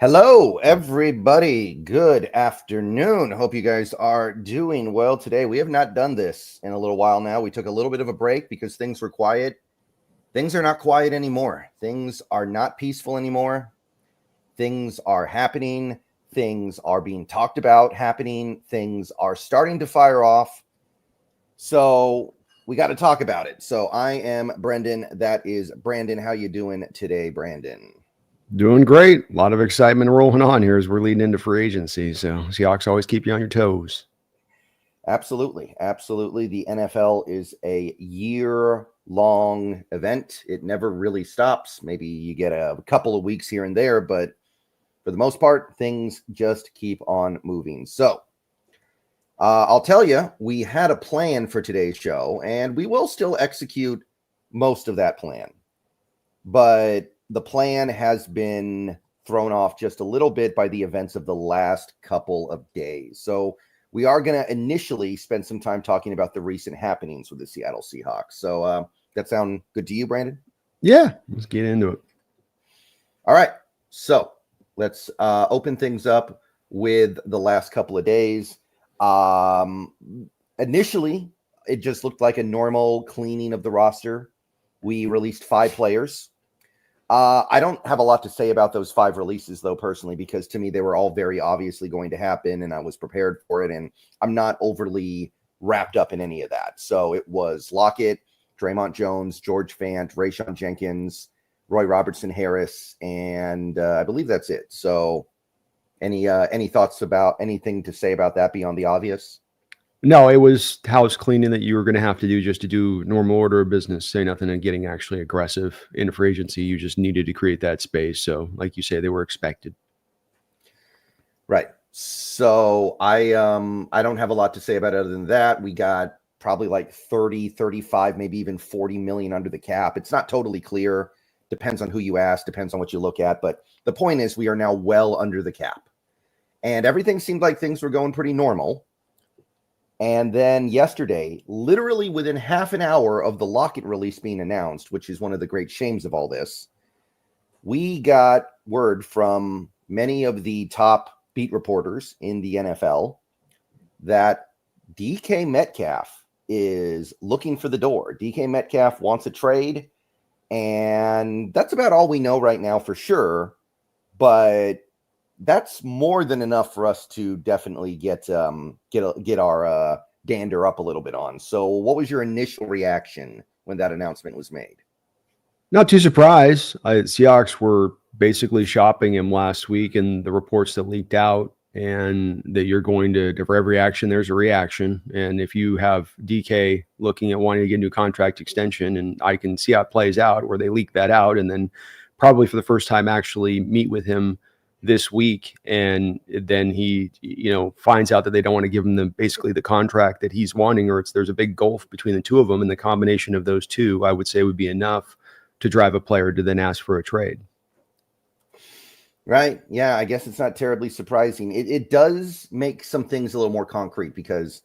Hello, everybody. Good afternoon. Hope you guys are doing well today. We have not done this in a little while now. We took a little bit of a break because things were quiet. Things are not quiet anymore. Things are not peaceful anymore. Things are happening. Things are being talked about happening. Things are starting to fire off. So we got to talk about it. So I am Brendon. That is Brandon. How you doing today, Brandon? Doing great. A lot of excitement rolling on here as we're leading into free agency. So Seahawks always keep you on your toes. Absolutely. Absolutely. The NFL is a year-long event. It never really stops. Maybe you get a couple of weeks here and there, but for the most part, things just keep on moving. So I'll tell you, we had a plan for today's show, and we will still execute most of that plan. But the plan has been thrown off just a little bit by the events of the last couple of days. So we are going to initially spend some time talking about the recent happenings with the Seattle Seahawks. So that sound good to you, Brandon? Yeah, let's get into it. All right. So let's open things up with the last couple of days. Initially, it just looked like a normal cleaning of the roster. We released 5 players. I don't have a lot to say about those 5 releases, though, personally, because to me, they were all very obviously going to happen, and I was prepared for it, and I'm not overly wrapped up in any of that. So it was Lockett, Draymond Jones, George Fant, Rayshon Jenkins, Roy Robertson Harris, and I believe that's it. So any thoughts about anything to say about that beyond the obvious? No, it was house cleaning that you were going to have to do just to do normal order of business. Say nothing and getting actually aggressive in free agency. You just needed to create that space. So, like you say, they were expected. Right. So I don't have a lot to say about it other than that. We got probably like 30, 35, maybe even 40 million under the cap. It's not totally clear. Depends on who you ask, depends on what you look at. But the point is we are now well under the cap. And everything seemed like things were going pretty normal. And then yesterday, literally within half an hour of the Lockett release being announced, which is one of the great shames of all this, we got word from many of the top beat reporters in the NFL that DK Metcalf is looking for the door. DK Metcalf wants a trade, and that's about all we know right now for sure. But that's more than enough for us to definitely get our dander up a little bit on. So what was your initial reaction when that announcement was made? Not too surprised. Seahawks were basically shopping him last week, and the reports that leaked out, and that you're going to, for every action, there's a reaction. And if you have DK looking at wanting to get a new contract extension, and I can see how it plays out where they leak that out, and then probably for the first time actually meet with him this week, and then he finds out that they don't want to give him basically the contract that he's wanting, or there's a big gulf between the two of them, and the combination of those two, I would say, would be enough to drive a player to then ask for a trade. Right. Yeah, I guess it's not terribly surprising. It does make some things a little more concrete, because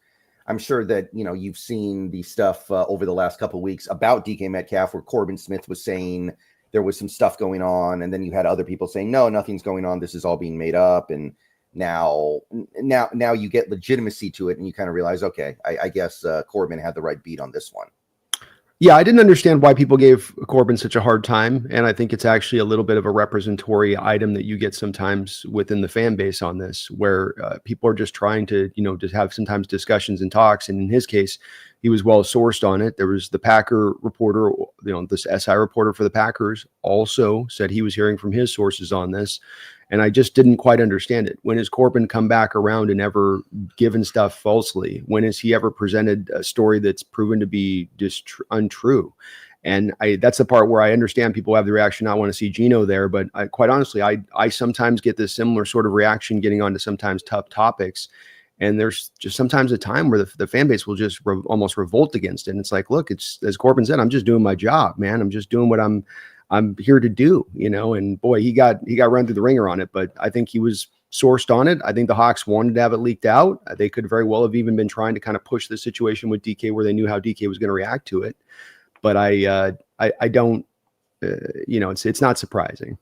I'm sure that you've seen the stuff over the last couple of weeks about DK Metcalf, where Corbin Smith was saying there was some stuff going on, and then you had other people saying, no, nothing's going on, this is all being made up. And now you get legitimacy to it, and you kind of realize, okay, I guess Corbin had the right beat on this one. Yeah, I didn't understand why people gave Corbin such a hard time, and I think it's actually a little bit of a representatory item that you get sometimes within the fan base on this, where people are just trying to, just have sometimes discussions and talks. And in his case, he was well sourced on it. There was the Packer reporter, this SI reporter for the Packers also said he was hearing from his sources on this. And I just didn't quite understand it. When has Corbin come back around and ever given stuff falsely? When has he ever presented a story that's proven to be just untrue? And that's the part where I understand people have the reaction, I want to see Geno there. But quite honestly, I sometimes get this similar sort of reaction getting onto sometimes tough topics. And there's just sometimes a time where the fan base will just almost revolt against it. And it's like, look, it's, as Corbin said, I'm just doing my job, man. I'm just doing what I'm here to do, and boy, he got run through the ringer on it, but I think he was sourced on it. I think the Hawks wanted to have it leaked out. They could very well have even been trying to kind of push the situation with DK where they knew how DK was going to react to it. But I don't, it's not surprising.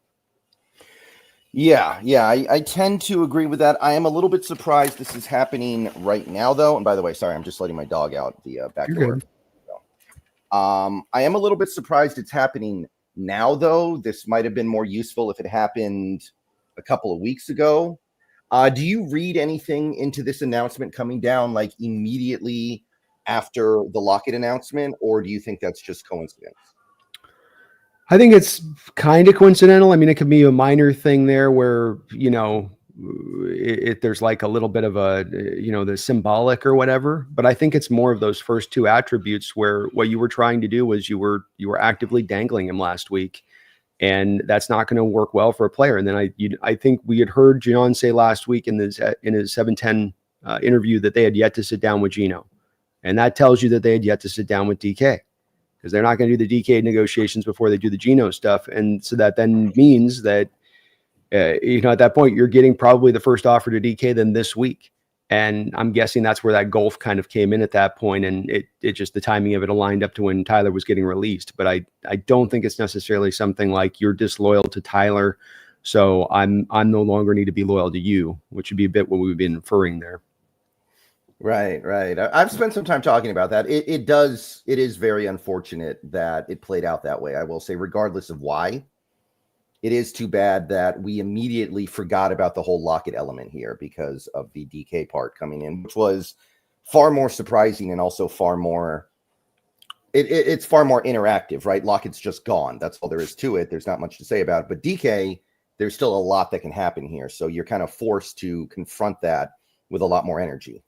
Yeah, I tend to agree with that. I am a little bit surprised this is happening right now, though. And by the way, sorry, I'm just letting my dog out the back You're door. good. I am a little bit surprised it's happening now, though. This might have been more useful if it happened a couple of weeks ago. Do you read anything into this announcement coming down like immediately after the Lockett announcement, or do you think that's just coincidence? I think it's kind of coincidental. I mean, it could be a minor thing there where, there's like a little bit of a, the symbolic or whatever, but I think it's more of those first two attributes where what you were trying to do was you were actively dangling him last week, and that's not going to work well for a player. And then I think we had heard John say last week in his 710 interview that they had yet to sit down with Geno, and that tells you that they had yet to sit down with DK. Because they're not going to do the DK negotiations before they do the Geno stuff. And so that then means that, at that point, you're getting probably the first offer to DK then this week. And I'm guessing that's where that gulf kind of came in at that point. And it just, the timing of it aligned up to when Tyler was getting released. But I don't think it's necessarily something like you're disloyal to Tyler, so I'm no longer need to be loyal to you, which would be a bit what we've been inferring there. Right. I've spent some time talking about that. It is very unfortunate that it played out that way. I will say, regardless of why, it is too bad that we immediately forgot about the whole Lockett element here because of the DK part coming in, which was far more surprising and also far more. It's far more interactive, right? Lockett's just gone. That's all there is to it. There's not much to say about it. But DK, there's still a lot that can happen here. So you're kind of forced to confront that with a lot more energy.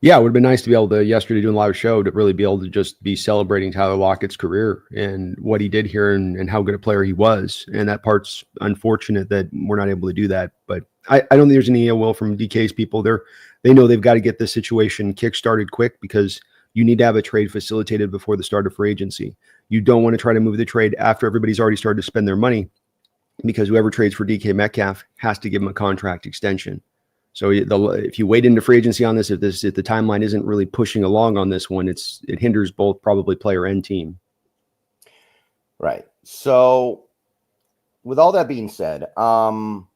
Yeah, it would have been nice to be able to, yesterday doing a live show, to really be able to just be celebrating Tyler Lockett's career and what he did here and how good a player he was. And that part's unfortunate that we're not able to do that. But I don't think there's any ill will from DK's people. They know they've got to get this situation kick-started quick because you need to have a trade facilitated before the start of free agency. You don't want to try to move the trade after everybody's already started to spend their money, because whoever trades for DK Metcalf has to give him a contract extension. So if you wait into free agency on this, if the timeline isn't really pushing along on this one, it hinders both probably player and team. Right. So with all that being said, so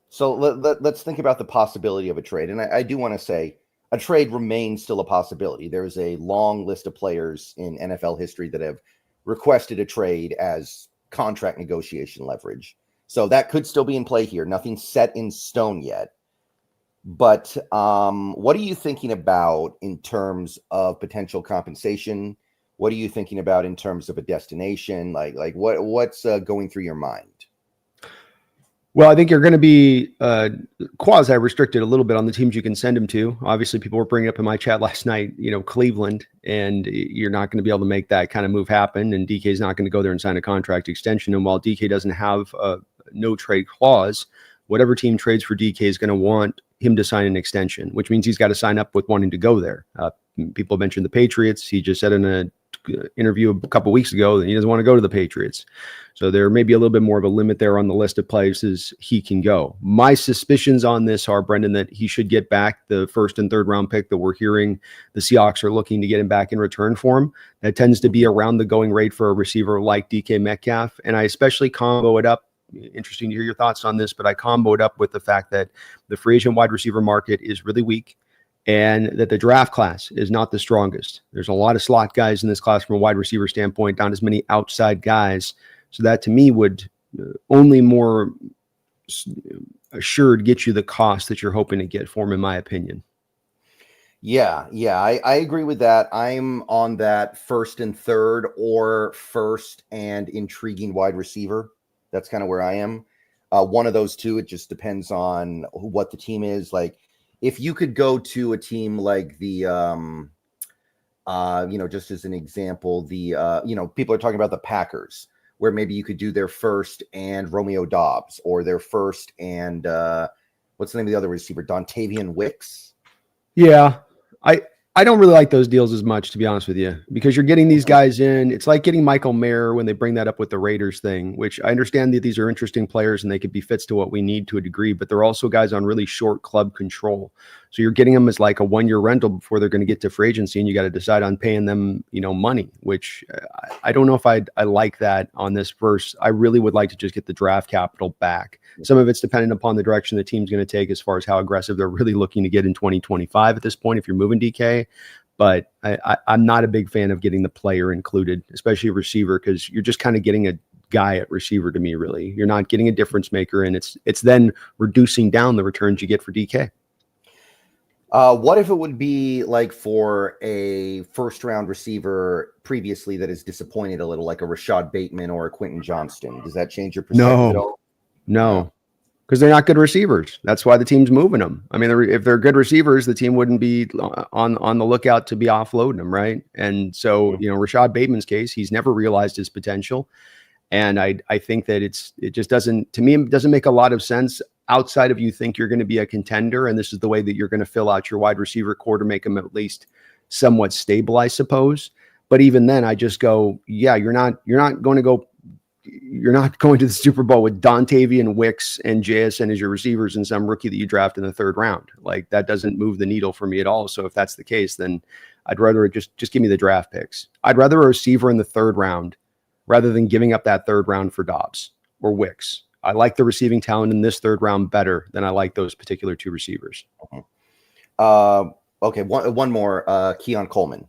let's think about the possibility of a trade. And I do want to say a trade remains still a possibility. There's a long list of players in NFL history that have requested a trade as contract negotiation leverage. So that could still be in play here. Nothing's set in stone yet. But what are you thinking about in terms of potential compensation? What are you thinking about in terms of a destination? Like what's going through your mind? Well, I think you're going to be quasi-restricted a little bit on the teams you can send him to. Obviously, people were bringing up in my chat last night, Cleveland, and you're not going to be able to make that kind of move happen. And DK is not going to go there and sign a contract extension. And while DK doesn't have a no trade clause, whatever team trades for DK is going to want him to sign an extension, which means he's got to sign up with wanting to go there. People mentioned the Patriots. He just said in an interview a couple of weeks ago that he doesn't want to go to the Patriots. So there may be a little bit more of a limit there on the list of places he can go. My suspicions on this are, Brendon, that he should get back the first and third round pick that we're hearing the Seahawks are looking to get him back in return for him. That tends to be around the going rate for a receiver like DK Metcalf. And I especially combo it up. Interesting to hear your thoughts on this, but I comboed up with the fact that the free agent wide receiver market is really weak and that the draft class is not the strongest. There's a lot of slot guys in this class from a wide receiver standpoint, not as many outside guys. So that to me would only more assured get you the cost that you're hoping to get for him, in my opinion. Yeah, I agree with that. I'm on that first and third or first and intriguing wide receiver. That's kind of where I am. One of those two, it just depends on what the team is. Like if you could go to a team like the, just as an example, the, people are talking about the Packers, where maybe you could do their first and Romeo Dobbs or their first and what's the name of the other receiver? Dontavian Wicks. Yeah. I don't really like those deals as much, to be honest with you, because you're getting these guys in. It's like getting Michael Mayer when they bring that up with the Raiders thing, which I understand that these are interesting players and they could be fits to what we need to a degree, but they're also guys on really short club control. So you're getting them as like a 1-year rental before they're going to get to free agency, and you got to decide on paying them, money, which I don't know if I like that on this first. I really would like to just get the draft capital back. Some of it's dependent upon the direction the team's going to take as far as how aggressive they're really looking to get in 2025 at this point if you're moving DK. But I'm not a big fan of getting the player included, especially a receiver, because you're just kind of getting a guy at receiver to me, really. You're not getting a difference maker, and it's then reducing down the returns you get for DK. What if it would be like for a first-round receiver previously that is disappointed a little, like a Rashad Bateman or a Quentin Johnston? Does that change your perspective at all? No. Because they're not good receivers. That's why the team's moving them. I mean, if they're good receivers, the team wouldn't be on the lookout to be offloading them, right? And so, Rashad Bateman's case, he's never realized his potential. And I think that it just doesn't, to me, it doesn't make a lot of sense outside of you think you're going to be a contender, and this is the way that you're going to fill out your wide receiver core to make them at least somewhat stable, I suppose. But even then, I just go, yeah, you're not going to the Super Bowl with Dontavian, Wicks, and JSN as your receivers and some rookie that you draft in the 3rd round. Like, that doesn't move the needle for me at all. So if that's the case, then I'd rather just give me the draft picks. I'd rather a receiver in the 3rd round rather than giving up that 3rd round for Dobbs or Wicks. I like the receiving talent in this 3rd round better than I like those particular 2 receivers. Okay, one more, Keon Coleman.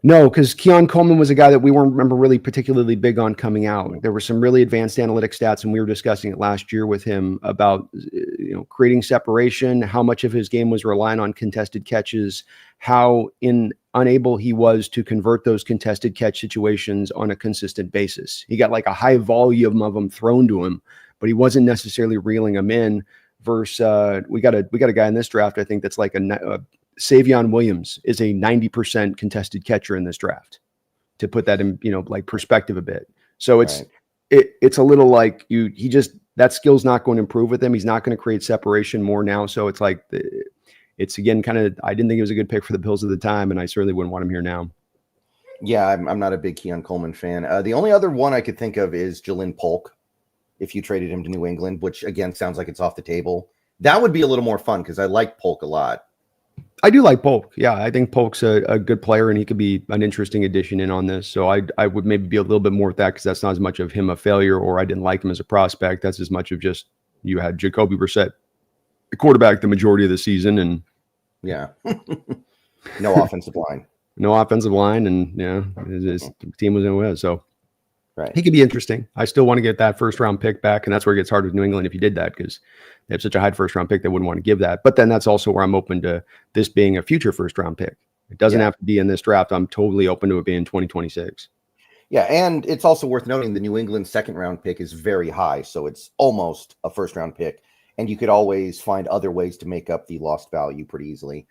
No, because Keon Coleman was a guy that we weren't really particularly big on coming out. There were some really advanced analytic stats, and we were discussing it last year with him about creating separation, how much of his game was relying on contested catches, how unable he was to convert those contested catch situations on a consistent basis. He got like a high volume of them thrown to him, but he wasn't necessarily reeling them in. Versus we got a guy in this draft, I think, that's like a Savion Williams is a 90% contested catcher in this draft, to put that in, like perspective a bit. So it's a little like that skill's not going to improve with him. He's not going to create separation more now. So it's like, it's again, kind of, I didn't think it was a good pick for the Bills at the time, and I certainly wouldn't want him here now. Yeah, I'm not a big Keon Coleman fan. The only other one I could think of is Jalen Polk, if you traded him to New England, which again sounds like it's off the table. That would be a little more fun because I like Polk a lot. I do like Polk. Yeah, I think Polk's a good player, and he could be an interesting addition in on this. So I would maybe be a little bit more with that, because that's not as much of him a failure or I didn't like him as a prospect. That's as much of just you had Jacoby Brissett, the quarterback, the majority of the season, and yeah, no offensive line. No offensive line, and his team was in a way. So right, he could be interesting. I still want to get that 1st round pick back, and that's where it gets hard with New England if you did that, because they have such a high 1st round pick, they wouldn't want to give that. But then that's also where I'm open to this being a future 1st round pick. It doesn't have to be in this draft. I'm totally open to it being 2026. Yeah, and it's also worth noting the New England 2nd round pick is very high, so it's almost a 1st round pick, and you could always find other ways to make up the lost value pretty easily.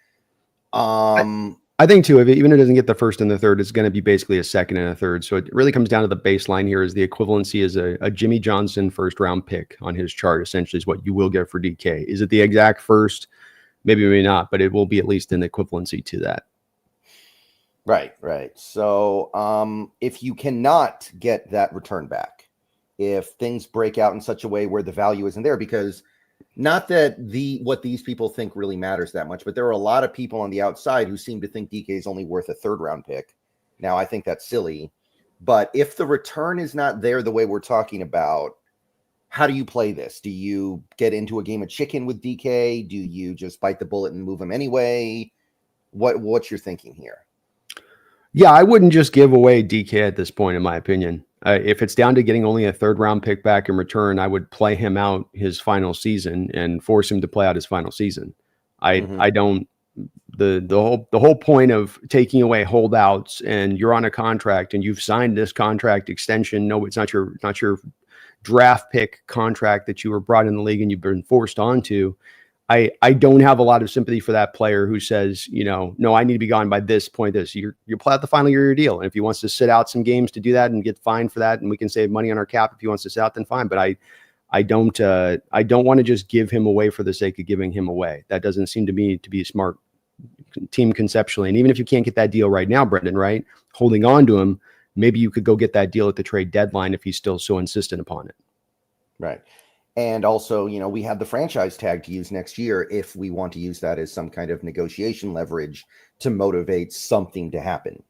I think too, even if it doesn't get the 1st and the 3rd, it's going to be basically a 2nd and a 3rd. So it really comes down to the baseline here is the equivalency is a Jimmy Johnson 1st round pick on his chart, essentially is what you will get for DK. Is it the exact 1st? Maybe, maybe not, but it will be at least an equivalency to that. Right. So if you cannot get that return back, if things break out in such a way where the value isn't there, because not that what these people think really matters that much, but there are a lot of people on the outside who seem to think DK is only worth a 3rd round pick. Now, I think that's silly, but if the return is not there the way we're talking about, how do you play this? Do you get into a game of chicken with DK? Do you just bite the bullet and move him anyway? What's your thinking here? Yeah, I wouldn't just give away DK at this point, in my opinion. If it's down to getting only a 3rd round pick back in return, I would play him out his final season and force him to play out his final season. I don't. The whole point of taking away holdouts, and you're on a contract and you've signed this contract extension. No, it's not your draft pick contract that you were brought in the league and you've been forced onto. I don't have a lot of sympathy for that player who says, no, I need to be gone by this point. You play out the final year of your deal. And if he wants to sit out some games to do that and get fined for that, and we can save money on our cap if he wants to sit out, then fine. But I don't want to just give him away for the sake of giving him away. That doesn't seem to me to be a smart team conceptually. And even if you can't get that deal right now, Brendon, right, holding on to him, maybe you could go get that deal at the trade deadline if he's still so insistent upon it. Right. And also, we have the franchise tag to use next year if we want to use that as some kind of negotiation leverage to motivate something to happen.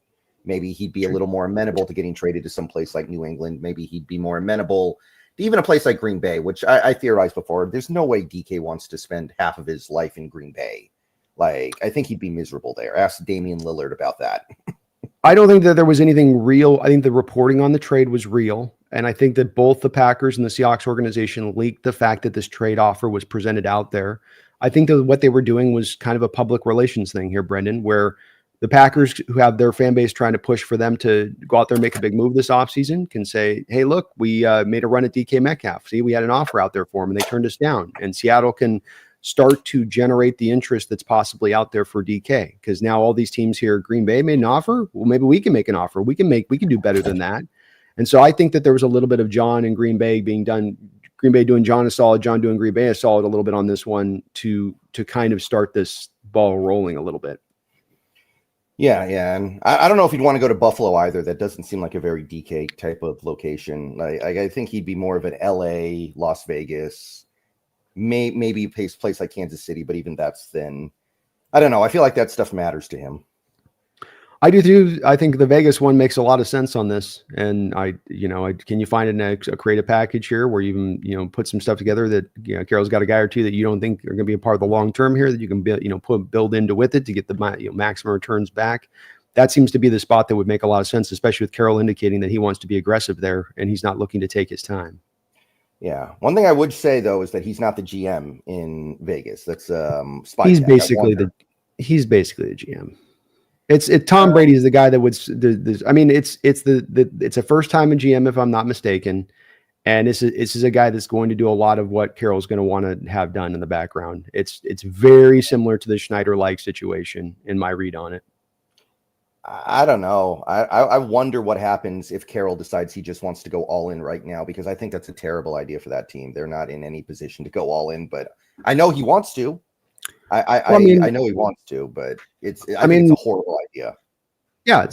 Maybe he'd be a little more amenable to getting traded to some place like New England. Maybe he'd be more amenable to even a place like Green Bay, which I theorized before. There's no way DK wants to spend half of his life in Green Bay. Like, I think he'd be miserable there. Ask Damian Lillard about that. I don't think that there was anything real. I think the reporting on the trade was real. And I think that both the Packers and the Seahawks organization leaked the fact that this trade offer was presented out there. I think that what they were doing was kind of a public relations thing here, Brendon, where the Packers, who have their fan base trying to push for them to go out there and make a big move this offseason, can say, hey, look, we made a run at DK Metcalf. See, we had an offer out there for him and they turned us down. And Seattle can start to generate the interest that's possibly out there for DK, because now all these teams here, Green Bay made an offer. Well, maybe we can make an offer. We can do better than that. And so I think that there was a little bit of John and Green Bay being done, Green Bay doing John a solid, John doing Green Bay a solid a little bit on this one to kind of start this ball rolling a little bit. Yeah. And I don't know if he'd want to go to Buffalo either. That doesn't seem like a very DK type of location. I think he'd be more of an LA, Las Vegas, maybe a place like Kansas City, but even that's thin. I don't know. I feel like that stuff matters to him. I do too. I think the Vegas one makes a lot of sense on this. And can you find a creative package here where you even, put some stuff together that, Carroll's got a guy or two that you don't think are going to be a part of the long-term here that you can build into with it to get the maximum returns back. That seems to be the spot that would make a lot of sense, especially with Carroll indicating that he wants to be aggressive there and he's not looking to take his time. Yeah. One thing I would say though, is that he's not the GM in Vegas. That's he's basically the GM. It's Tom Brady is the guy that would. It's a first time in GM if I'm not mistaken, and this is a guy that's going to do a lot of what Carroll's going to want to have done in the background. It's very similar to the Schneider-like situation in my read on it. I don't know. I wonder what happens if Carroll decides he just wants to go all in right now, because I think that's a terrible idea for that team. They're not in any position to go all in, but I know he wants to. I know he wants to, but it's a horrible idea. Yeah,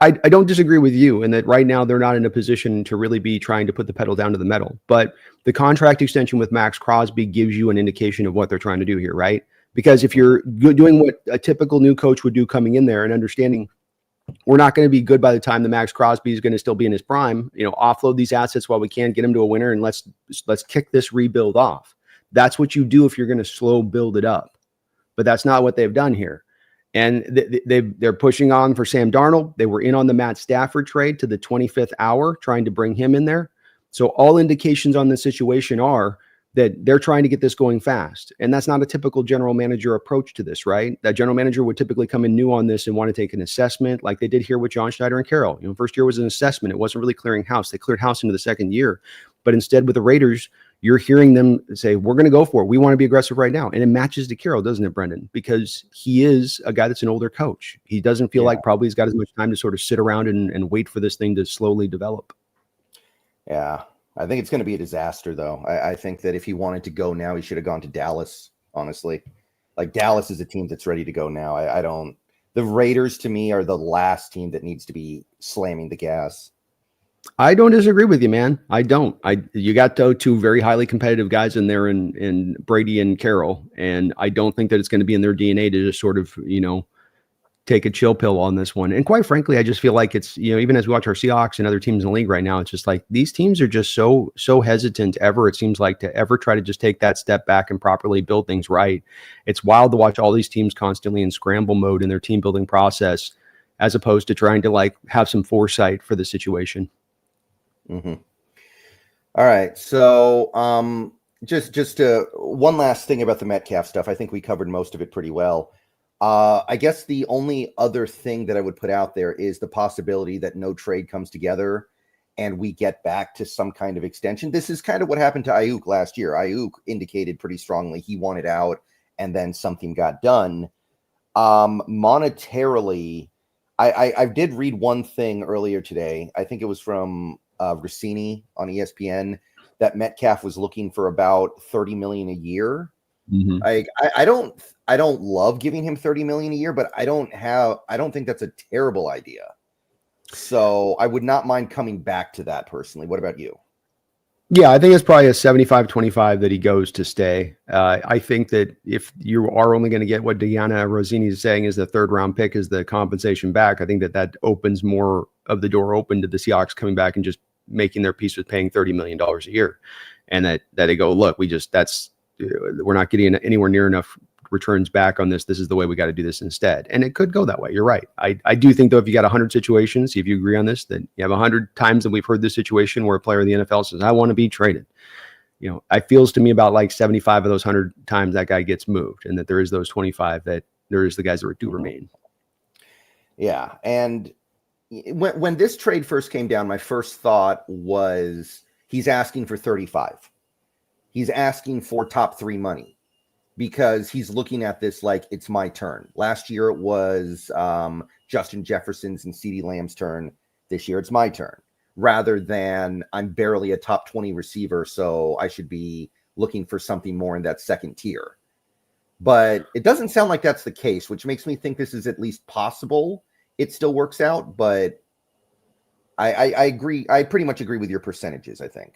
I don't disagree with you in that right now they're not in a position to really be trying to put the pedal down to the metal. But the contract extension with Max Crosby gives you an indication of what they're trying to do here, right? Because if you're doing what a typical new coach would do coming in there and understanding we're not going to be good by the time the Max Crosby is going to still be in his prime, offload these assets while we can, get him to a winner, and let's kick this rebuild off. That's what you do if you're going to slow build it up. But that's not what they've done here. And they're pushing on for Sam Darnold. They were in on the Matt Stafford trade to the 25th hour, trying to bring him in there. So all indications on this situation are that they're trying to get this going fast. And that's not a typical general manager approach to this, right? That general manager would typically come in new on this and want to take an assessment like they did here with John Schneider and Carroll. First year was an assessment. It wasn't really clearing house. They cleared house into the second year. But instead with the Raiders, you're hearing them say, we're going to go for it. We want to be aggressive right now. And it matches to Carroll, doesn't it, Brendon? Because he is a guy that's an older coach. He doesn't feel like probably he's got as much time to sort of sit around and wait for this thing to slowly develop. Yeah. I think it's going to be a disaster, though. I think that if he wanted to go now, he should have gone to Dallas, honestly. Like, Dallas is a team that's ready to go now. The Raiders, to me, are the last team that needs to be slamming the gas. I don't disagree with you, man. I don't. You got two very highly competitive guys in there in Brady and Carroll, and I don't think that it's going to be in their DNA to just sort of, take a chill pill on this one. And quite frankly, I just feel like it's, even as we watch our Seahawks and other teams in the league right now, it's just like these teams are just so hesitant it seems like to ever try to just take that step back and properly build things right. It's wild to watch all these teams constantly in scramble mode in their team building process, as opposed to trying to have some foresight for the situation. Mm-hmm. All right. So just one last thing about the Metcalf stuff. I think we covered most of it pretty well. I guess the only other thing that I would put out there is the possibility that no trade comes together and we get back to some kind of extension. This is kind of what happened to Ayuk last year. Ayuk indicated pretty strongly he wanted out, and then something got done. Monetarily, I did read one thing earlier today. I think it was from Rossini on ESPN that Metcalf was looking for about $30 million a year. Mm-hmm. I don't love giving him $30 million a year, but I don't think that's a terrible idea. So I would not mind coming back to that personally. What about you? Yeah, I think it's probably a 75-25 that he goes to stay. I think that if you are only going to get what Diana Rossini is saying is the third round pick is the compensation back, I think that opens more of the door open to the Seahawks coming back and just making their peace with paying $30 million a year. And that they go, look, we're not getting anywhere near enough returns back on this. This is the way we got to do this instead. And it could go that way. You're right. I do think, though, if you got 100 situations, if you agree on this, that you have 100 times that we've heard this situation where a player in the NFL says, I want to be traded. It feels to me about like 75 of those 100 times that guy gets moved, and that there is those 25 that there is the guys that do remain. Yeah. And when this trade first came down, my first thought was he's asking for 35. He's asking for top 3 money, because he's looking at this like it's my turn. Last year it was Justin Jefferson's and CeeDee Lamb's turn. This year it's my turn, rather than I'm barely a top 20 receiver, so I should be looking for something more in that second tier. But it doesn't sound like that's the case, which makes me think this is at least possible. It still works out, but I agree. I pretty much agree with your percentages, I think.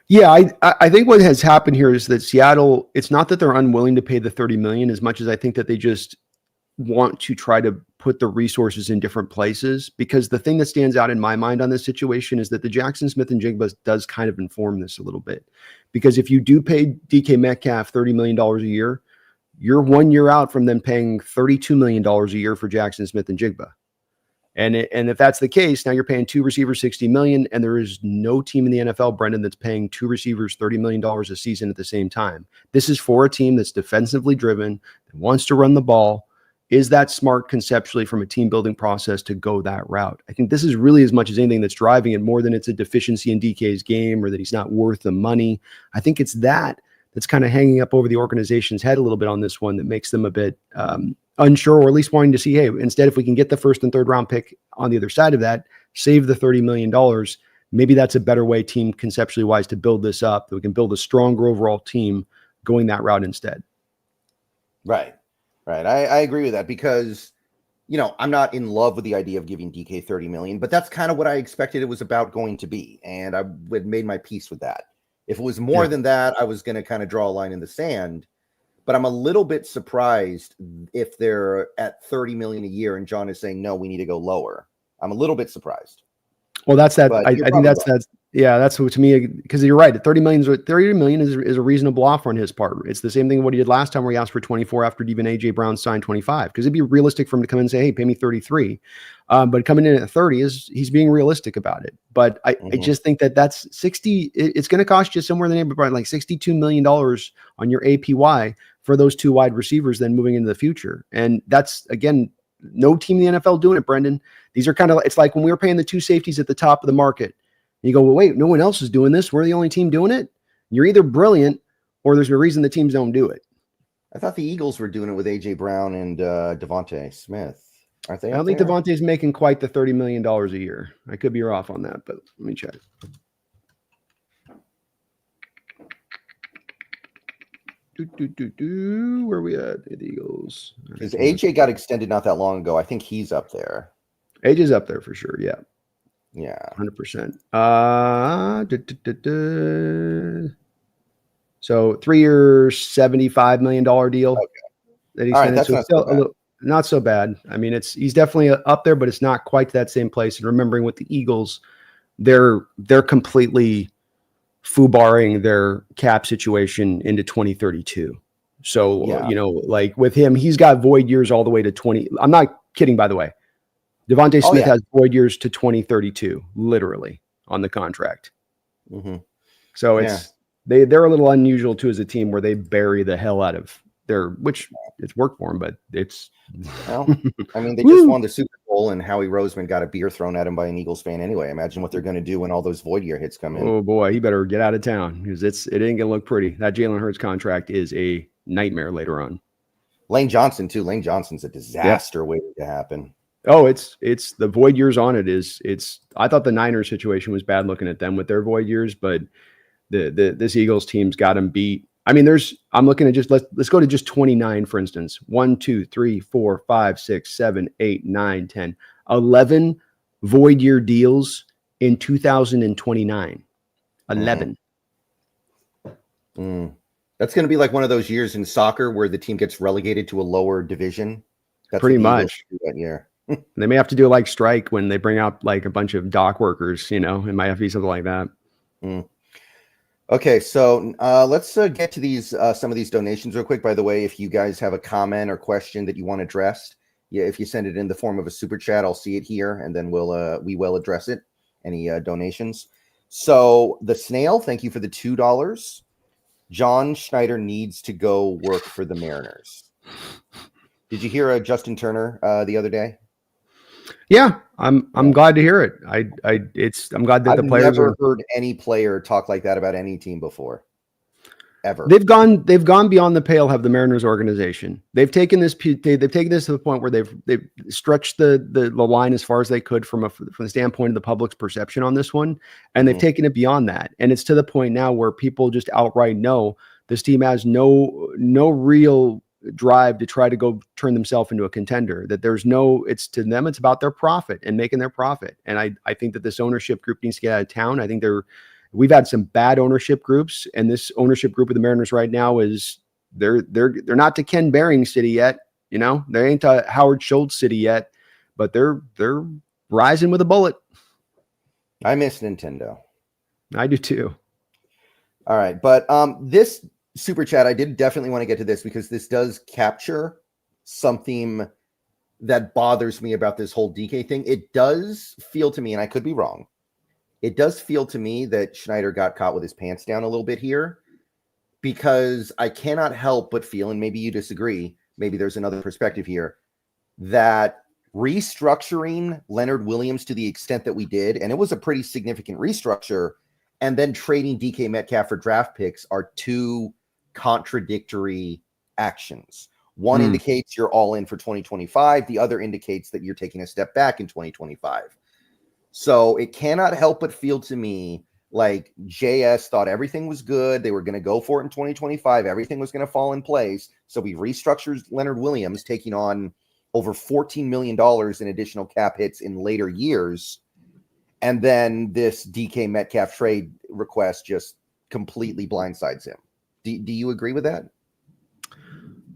Yeah, I think what has happened here is that Seattle, it's not that they're unwilling to pay the $30 million as much as I think that they just want to try to put the resources in different places. Because the thing that stands out in my mind on this situation is that the Jackson Smith and Jigba does kind of inform this a little bit. Because if you do pay DK Metcalf $30 million a year, you're 1 year out from them paying $32 million a year for Jackson Smith and Jigba. And if that's the case, now you're paying 2 receivers $60 million, and there is no team in the NFL, Brendon, that's paying 2 receivers $30 million a season at the same time. This is for a team that's defensively driven, that wants to run the ball. Is that smart conceptually from a team building process to go that route? I think this is really as much as anything that's driving it, more than it's a deficiency in DK's game or that he's not worth the money. I think it's that's kind of hanging up over the organization's head a little bit on this one that makes them a bit unsure, or at least wanting to see, hey, instead, if we can get the first and third round pick on the other side of that, save the $30 million, maybe that's a better way, team conceptually wise, to build this up, that we can build a stronger overall team going that route instead. Right. I agree with that, because, I'm not in love with the idea of giving DK 30 million, but that's kind of what I expected it was about going to be. And I had made my peace with that. If it was more than that, I was going to kind of draw a line in the sand. But I'm a little bit surprised if they're at 30 million a year and John is saying, no, we need to go lower. I'm a little bit surprised. Well, that's that. I think that's what, to me, because you're right. 30 million is a reasonable offer on his part. It's the same thing what he did last time, where he asked for 24 after even AJ Brown signed 25, because it'd be realistic for him to come in and say, hey, pay me 33. But coming in at 30 he's being realistic about it. But I just think that's 60. It's going to cost you somewhere in the neighborhood like $62 million on your APY for those 2 wide receivers then moving into the future. And that's, again, no team in the NFL doing it, Brendon. These are kind of, it's like when we were paying the 2 safeties at the top of the market. And you go, well, wait, no one else is doing this. We're the only team doing it. You're either brilliant or there's a reason the teams don't do it. I thought the Eagles were doing it with AJ Brown and Devontae Smith. Aren't they? I don't think Devontae's making quite the $30 million a year. I could be off on that, but let me check. Where are we at? The Eagles. Because AJ got extended not that long ago. I think he's up there. AJ's up there for sure. Yeah. Yeah. 100%. So 3 years, $75 million deal. Okay. That he extended. That's not so bad. I mean, he's definitely up there, but it's not quite to that same place. And remembering with the Eagles, they're completely foobarring their cap situation into 2032. So, like with him, he's got void years all the way to 20. I'm not kidding, by the way. Devontae Smith has void years to 2032, literally, on the contract. Mm-hmm. So they're a little unusual too as a team, where they bury the hell out of which it's worked for him, but it's. Well, I mean, they just won the Super Bowl, and Howie Roseman got a beer thrown at him by an Eagles fan anyway. Imagine what they're going to do when all those void year hits come in. Oh boy, he better get out of town, because it ain't gonna look pretty. That Jalen Hurts contract is a nightmare later on. Lane Johnson too. Lane Johnson's a disaster waiting to happen. Oh, it's the void years on it it's. I thought the Niners situation was bad looking at them with their void years, but this Eagles team's got them beat. I mean, I'm looking at just let's go to just 29, for instance. 1, 2, 3, 4, 5, 6, 7, 8, 9, 10, 11 void year deals in 2029. 11. That's going to be like one of those years in soccer where the team gets relegated to a lower division. That's Pretty what the Eagles much do that year. They may have to do like strike when they bring out like a bunch of dock workers, it might have to be something like that. Okay, so let's get to these some of these donations real quick. By the way, if you guys have a comment or question that you want addressed, if you send it in the form of a super chat, I'll see it here, and then we will address it. Any donations? So the snail, thank you for the $2. John Schneider needs to go work for the Mariners. Did you hear Justin Turner the other day? Yeah, I'm glad to hear it. I'm glad that I've the players never heard any player talk like that about any team before. Ever. They've gone beyond the pale. Have the Mariners organization? They've taken this to the point where they've stretched the line as far as they could from the standpoint of the public's perception on this one, and they've taken it beyond that. And it's to the point now where people just outright know this team has no real drive to try to go turn themselves into a contender. That it's to them, it's about their profit and making their profit. And I think that this ownership group needs to get out of town. I think we've had some bad ownership groups, and this ownership group of the Mariners right now is they're not to Ken Behring City yet. They ain't to Howard Schultz City yet, but they're rising with a bullet. I miss Nintendo. I do too. All right, but this super chat, I did definitely want to get to this because this does capture something that bothers me about this whole DK thing. It does feel to me, and I could be wrong, it does feel to me that Schneider got caught with his pants down a little bit here, because I cannot help but feel, and maybe you disagree, maybe there's another perspective here, that restructuring Leonard Williams to the extent that we did, and it was a pretty significant restructure, and then trading DK Metcalf for draft picks are two contradictory actions. One indicates you're all in for 2025. The other indicates that you're taking a step back in 2025. So it cannot help but feel to me like JS thought everything was good. They were going to go for it in 2025. Everything was going to fall in place. So we restructured Leonard Williams, taking on over $14 million in additional cap hits in later years. And then this DK Metcalf trade request just completely blindsides him. Do you agree with that?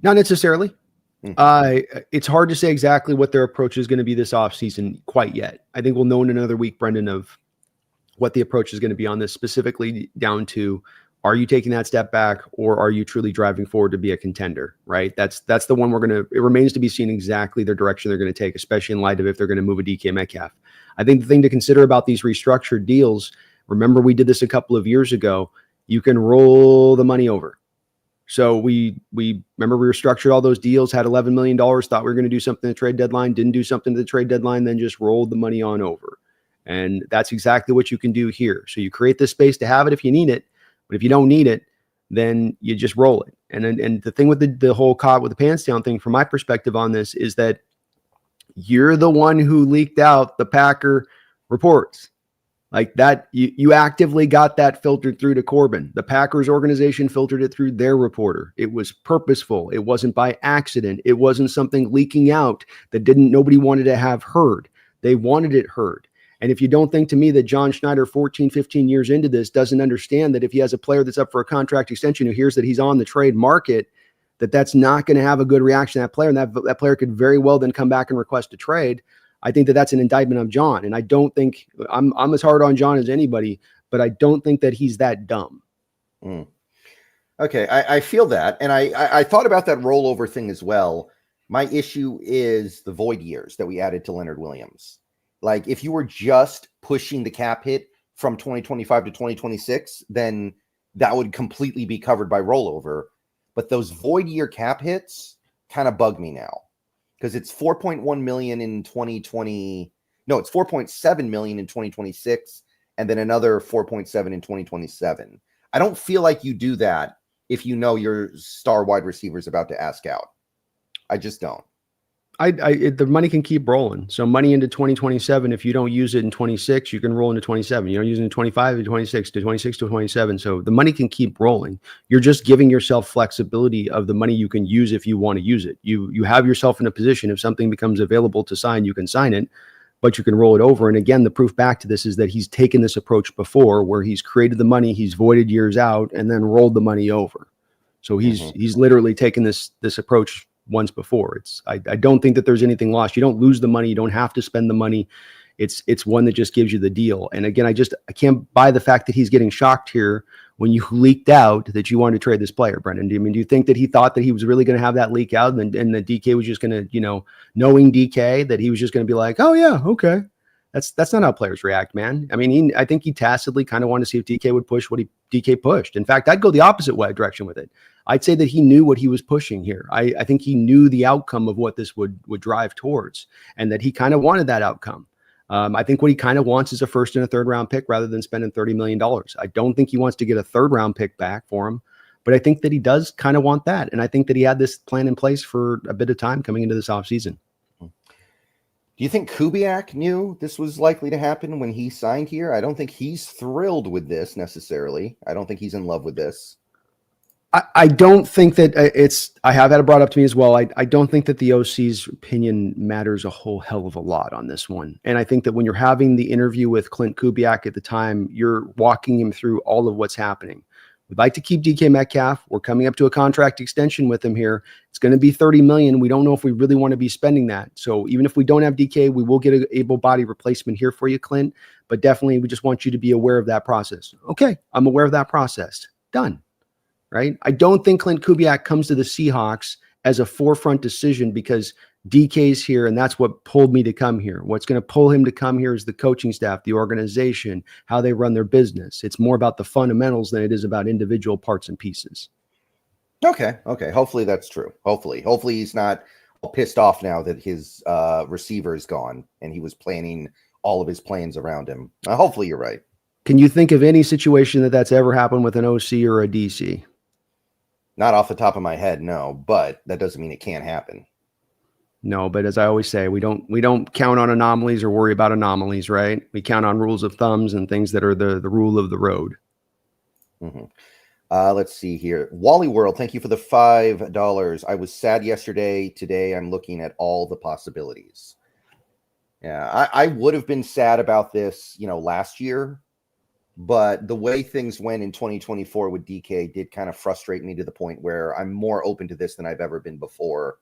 Not necessarily. It's hard to say exactly what their approach is going to be this offseason quite yet. I think we'll know in another week, Brendon, of what the approach is going to be on this, specifically down to, are you taking that step back, or are you truly driving forward to be a contender, right? That's the one it remains to be seen exactly the direction they're going to take, especially in light of if they're going to move a DK Metcalf. I think the thing to consider about these restructured deals, remember we did this a couple of years ago, you can roll the money over. So we remember we restructured all those deals, had $11 million, thought we were going to do something at the trade deadline, didn't do something at the trade deadline, then just rolled the money on over. And that's exactly what you can do here. So you create this space to have it if you need it, but if you don't need it, then you just roll it. And the thing with the whole caught with the pants down thing, from my perspective on this, is that you're the one who leaked out the Packer reports. Like that, you actively got that filtered through to Corbin. The Packers organization filtered it through their reporter. It was purposeful. It wasn't by accident. It wasn't something leaking out that nobody wanted to have heard. They wanted it heard. And if you don't think to me that John Schneider, 14, 15 years into this, doesn't understand that if he has a player that's up for a contract extension who hears that he's on the trade market, that's not going to have a good reaction to that player, and that player could very well then come back and request a trade, I think that that's an indictment of John. And I don't think I'm as hard on John as anybody, but I don't think that he's that dumb. Okay, I feel that. And I thought about that rollover thing as well. My issue is the void years that we added to Leonard Williams. Like, if you were just pushing the cap hit from 2025 to 2026, then that would completely be covered by rollover. But those void year cap hits kind of bug me now, because it's 4.1 million in 2020. No, it's 4.7 million in 2026, and then another 4.7 in 2027. I don't feel like you do that if you know your star wide receiver is about to ask out. I just don't. The money can keep rolling. So money into 2027, if you don't use it in 26, you can roll into 27. You don't use it in 25 to 26 to 26 to 27. So the money can keep rolling. You're just giving yourself flexibility of the money you can use if you want to use it. You have yourself in a position, if something becomes available to sign, you can sign it. but you can roll it over. And again, the proof back to this is that he's taken this approach before where he's created the money, he's voided years out and then rolled the money over. So he's literally taken this approach once before. I don't think that there's anything lost. You don't lose the money. You don't have to spend the money. It's one that just gives you the deal. And again, I can't buy the fact that he's getting shocked here when you leaked out that you wanted to trade this player, Brendon. Do you think that he thought that he was really going to have that leak out and that DK was just going to, knowing DK, that he was just going to be like, oh yeah, okay. That's not how players react, man. I mean, I think he tacitly kind of wanted to see if DK would push what DK pushed. In fact, I'd go the opposite way direction with it. I'd say that he knew what he was pushing here. I think he knew the outcome of what this would drive towards, and that he kind of wanted that outcome. I think what he kind of wants is a first and a third round pick rather than spending $30 million. I don't think he wants to get a third round pick back for him, but I think that he does kind of want that. And I think that he had this plan in place for a bit of time coming into this offseason. Do you think Kubiak knew this was likely to happen when he signed here? I don't think he's thrilled with this necessarily. I don't think he's in love with this. I don't think that I have had it brought up to me as well. I don't think that the OC's opinion matters a whole hell of a lot on this one. And I think that when you're having the interview with Clint Kubiak at the time, you're walking him through all of what's happening. We'd like to keep DK Metcalf. We're coming up to a contract extension with him here. It's going to be $30 million. We don't know if we really want to be spending that. So even if we don't have DK, we will get an able-bodied replacement here for you, Clint. But definitely, we just want you to be aware of that process. Okay, I'm aware of that process. Done. Right? I don't think Clint Kubiak comes to the Seahawks as a forefront decision because DK's here and that's what pulled me to come here. What's going to pull him to come here is the coaching staff, the organization, how they run their business. It's more about the fundamentals than it is about individual parts and pieces. Okay. Hopefully that's true. Hopefully he's not pissed off now that his receiver is gone and he was planning all of his plans around him. Hopefully you're right. Can you think of any situation that's ever happened with an OC or a DC? Not off the top of my head, no, but that doesn't mean it can't happen. No, but as I always say, we don't count on anomalies or worry about anomalies, right? We count on rules of thumbs and things that are the rule of the road. Let's see here. Wally World, thank you for the $5. I was sad yesterday. Today I'm looking at all the possibilities. Yeah, I would have been sad about this, last year. But the way things went in 2024 with DK did kind of frustrate me to the point where I'm more open to this than I've ever been before.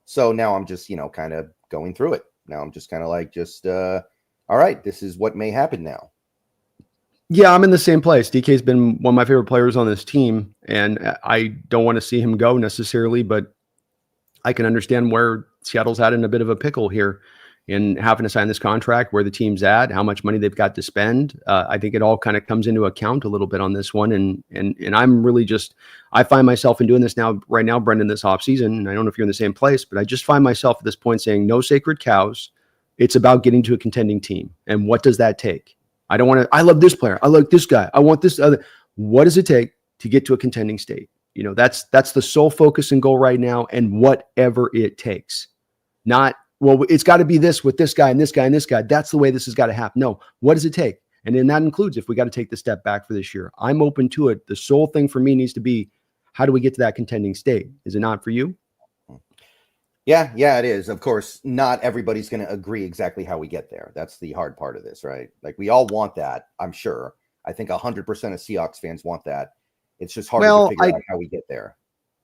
So now I'm just, kind of going through it. Now I'm just kind of like, all right, this is what may happen now. Yeah, I'm in the same place. DK's been one of my favorite players on this team, and I don't want to see him go necessarily, but I can understand where Seattle's had in a bit of a pickle here in having to sign this contract, where the team's at, how much money they've got to spend. I think it all kind of comes into account a little bit on this one. And I'm really I find myself in doing this right now, Brendon, this offseason, and I don't know if you're in the same place, but I just find myself at this point saying no sacred cows. It's about getting to a contending team. And what does that take? I love this player. I like this guy. I want this other. What does it take to get to a contending state? That's the sole focus and goal right now, and whatever it takes. Not, well, it's got to be this with this guy and this guy and this guy. That's the way this has got to happen. No, what does it take? And then that includes if we got to take the step back for this year. I'm open to it. The sole thing for me needs to be, how do we get to that contending state? Is it not for you? Yeah, it is. Of course, not everybody's going to agree exactly how we get there. That's the hard part of this, right? Like, we all want that, I'm sure. I think 100% of Seahawks fans want that. It's just hard to figure out how we get there.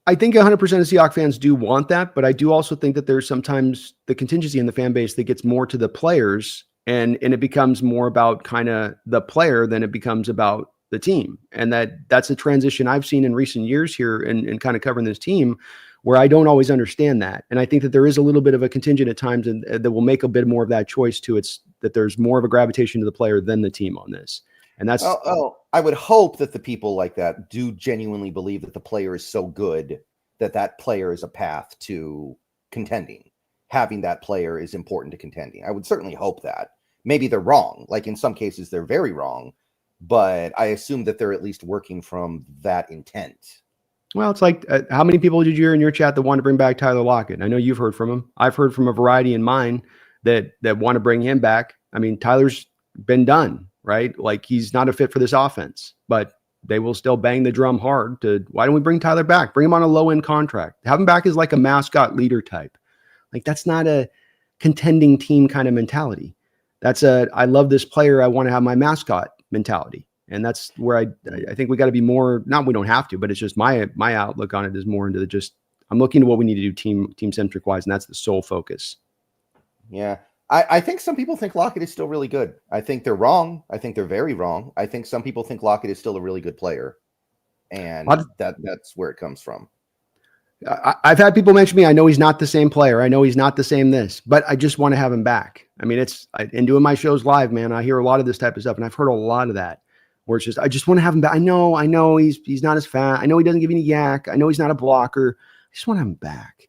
I think 100% of Seahawks fans do want that, but I do also think that there's sometimes the contingency in the fan base that gets more to the players, and it becomes more about kind of the player than it becomes about the team. And that's a transition I've seen in recent years here and kind of covering this team, where I don't always understand that. And I think that there is a little bit of a contingent at times and that will make a bit more of that choice too. It's that there's more of a gravitation to the player than the team on this. And that's, I would hope that the people like that do genuinely believe that the player is so good that player is a path to contending. Having that player is important to contending. I would certainly hope that. Maybe they're wrong. Like, in some cases, they're very wrong. But I assume that they're at least working from that intent. Well, it's like, how many people did you hear in your chat that want to bring back Tyler Lockett? I know you've heard from him. I've heard from a variety in mine that want to bring him back. I mean, Tyler's been done, right? Like, he's not a fit for this offense, but they will still bang the drum hard to, why don't we bring Tyler back? Bring him on a low-end contract. Have him back as like a mascot leader type. Like, that's not a contending team kind of mentality. I love this player. I want to have my mascot mentality. And that's where I think we got to be more, not we don't have to, but it's just my outlook on it is more into I'm looking to what we need to do team centric wise. And that's the sole focus. Yeah. I think some people think Lockett is still really good. I think they're wrong. I think they're very wrong. I think some people think Lockett is still a really good player. And that's where it comes from. I've had people mention me. I know he's not the same player. I know he's not the same this, but I just want to have him back. I mean, in doing my shows live, man, I hear a lot of this type of stuff, and I've heard a lot of that where it's just, I just want to have him back. I know he's not as fat. I know he doesn't give any yak. I know he's not a blocker. I just want to have him back.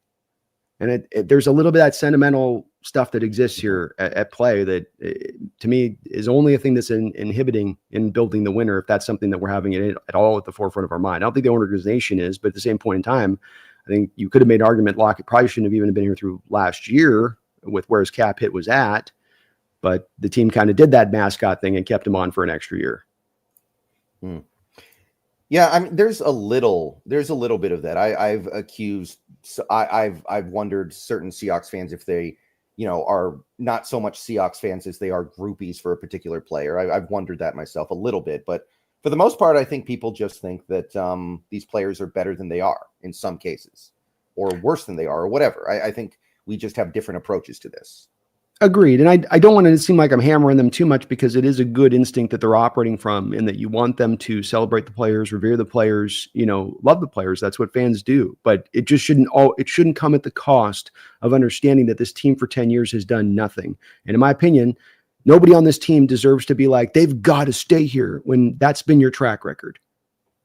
And there's a little bit of that sentimental stuff that exists here at play that to me is only a thing that's inhibiting in building the winner. If that's something that we're having it at all at the forefront of our mind. I don't think the organization is, but at the same point in time, I think you could have made an argument Lockett probably shouldn't have even been here through last year with where his cap hit was at, but the team kind of did that mascot thing and kept him on for an extra year. Yeah, I mean, there's a little bit of that. I've wondered certain Seahawks fans if they, are not so much Seahawks fans as they are groupies for a particular player. I've wondered that myself a little bit, but for the most part, I think people just think that these players are better than they are in some cases, or worse than they are, or whatever. I think we just have different approaches to this. Agreed. And I don't want it to seem like I'm hammering them too much because it is a good instinct that they're operating from, in that you want them to celebrate the players, revere the players, love the players. That's what fans do. But it just shouldn't come at the cost of understanding that this team for 10 years has done nothing. And in my opinion, nobody on this team deserves to be like, they've got to stay here when that's been your track record.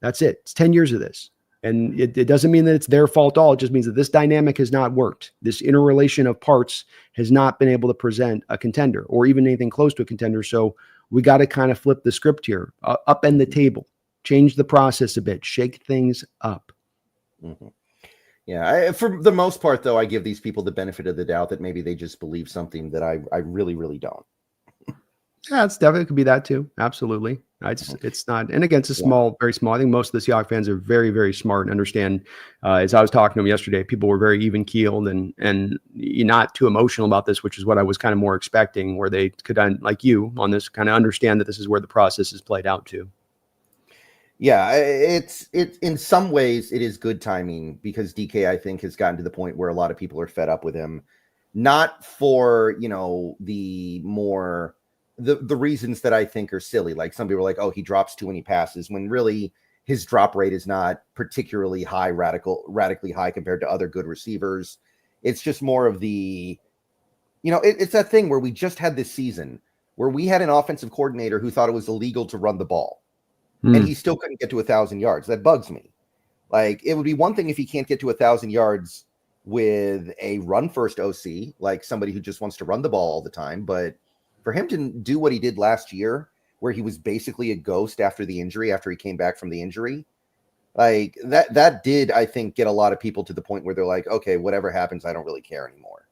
That's it. It's 10 years of this. And it doesn't mean that it's their fault at all. It just means that this dynamic has not worked. This interrelation of parts has not been able to present a contender or even anything close to a contender. So we got to kind of flip the script here, upend the table, change the process a bit, shake things up. Mm-hmm. Yeah. For the most part, though, I give these people the benefit of the doubt that maybe they just believe something that I really, really don't. Yeah, it's definitely could be that too. Absolutely. It's not, and again, it's a very small. I think most of the Seahawks fans are very, very smart and understand. As I was talking to them yesterday, people were very even keeled and you're not too emotional about this, which is what I was kind of more expecting, where they could, like you on this, kind of understand that this is where the process is played out to. Yeah, it's in some ways it is good timing because DK, I think, has gotten to the point where a lot of people are fed up with him, not for the reasons that I think are silly. Like some people are like, oh, he drops too many passes, when really his drop rate is not particularly high, radically high compared to other good receivers. It's just more of the, it's that thing where we just had this season where we had an offensive coordinator who thought it was illegal to run the ball and he still couldn't get to 1,000 yards. That bugs me. Like, it would be one thing if he can't get to 1,000 yards with a run first OC, like somebody who just wants to run the ball all the time, but for him to do what he did last year, where he was basically a ghost after the injury, after he came back from the injury, like that did, I think, get a lot of people to the point where they're like, okay, whatever happens, I don't really care anymore.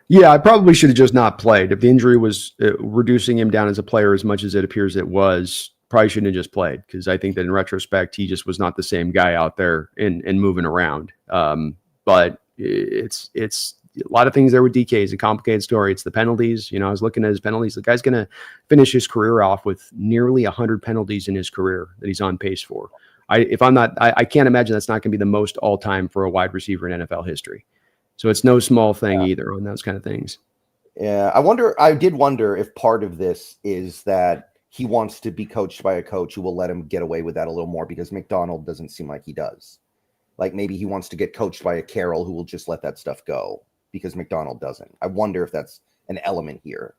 Yeah, I probably should have just not played. If the injury was reducing him down as a player as much as it appears it was, probably shouldn't have just played, because I think that in retrospect, he just was not the same guy out there and moving around. But it's a lot of things there with DK. It's a complicated story. It's the penalties. I was looking at his penalties. The guy's going to finish his career off with nearly 100 penalties in his career that he's on pace for. I can't imagine that's not going to be the most all time for a wide receiver in NFL history. So it's no small thing either on those kind of things. Yeah. I did wonder if part of this is that he wants to be coached by a coach who will let him get away with that a little more, because McDonald doesn't seem like he does. Like maybe he wants to get coached by a Carroll who will just let that stuff go, because McDonald doesn't. I wonder if that's an element here.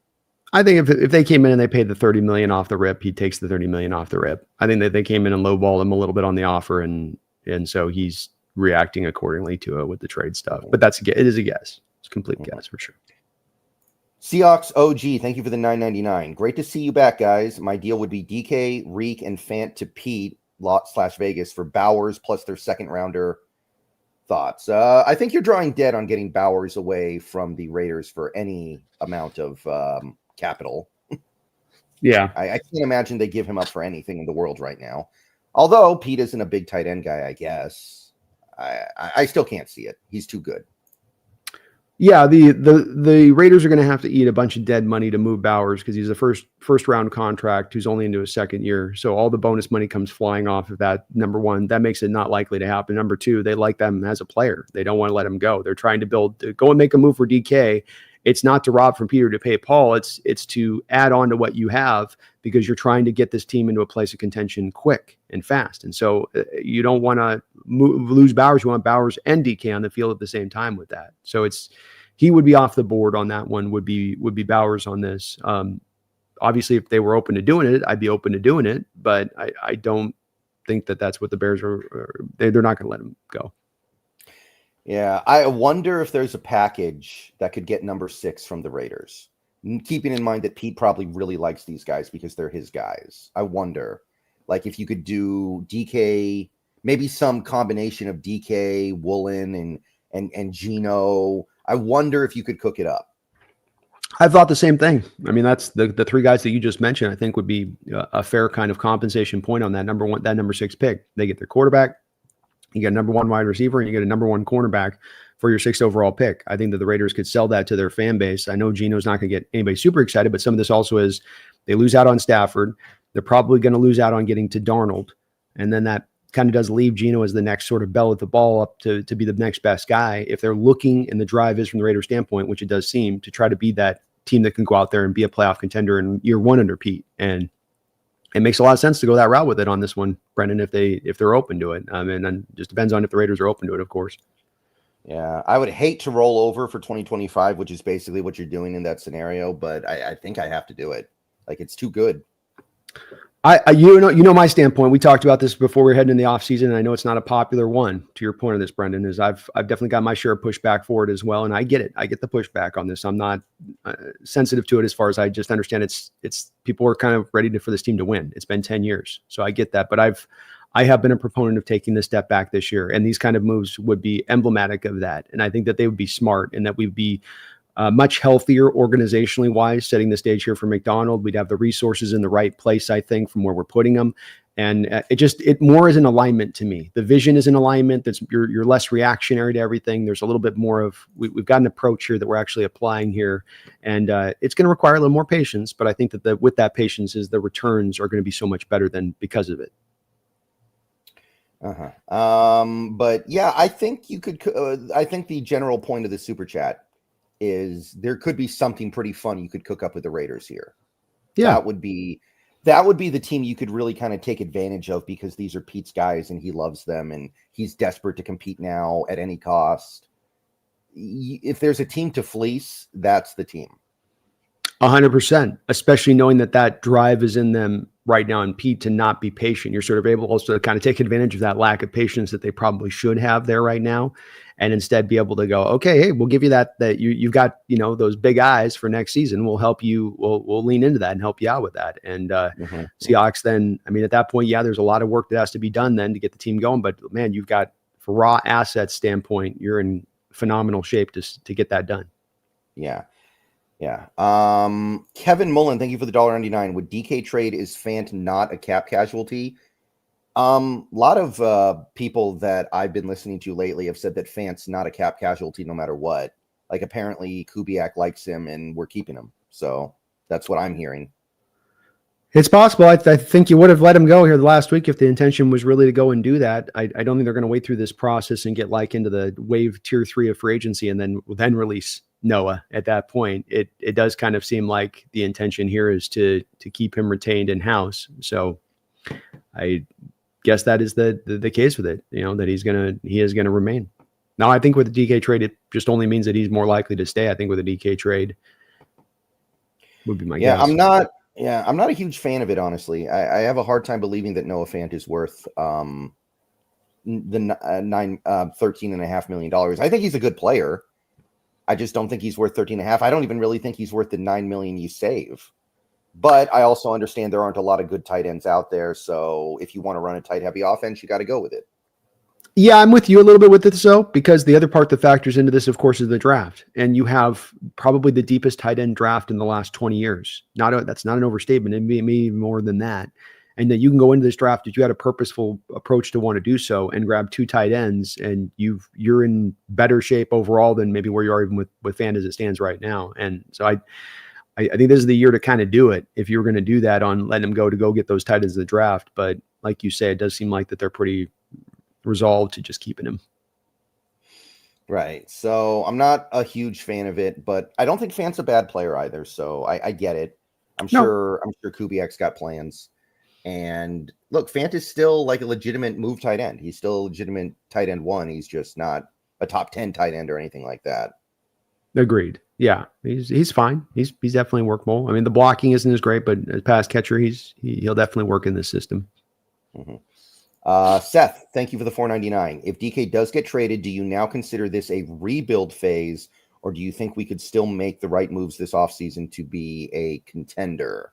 I think if they came in and they paid the $30 million off the rip, he takes the $30 million off the rip. I think that they came in and lowballed him a little bit on the offer, and so he's reacting accordingly to it with the trade stuff. But it is a guess. It's a complete guess for sure. Seahawks OG, thank you for the $9.99. Great to see you back, guys. My deal would be DK, Reek, and Fant to Pete /Vegas for Bowers plus their second rounder. Thoughts? I think you're drawing dead on getting Bowers away from the Raiders for any amount of capital. Yeah. I can't imagine they give him up for anything in the world right now. Although Pete isn't a big tight end guy, I guess. I still can't see it. He's too good. Yeah, the Raiders are going to have to eat a bunch of dead money to move Bowers because he's a first round contract who's only into his second year. So all the bonus money comes flying off of that. Number one, that makes it not likely to happen. Number two, they like them as a player. They don't want to let him go. They're trying to go and make a move for DK. It's not to rob from Peter to pay Paul. It's to add on to what you have because you're trying to get this team into a place of contention quick and fast. And so you don't want to lose Bowers. You want Bowers and DK on the field at the same time with that. So he would be off the board on that one. Would be Bowers on this. Obviously, if they were open to doing it, I'd be open to doing it. But I don't think that that's what the Bears are. They're not going to let him go. Yeah, I wonder if there's a package that could get number 6 from the Raiders. Keeping in mind that Pete probably really likes these guys because they're his guys. I wonder, like, if you could do DK, maybe some combination of DK, Woolen, and Geno. I wonder if you could cook it up. I thought the same thing. I mean, that's the 3 guys that you just mentioned, I think would be a fair kind of compensation point on that number 6 pick. They get their quarterback. You get a number 1 wide receiver and you get a number 1 cornerback for your 6th overall pick. I think that the Raiders could sell that to their fan base. I know Geno's not going to get anybody super excited, but some of this also is they lose out on Stafford. They're probably going to lose out on getting to Darnold. And then that kind of does leave Geno as the next sort of bell at the ball up to be the next best guy. If they're looking, and the drive is from the Raiders standpoint, which it does seem, to try to be that team that can go out there and be a playoff contender in year 1 under Pete. And it makes a lot of sense to go that route with it on this one, Brendon, if they're open to it. And then just depends on if the Raiders are open to it, of course. Yeah, I would hate to roll over for 2025, which is basically what you're doing in that scenario, but I think I have to do it. Like, it's too good. You know my standpoint. We talked about this before we were heading in the offseason, and I know it's not a popular one. To your point on this, Brendon, is I've definitely got my share of pushback for it as well, and I get it. I get the pushback on this. I'm not sensitive to it as far as I just understand it's people are kind of ready for this team to win. It's been 10 years, so I get that. But I have been a proponent of taking this step back this year, and these kind of moves would be emblematic of that. And I think that they would be smart, and that we'd be much healthier organizationally wise, setting the stage here for McDonald. We'd have the resources in the right place, I think, from where we're putting them. And it more is an alignment to me. The vision is an alignment. That's you're less reactionary to everything. There's a little bit more of we've got an approach here that we're actually applying here, and it's going to require a little more patience. But I think that with that patience is the returns are going to be so much better than because of it. But yeah, I think you could. I think the general point of the super chat is there could be something pretty fun you could cook up with the Raiders here. Yeah, that would be the team you could really kind of take advantage of because these are Pete's guys and he loves them and he's desperate to compete now at any cost. If there's a team to fleece, that's the team. 100%, especially knowing that drive is in them right now, and Pete to not be patient. You're sort of able also to kind of take advantage of that lack of patience that they probably should have there right now, and instead be able to go, okay, hey, we'll give you that you've got, those big eyes for next season. We'll help you. We'll lean into that and help you out with that. And Seahawks then, I mean, at that point, yeah, there's a lot of work that has to be done then to get the team going. But man, you've got, for raw assets standpoint, you're in phenomenal shape to get that done. Yeah. Yeah. Kevin Mullen, thank you for the $1.99. Would DK trade is Fant not a cap casualty? A lot of people that I've been listening to lately have said that Fant's not a cap casualty no matter what. Like, apparently Kubiak likes him and we're keeping him. So that's what I'm hearing. It's possible. I think you would have let him go here the last week if the intention was really to go and do that. I don't think they're going to wait through this process and get like into the wave tier 3 of free agency and then release Noah at that point. It does kind of seem like the intention here is to keep him retained in house. So I guess that is the case with it, that he is gonna remain. Now I think with the DK trade, it just only means that he's more likely to stay. I think with a DK trade would be my guess. I'm not a huge fan of it, honestly. I have a hard time believing that Noah Fant is worth $13.5 million. I think he's a good player. I just don't think he's worth 13.5. I don't even really think he's worth the $9 million you save. But I also understand there aren't a lot of good tight ends out there. So if you want to run a tight heavy offense, you got to go with it. Yeah, I'm with you a little bit with this though, because the other part that factors into this, of course, is the draft. And you have probably the deepest tight end draft in the last 20 years. That's not an overstatement. It may be more than that. and that you can go into this draft if you had a purposeful approach to want to do so and grab 2 tight ends, and you're in better shape overall than maybe where you are even with Fan as it stands right now. And so I think this is the year to kind of do it if you're going to do that on letting them go get those tight ends in the draft. But like you say, it does seem like that they're pretty resolved to just keeping him. Right. So I'm not a huge fan of it, but I don't think Fant's a bad player either. So I get it. I'm sure Kubiak's got plans. And look, Fant is still like a legitimate move tight end. He's still a legitimate tight end 1. He's just not a top 10 tight end or anything like that. Agreed. Yeah, he's fine. He's definitely workable. I mean, the blocking isn't as great, but as pass catcher, he'll definitely work in this system. Mm-hmm. Seth, thank you for the $4.99. If DK does get traded, do you now consider this a rebuild phase, or do you think we could still make the right moves this offseason to be a contender?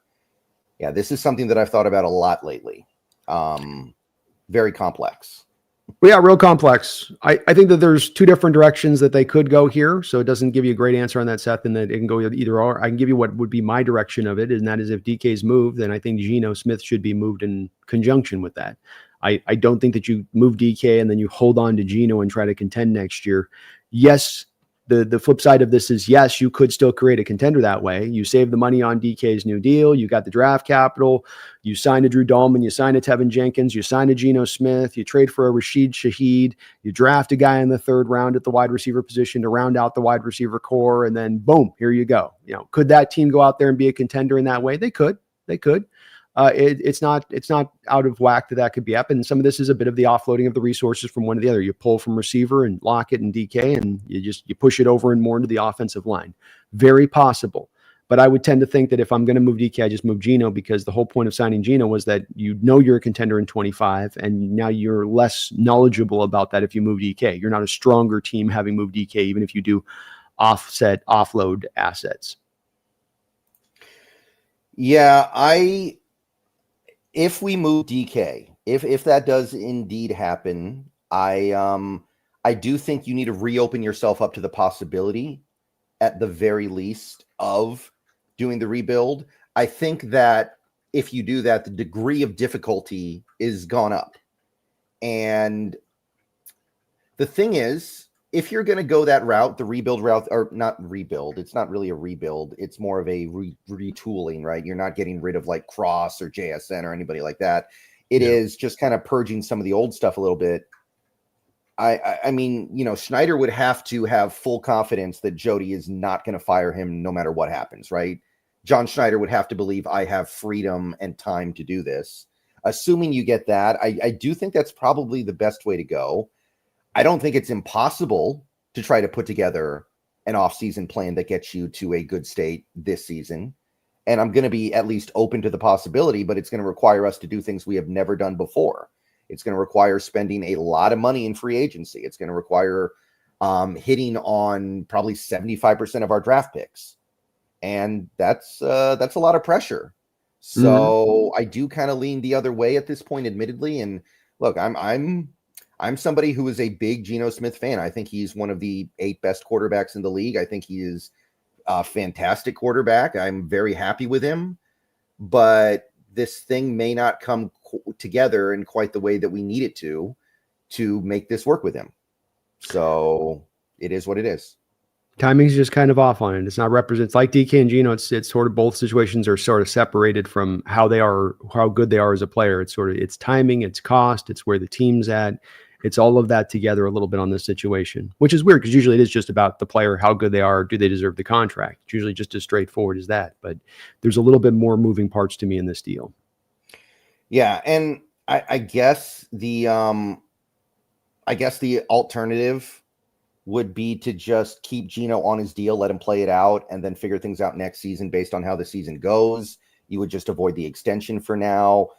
Yeah, this is something that I've thought about a lot lately. Very complex. Well, yeah, real complex. I think that there's 2 different directions that they could go here. So it doesn't give you a great answer on that, Seth, and that it can go either or. I can give you what would be my direction of it, and that is if DK's moved, then I think Geno Smith should be moved in conjunction with that. I don't think that you move DK and then you hold on to Geno and try to contend next year. Yes, the flip side of this is, yes, you could still create a contender that way. You save the money on DK's new deal. You got the draft capital. You sign a Drew Dahlman. You sign a Tevin Jenkins. You sign a Geno Smith. You trade for a Rashid Shaheed. You draft a guy in the 3rd round at the wide receiver position to round out the wide receiver core. And then boom, here you go. Could that team go out there and be a contender in that way? They could. It's not out of whack that could be up. And some of this is a bit of the offloading of the resources from one to the other. You pull from receiver and Lockett and DK, and you push it over and more into the offensive line. Very possible. But I would tend to think that if I'm going to move DK, I just move Geno, because the whole point of signing Geno was that you're a contender in 25, and now you're less knowledgeable about that if you move DK. You're not a stronger team having moved DK, even if you do offload assets. Yeah, if we move DK, if that does indeed happen, I do think you need to reopen yourself up to the possibility, at the very least, of doing the rebuild. I think that if you do that, the degree of difficulty is gone up. And the thing is, if you're going to go that route, the rebuild route, or not rebuild, it's not really a rebuild. It's more of a retooling, right? You're not getting rid of like Cross or JSN or anybody like that. It is just kind of purging some of the old stuff a little bit. I mean, Schneider would have to have full confidence that Jody is not going to fire him no matter what happens, right? John Schneider would have to believe I have freedom and time to do this. Assuming you get that, I do think that's probably the best way to go. I don't think it's impossible to try to put together an offseason plan that gets you to a good state this season. And I'm going to be at least open to the possibility, but it's going to require us to do things we have never done before. It's going to require spending a lot of money in free agency. It's going to require hitting on probably 75% of our draft picks. And that's a lot of pressure. So I do kind of lean the other way at this point, admittedly. And look, I'm somebody who is a big Geno Smith fan. I think he's one of the 8 best quarterbacks in the league. I think he is a fantastic quarterback. I'm very happy with him, but this thing may not come together in quite the way that we need it to make this work with him. So it is what it is. Timing's just kind of off on it. It's not represents like DK and Geno. It's sort of both situations are sort of separated from how good they are as a player. It's timing, it's cost, it's where the team's at. It's all of that together a little bit on this situation, which is weird because usually it is just about the player, how good they are, do they deserve the contract? It's usually just as straightforward as that. But there's a little bit more moving parts to me in this deal. Yeah, and I guess the alternative would be to just keep Geno on his deal, let him play it out, and then figure things out next season based on how the season goes. You would just avoid the extension for now.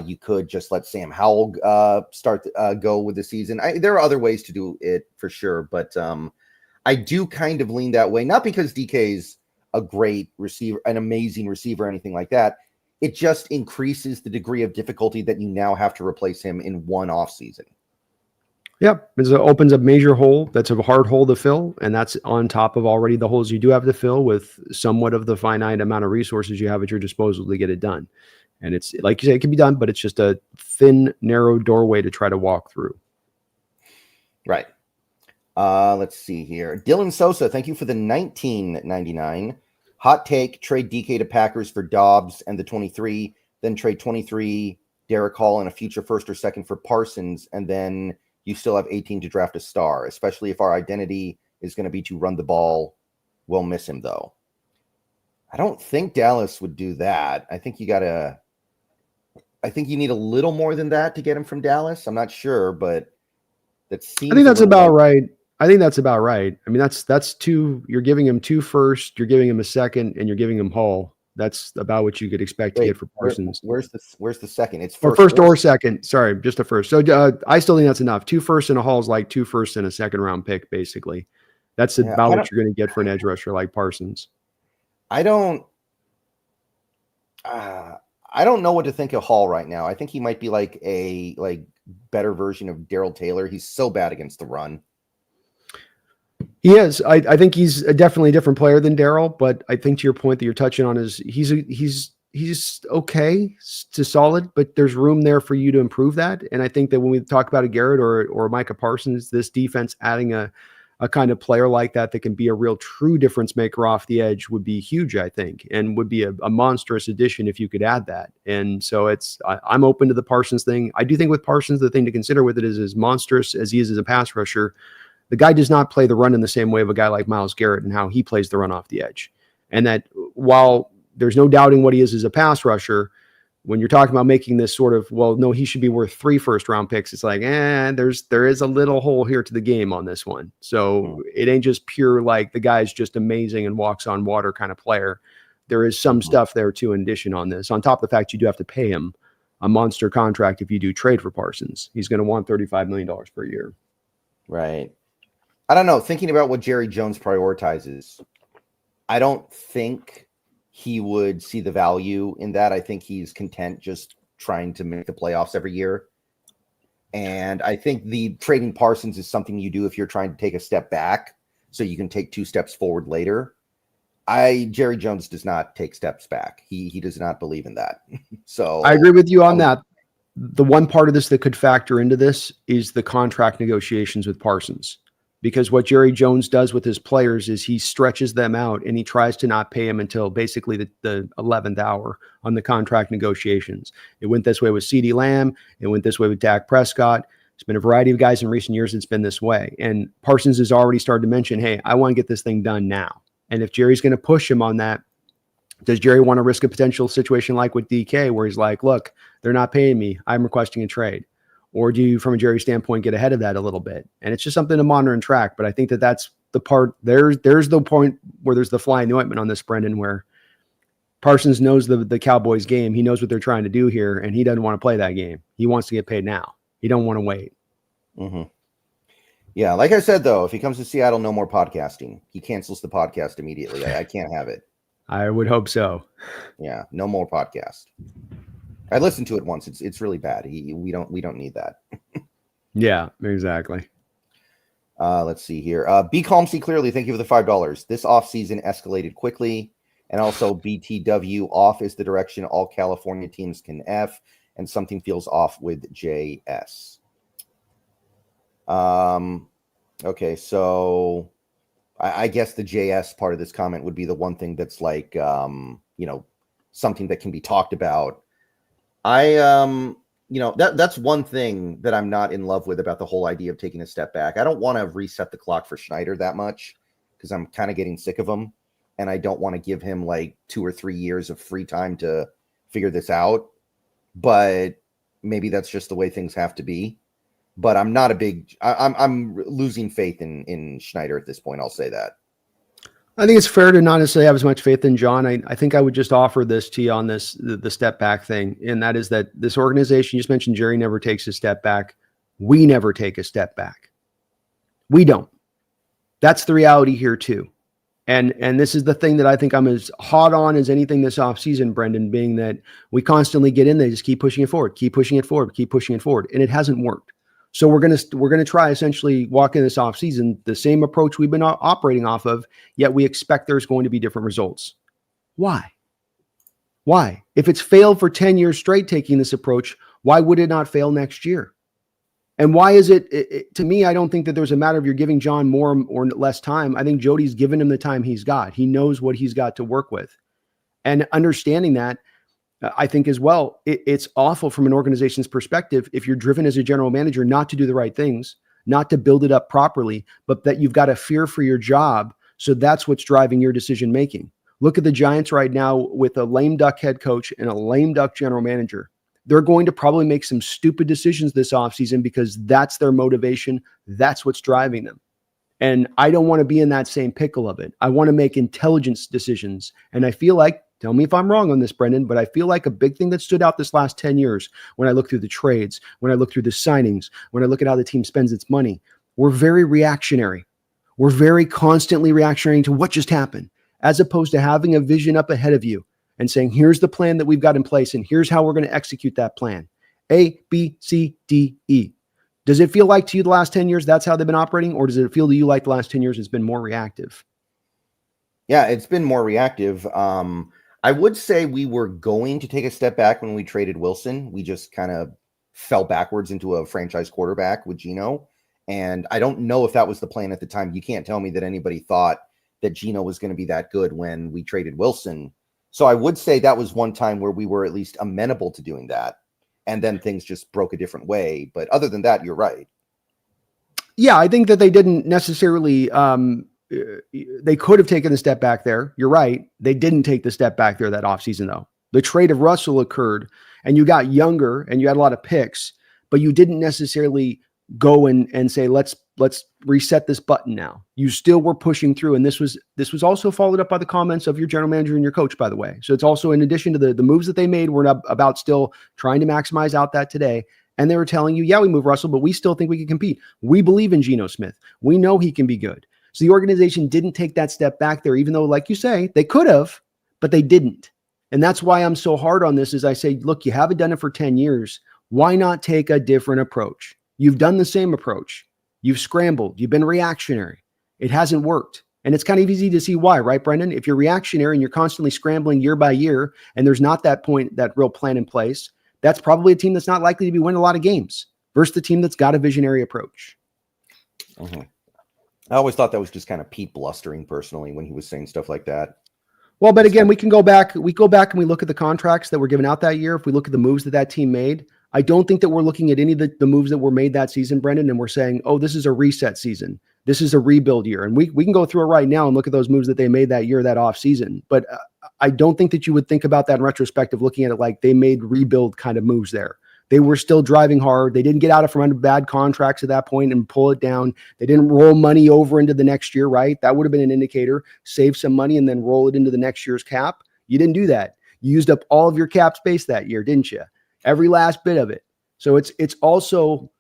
You could just let Sam Howell go with the season. There are other ways to do it for sure, but I do kind of lean that way. Not because DK's a great receiver, an amazing receiver, or anything like that. It just increases the degree of difficulty that you now have to replace him in one offseason. Yep. It opens a major hole. That's a hard hole to fill. And that's on top of already the holes you do have to fill with somewhat of the finite amount of resources you have at your disposal to get it done. And it's like you say, it can be done, but it's just a thin, narrow doorway to try to walk through. Right. Let's see here. Dylan Sosa, thank you for the $19.99. Hot take, trade DK to Packers for Dobbs and the 23, then trade 23 Derek Hall and a future first or second for Parsons, and then you still have 18 to draft a star, especially if our identity is going to be to run the ball. We'll miss him, though. I don't think Dallas would do that. I think you need a little more than that to get him from Dallas. I'm not sure, but that seems. I think that's about right. I think that's about right. I mean, that's two. You're giving him 2 first, you're giving him a second, and you're giving him Hall. That's about what you could expect to get for Parsons. Where's the second? It's first or second. Sorry, just a first. So I still think that's enough. 2 firsts and a Hall is like 2 firsts and a second round pick, basically. That's about what you're going to get for an edge rusher like Parsons. I don't know what to think of Hall right now. I think he might be like a better version of Darrell Taylor. He's so bad against the run. He is. I think he's definitely a different player than Darrell, but I think to your point that you're touching on is he's okay to solid, but there's room there for you to improve that. And I think that when we talk about a Garrett or Micah Parsons, this defense adding a kind of player like that can be a real true difference maker off the edge would be huge, I think, and would be a monstrous addition if you could add that. And so I'm open to the Parsons thing. I do think with Parsons, the thing to consider with it is as monstrous as he is as a pass rusher, the guy does not play the run in the same way of a guy like Myles Garrett and how he plays the run off the edge. And that while there's no doubting what he is as a pass rusher, when you're talking about making this sort of, well, no, he should be worth 3 first-round picks, it's like, there is a little hole here to the game on this one. So it ain't just pure like the guy's just amazing and walks on water kind of player. There is some stuff there too in addition on this. On top of the fact you do have to pay him a monster contract if you do trade for Parsons. He's going to want $35 million per year. Right. I don't know. Thinking about what Jerry Jones prioritizes, I don't think he would see the value in that. I think he's content just trying to make the playoffs every year. And I think the trading Parsons is something you do if you're trying to take a step back so you can take 2 steps forward later. Jerry Jones does not take steps back. He does not believe in that. So I agree with you on that. The one part of this that could factor into this is the contract negotiations with Parsons. Because what Jerry Jones does with his players is he stretches them out and he tries to not pay them until basically the 11th hour on the contract negotiations. It went this way with CeeDee Lamb. It went this way with Dak Prescott. It's been a variety of guys in recent years that's been this way. And Parsons has already started to mention, hey, I want to get this thing done now. And if Jerry's going to push him on that, does Jerry want to risk a potential situation like with DK where he's like, look, they're not paying me. I'm requesting a trade. Or do you, from a Jerry standpoint, get ahead of that a little bit? And it's just something to monitor and track. But I think that's the part. There's the point where there's the fly in the ointment on this, Brendon, where Parsons knows the Cowboys game. He knows what they're trying to do here, and he doesn't want to play that game. He wants to get paid now. He don't want to wait. Mm-hmm. Yeah, like I said, though, if he comes to Seattle, no more podcasting. He cancels the podcast immediately. I can't have it. I would hope so. Yeah, no more podcast. I listened to it once. It's really bad. We don't need that. Yeah, exactly. Let's see here. Be calm, see clearly. Thank you for the $5. This offseason escalated quickly. And also BTW off is the direction all California teams can F, and something feels off with JS. Okay, so I guess the JS part of this comment would be the one thing that's like, something that can be talked about. That's one thing that I'm not in love with about the whole idea of taking a step back. I don't want to reset the clock for Schneider that much because I'm kind of getting sick of him. And I don't want to give him like 2 or 3 years of free time to figure this out. But maybe that's just the way things have to be. But I'm not I'm losing faith in Schneider at this point. I'll say that. I think it's fair to not necessarily have as much faith in John. I think I would just offer this to you on the step back thing. And that is that this organization, you just mentioned Jerry never takes a step back. We never take a step back. We don't. That's the reality here too. And this is the thing that I think I'm as hot on as anything this offseason, Brendon, being that we constantly get in there, just keep pushing it forward, keep pushing it forward, keep pushing it forward. And it hasn't worked. So we're gonna try essentially walk in this offseason the same approach we've been operating off of, yet we expect there's going to be different results. Why? Why? If it's failed for 10 years straight taking this approach, why would it not fail next year? And why is it to me, I don't think that there's a matter of you're giving John more or less time. I think Jody's given him the time he's got. He knows what he's got to work with. And understanding that, I think as well, it's awful from an organization's perspective if you're driven as a general manager not to do the right things, not to build it up properly, but that you've got a fear for your job. So that's what's driving your decision making. Look at the Giants right now with a lame duck head coach and a lame duck general manager. They're going to probably make some stupid decisions this offseason because that's their motivation. That's what's driving them. And I don't want to be in that same pickle of it. I want to make intelligence decisions. And I feel like, tell me if I'm wrong on this, Brendon, but I feel like a big thing that stood out this last 10 years, when I look through the trades, when I look through the signings, when I look at how the team spends its money, we're very reactionary. We're very constantly reactionary to what just happened, as opposed to having a vision up ahead of you and saying, here's the plan that we've got in place, and here's how we're going to execute that plan. A, B, C, D, E. Does it feel like to you the last 10 years that's how they've been operating, or does it feel to you like the last 10 years has been more reactive? Yeah, it's been more reactive. I would say we were going to take a step back when we traded Wilson. We just kind of fell backwards into a franchise quarterback with Geno. And I don't know if that was the plan at the time. You can't tell me that anybody thought that Geno was going to be that good when we traded Wilson. So I would say that was one time where we were at least amenable to doing that. And then things just broke a different way. But other than that, you're right. Yeah, I think that they didn't necessarily they could have taken a step back there. You're right. They didn't take the step back there that offseason, though. The trade of Russell occurred, and you got younger, and you had a lot of picks, but you didn't necessarily go and say, let's reset this button now. You still were pushing through. And this was also followed up by the comments of your general manager and your coach, by the way. So it's also, in addition to the moves that they made, we're not about still trying to maximize out that today. And they were telling you, yeah, we moved Russell, but we still think we can compete. We believe in Geno Smith. We know he can be good. So the organization didn't take that step back there, even though, like you say, they could have, but they didn't. And that's why I'm so hard on this, is I say, look, you haven't done it for 10 years. Why not take a different approach? You've done the same approach. You've scrambled. You've been reactionary. It hasn't worked. And it's kind of easy to see why, right, Brendon? If you're reactionary and you're constantly scrambling year by year, and there's not that real plan in place, that's probably a team that's not likely to be winning a lot of games versus the team that's got a visionary approach. Mm-hmm. I always thought that was just kind of Pete blustering personally when he was saying stuff like that. Well, but again, we go back and we look at the contracts that were given out that year. If we look at the moves that team made, I don't think that we're looking at any of the moves that were made that season, Brendon, and we're saying, oh, this is a reset season. This is a rebuild year. And we can go through it right now and look at those moves that they made that year, that off season. But I don't think that you would think about that in retrospective, looking at it like they made rebuild kind of moves there. They were still driving hard. They didn't get out from under bad contracts at that point and pull it down. They didn't roll money over into the next year, right? That would have been an indicator. Save some money and then roll it into the next year's cap. You didn't do that. You used up all of your cap space that year, didn't you? Every last bit of it. So it's also,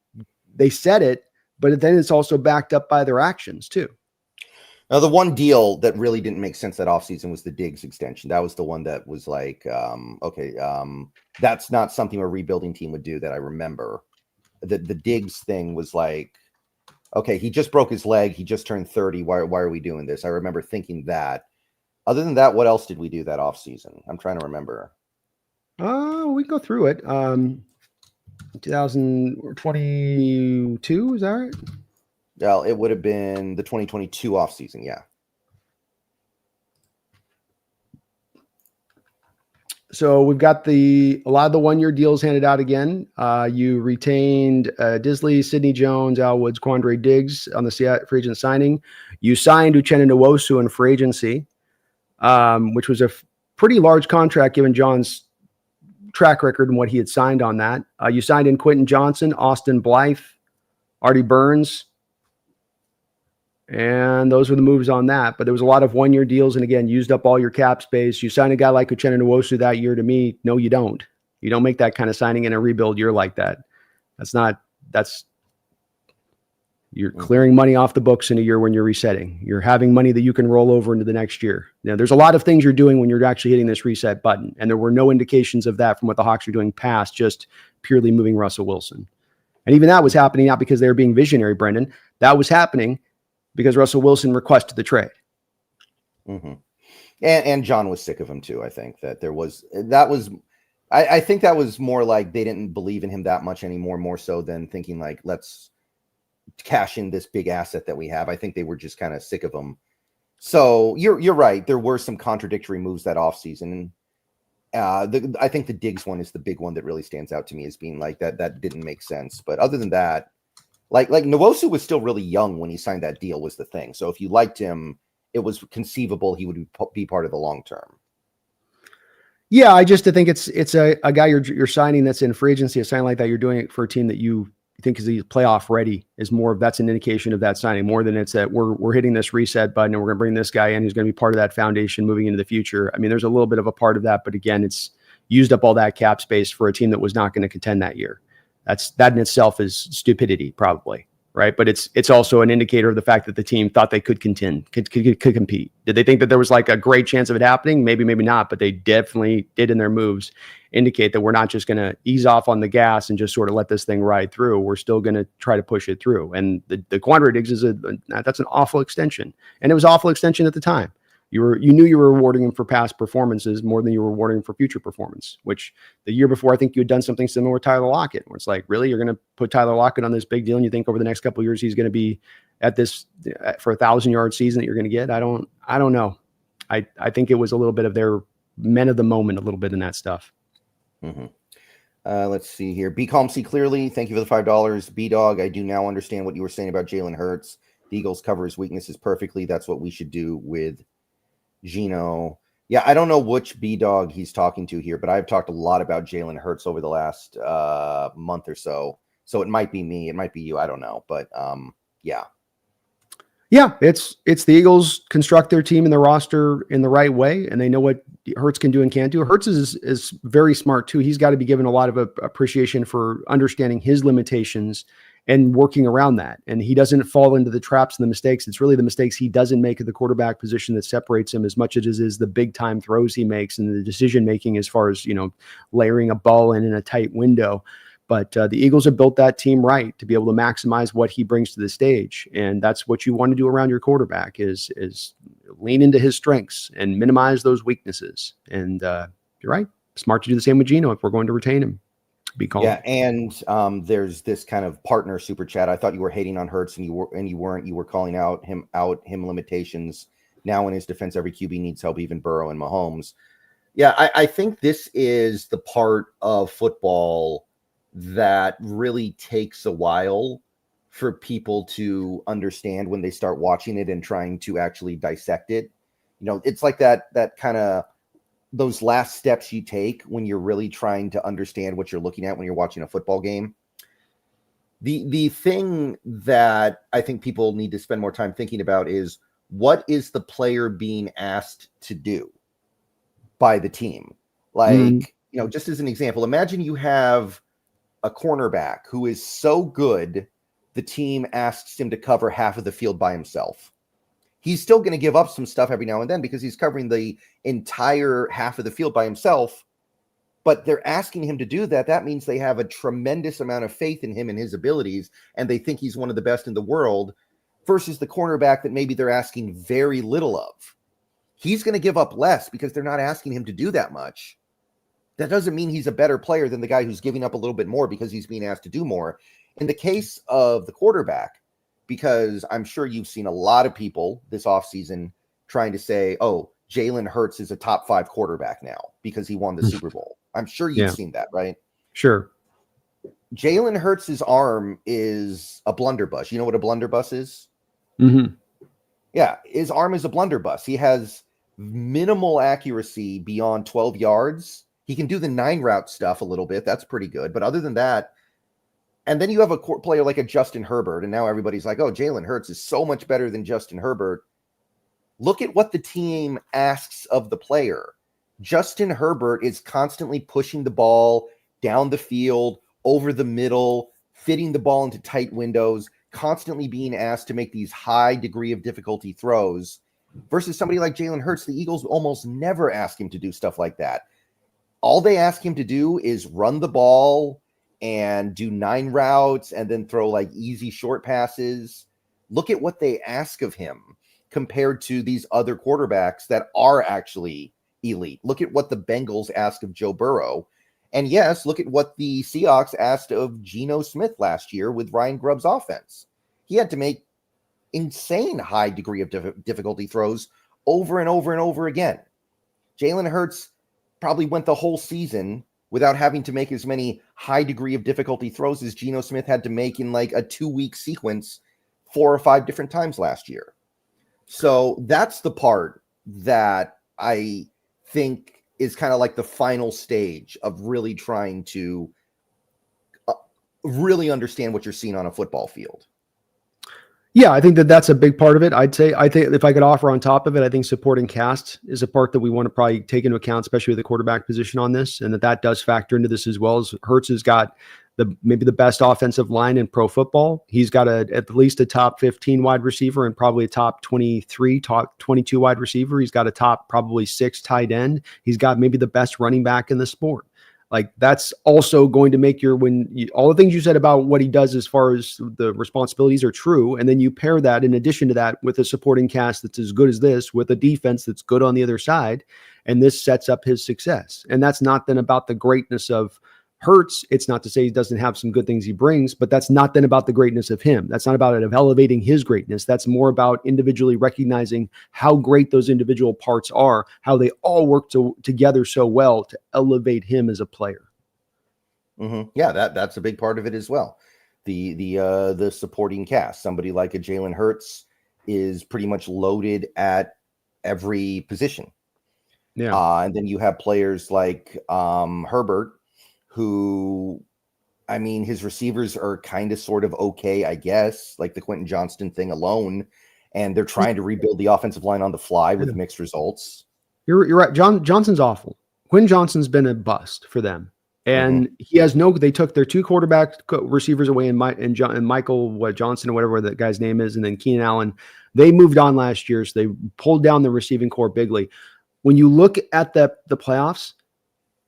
they said it, but then it's also backed up by their actions too. Now, the one deal that really didn't make sense that offseason was the Diggs extension. That was the one that was like, that's not something a rebuilding team would do, that I remember. The Diggs thing was like, okay, he just broke his leg. He just turned 30. Why are we doing this? I remember thinking that. Other than that, what else did we do that offseason? I'm trying to remember. We go through it. 2022, is that right? Well, it would have been the 2022 offseason, yeah. So we've got a lot of the one-year deals handed out again. You retained Disley, Sidney Jones, Al Woods, Quandre Diggs on the free agent signing. You signed Uchenna Nwosu in free agency, which was a pretty large contract given John's track record and what he had signed on that. You signed in Quentin Johnson, Austin Blythe, Artie Burns. And those were the moves on that. But there was a lot of one-year deals, and again, used up all your cap space. You sign a guy like Uchenna Nwosu that year, to me, no, you don't. You don't make that kind of signing in a rebuild year like that. You're clearing money off the books in a year when you're resetting. You're having money that you can roll over into the next year. Now, there's a lot of things you're doing when you're actually hitting this reset button, and there were no indications of that from what the Hawks are doing past just purely moving Russell Wilson. And even that was happening not because they were being visionary, Brendon. That was happening because Russell Wilson requested the trade. Mm-hmm. And John was sick of him too. I think I think that was more like they didn't believe in him that much anymore, more so than thinking like, let's cash in this big asset that we have. I think they were just kind of sick of him. So you're right. There were some contradictory moves that offseason. I think the Diggs one is the big one that really stands out to me as being like that didn't make sense. But other than that, like Nwosu was still really young when he signed that deal was the thing. So if you liked him, it was conceivable he would be part of the long term. Yeah, I just think it's a guy you're signing that's in free agency, a sign like that. You're doing it for a team that you think is playoff ready is more of that's an indication of that signing more than it's that we're hitting this reset button and we're going to bring this guy in who's going to be part of that foundation moving into the future. I mean, there's a little bit of a part of that, but again, it's used up all that cap space for a team that was not going to contend that year. That in itself is stupidity, probably. Right. But it's also an indicator of the fact that the team thought they could contend, could compete. Did they think that there was like a great chance of it happening? Maybe not, but they definitely did in their moves indicate that we're not just going to ease off on the gas and just sort of let this thing ride through. We're still going to try to push it through. And the Quandary Diggs that's an awful extension. And it was awful extension at the time. You knew you were rewarding him for past performances more than you were rewarding him for future performance, which the year before, I think you had done something similar with Tyler Lockett, where it's like, really, you're going to put Tyler Lockett on this big deal and you think over the next couple of years, he's going to be at this for 1,000-yard season that you're going to get. I don't know. I think it was a little bit of their men of the moment, a little bit in that stuff. Mm-hmm. Let's see here. Be calm, see clearly. Thank you for the $5. B-Dog, I do now understand what you were saying about Jalen Hurts. The Eagles cover his weaknesses perfectly. That's what we should do with Gino. Yeah, I don't know which B-Dog he's talking to here, but I've talked a lot about Jalen Hurts over the last month or so. So it might be me. It might be you. I don't know. But yeah. Yeah, it's the Eagles construct their team and their roster in the right way, and they know what Hurts can do and can't do. Hurts is very smart too. He's got to be given a lot of appreciation for understanding his limitations and working around that. And he doesn't fall into the traps and the mistakes. It's really the mistakes he doesn't make at the quarterback position that separates him as much as it is the big time throws he makes and the decision making as far as, layering a ball in a tight window. But the Eagles have built that team right to be able to maximize what he brings to the stage. And that's what you want to do around your quarterback is lean into his strengths and minimize those weaknesses. And you're right. Smart to do the same with Gino if we're going to retain him. Be calm. Yeah, and there's this kind of partner super chat. I thought you were hating on Hurts and you weren't. You were calling him limitations. Now in his defense, every QB needs help, even Burrow and Mahomes. Yeah, I think this is the part of football that really takes a while for people to understand when they start watching it and trying to actually dissect it. It's like that kind of those last steps you take when you're really trying to understand what you're looking at when you're watching a football game. The thing that I think people need to spend more time thinking about is what is the player being asked to do by the team? Like, just as an example, imagine you have a cornerback who is so good, the team asks him to cover half of the field by himself. He's still going to give up some stuff every now and then because he's covering the entire half of the field by himself, but they're asking him to do that. That means they have a tremendous amount of faith in him and his abilities, and they think he's one of the best in the world versus the cornerback that maybe they're asking very little of. He's going to give up less because they're not asking him to do that much. That doesn't mean he's a better player than the guy who's giving up a little bit more because he's being asked to do more. In the case of the quarterback, because I'm sure you've seen a lot of people this offseason trying to say, oh, Jalen Hurts is a top 5 quarterback now because he won the Super Bowl. I'm sure you've seen that, right? Sure. Jalen Hurts' arm is a blunderbuss. You know what a blunderbuss is? Mm-hmm. Yeah, his arm is a blunderbuss. He has minimal accuracy beyond 12 yards. He can do the 9 route stuff a little bit. That's pretty good. But other than that, and then you have a player like a Justin Herbert, and now everybody's like, oh, Jalen Hurts is so much better than Justin Herbert. Look at what the team asks of the player. Justin Herbert is constantly pushing the ball down the field, over the middle, fitting the ball into tight windows, constantly being asked to make these high degree of difficulty throws versus somebody like Jalen Hurts. The Eagles almost never ask him to do stuff like that. All they ask him to do is run the ball and do 9 routes and then throw like easy short passes. Look at what they ask of him. compared to these other quarterbacks that are actually elite. Look at what the Bengals asked of Joe Burrow. And yes, look at what the Seahawks asked of Geno Smith last year with Ryan Grubb's offense. He had to make insane high degree of difficulty throws over and over and over again. Jalen Hurts probably went the whole season without having to make as many high degree of difficulty throws as Geno Smith had to make in like a 2-week sequence 4 or 5 different times last year. So that's the part that I think is kind of like the final stage of really trying to really understand what you're seeing on a football field. Yeah, I think that's a big part of it. I think if I could offer on top of it, I think supporting cast is a part that we want to probably take into account, especially with the quarterback position on this, and that does factor into this as well. As Hurts has got maybe the best offensive line in pro football. He's got at least a top 15 wide receiver and probably a top 23, top 22 wide receiver. He's got a top probably 6 tight end. He's got maybe the best running back in the sport. Like that's also going to make all the things you said about what he does as far as the responsibilities are true. And then you pair that in addition to that with a supporting cast that's as good as this, with a defense that's good on the other side. And this sets up his success. And that's not then about the greatness of Hurts. It's not to say he doesn't have some good things he brings, but that's not then about the greatness of him. That's not about it of elevating his greatness. That's more about individually recognizing how great those individual parts are, how they all work together so well to elevate him as a player. Mm-hmm. Yeah, that's a big part of it as well. The supporting cast, somebody like a Jalen Hurts is pretty much loaded at every position. Yeah. And then you have players like Herbert, who, I mean, his receivers are kind of sort of okay, I guess, like the Quentin Johnston thing alone. And they're trying to rebuild the offensive line on the fly with mixed results. You're right. Johnson's awful. Quentin Johnston's been a bust for them. And he has they took their 2 quarterback receivers away and Michael Johnson or whatever that guy's name is. And then Keenan Allen, they moved on last year. So they pulled down the receiving core bigly. When you look at the playoffs,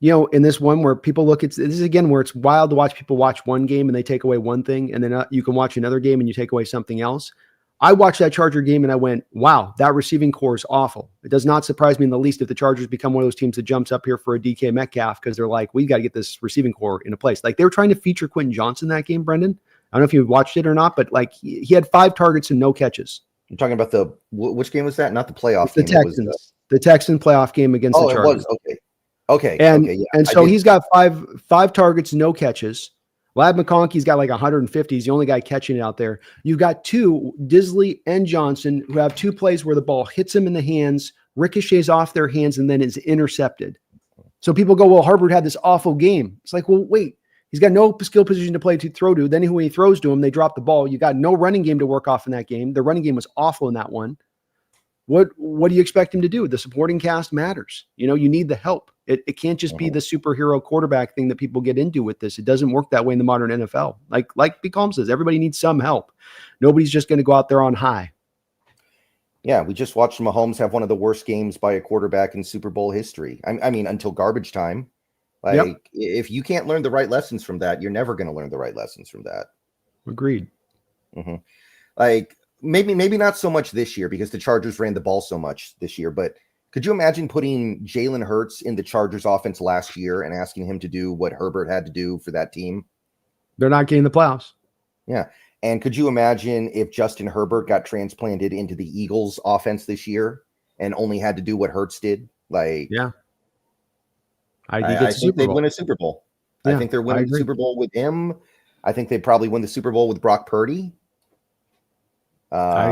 in this one where people look, this is again where it's wild to watch people watch one game and they take away one thing, and then you can watch another game and you take away something else. I watched that Charger game and I went, wow, that receiving core is awful. It does not surprise me in the least if the Chargers become one of those teams that jumps up here for a DK Metcalf because they're like, we got to get this receiving core into place. Like they were trying to feature Quentin Johnson that game, Brendon. I don't know if you watched it or not, but like he had 5 targets and no catches. You're talking about which game was that? Not the playoff game. The Texan playoff game against the Chargers. It was. Okay. And so he's got five targets, no catches. Lad McConkey's got like 150. He's the only guy catching it out there. You've got 2, Disley and Johnson, who have 2 plays where the ball hits him in the hands, ricochets off their hands, and then is intercepted. So people go, well, Herbert had this awful game. It's like, well, wait. He's got no skill position to play to throw to. Then when he throws to him, they drop the ball. You got no running game to work off in that game. The running game was awful in that one. What do you expect him to do? The supporting cast matters. You need the help. It can't just be the superhero quarterback thing that people get into with this. It doesn't work that way in the modern NFL. Like B. Calm says, everybody needs some help. Nobody's just going to go out there on high. Yeah, we just watched Mahomes have one of the worst games by a quarterback in Super Bowl history. I mean, until garbage time. If you can't learn the right lessons from that, you're never going to learn the right lessons from that. Agreed. Mm-hmm. Like maybe not so much this year because the Chargers ran the ball so much this year, but could you imagine putting Jalen Hurts in the Chargers offense last year and asking him to do what Herbert had to do for that team? They're not getting the playoffs. Yeah. And could you imagine if Justin Herbert got transplanted into the Eagles offense this year and only had to do what Hurts did? I think they'd win a Super Bowl. Yeah, I think they're winning the Super Bowl with him. I think they'd probably win the Super Bowl with Brock Purdy. I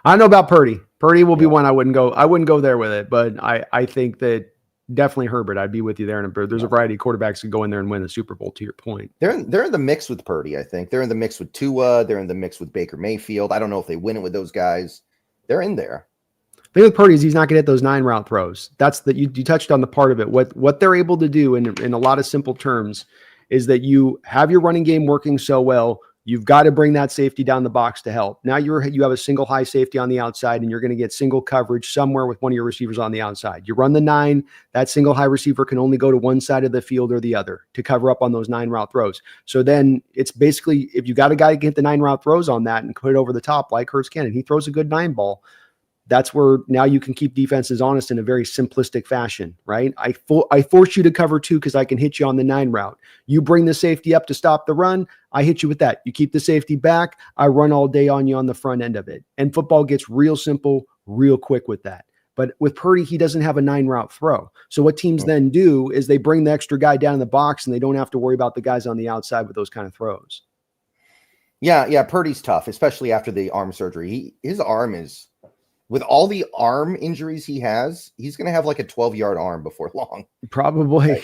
don't know about Purdy. Purdy will be one I wouldn't go there with it, but I think that definitely Herbert. I'd be with you there. And there's a variety of quarterbacks who go in there and win the Super Bowl. To your point, they're in the mix with Purdy. I think they're in the mix with Tua. They're in the mix with Baker Mayfield. I don't know if they win it with those guys. They're in there. The thing with Purdy is he's not going to hit those 9 route throws. That's you touched on the part of it. What they're able to do in a lot of simple terms is that you have your running game working so well. You've got to bring that safety down the box to help. Now you have a single high safety on the outside, and you're going to get single coverage somewhere with one of your receivers on the outside. You run the 9, that single high receiver can only go to one side of the field or the other to cover up on those 9 route throws. So then it's basically, if you got a guy to get the 9 route throws on that and put it over the top like Hurts can, and he throws a good 9 ball, that's where now you can keep defenses honest in a very simplistic fashion, right? I force you to cover 2 because I can hit you on the 9 route. You bring the safety up to stop the run, I hit you with that. You keep the safety back, I run all day on you on the front end of it. And football gets real simple, real quick with that. But with Purdy, he doesn't have a 9 route throw. So what teams then do is they bring the extra guy down in the box, and they don't have to worry about the guys on the outside with those kind of throws. Yeah, Purdy's tough, especially after the arm surgery. His arm is, with all the arm injuries he has, he's going to have like a 12-yard arm before long. Probably.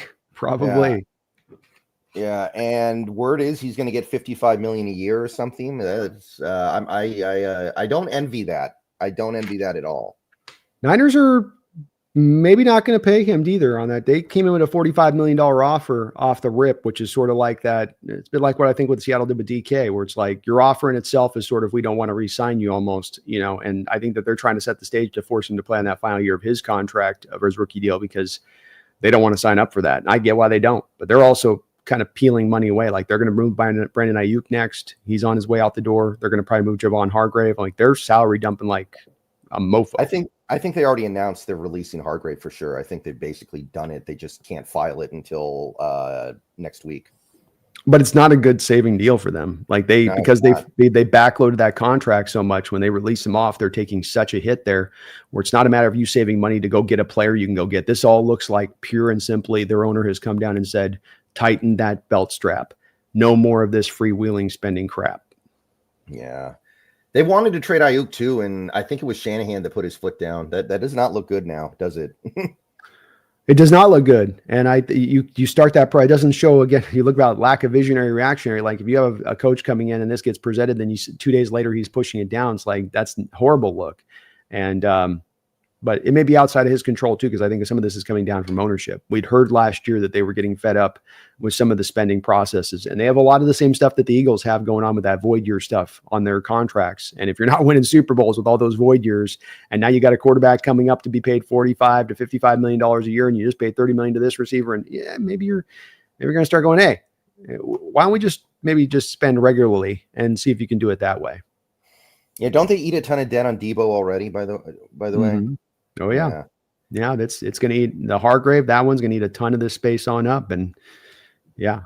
Yeah, and word is he's going to get $55 million a year or something. That's I don't envy that. I don't envy that at all. Niners are maybe not going to pay him either on that. They came in with a $45 million offer off the rip, which is sort of like that. It's a bit like what I think what Seattle did with DK, where it's like your offer in itself is sort of, we don't want to re-sign you almost, and I think that they're trying to set the stage to force him to play on that final year of his contract of his rookie deal because they don't want to sign up for that. And I get why they don't, but they're also kind of peeling money away. Like they're going to move Brendon Ayuk next. He's on his way out the door. They're going to probably move Javon Hargrave. Like they're salary dumping like a mofo. I think they already announced they're releasing Hargrave for sure. I think they've basically done it. They just can't file it until next week. But it's not a good saving deal for them. Like because they backloaded that contract so much when they release him off, they're taking such a hit there where it's not a matter of you saving money to go get a player you can go get. This all looks like pure and simply their owner has come down and said, tighten that belt strap. No more of this freewheeling spending crap. Yeah. They wanted to trade Ayuk too, and I think it was Shanahan that put his foot down. That does not look good now, does it? It does not look good. And you start that it doesn't show again. You look about lack of visionary reactionary. Like if you have a coach coming in and this gets presented, then 2 days later he's pushing it down. It's like that's a horrible look. And but it may be outside of his control too, because I think some of this is coming down from ownership. We'd heard last year that they were getting fed up with some of the spending processes, and they have a lot of the same stuff that the Eagles have going on with that void year stuff on their contracts. And if you're not winning Super Bowls with all those void years, and now you got a quarterback coming up to be paid $45 to $55 million a year, and you just paid $30 million to this receiver, and maybe you're going to start going, hey, why don't we just spend regularly and see if you can do it that way? Yeah, don't they eat a ton of debt on Debo already? By the way. Oh yeah. It's going to eat the Hargrave. That one's going to eat a ton of this space on up, and yeah.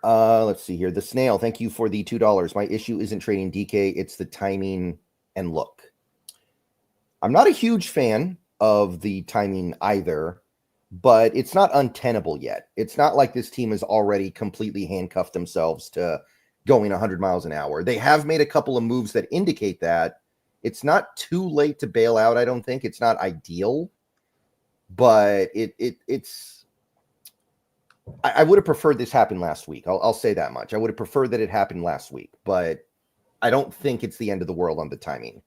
Let's see here. The Snail, thank you for the $2. My issue isn't trading DK; it's the timing and look. I'm not a huge fan of the timing either, but it's not untenable yet. It's not like this team has already completely handcuffed themselves to going 100 miles an hour. They have made a couple of moves that indicate that. It's not too late to bail out, I don't think. It's not ideal, but it's I would have preferred this happened last week. I'll say that much. I would have preferred that it happened last week, but I don't think it's the end of the world on the timing.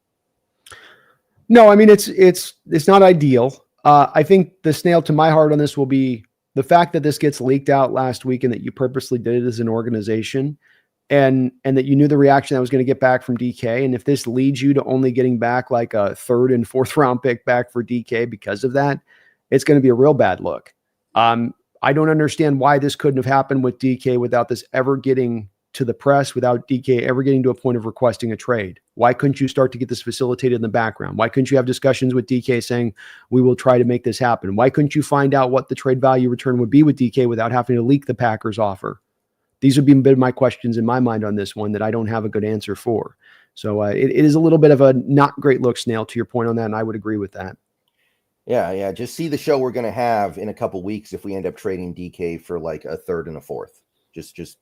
No, I mean it's not ideal. I think the nail to my heart on this will be the fact that this gets leaked out last week and that you purposely did it as an organization. And that you knew the reaction that was going to get back from DK. And if this leads you to only getting back like a 3rd and 4th round pick back for DK because of that, it's going to be a real bad look. I don't understand why this couldn't have happened with DK without this ever getting to the press, without DK ever getting to a point of requesting a trade. Why couldn't you start to get this facilitated in the background? Why couldn't you have discussions with DK saying, we will try to make this happen? Why couldn't you find out what the trade value return would be with DK without having to leak the Packers offer? These would be a bit of my questions in my mind on this one that I don't have a good answer for. So it is a little bit of a not great look, Snail, to your point on that, and I would agree with that. Yeah. Just see the show we're going to have in a couple weeks if we end up trading DK for like a 3rd and a 4th. Just if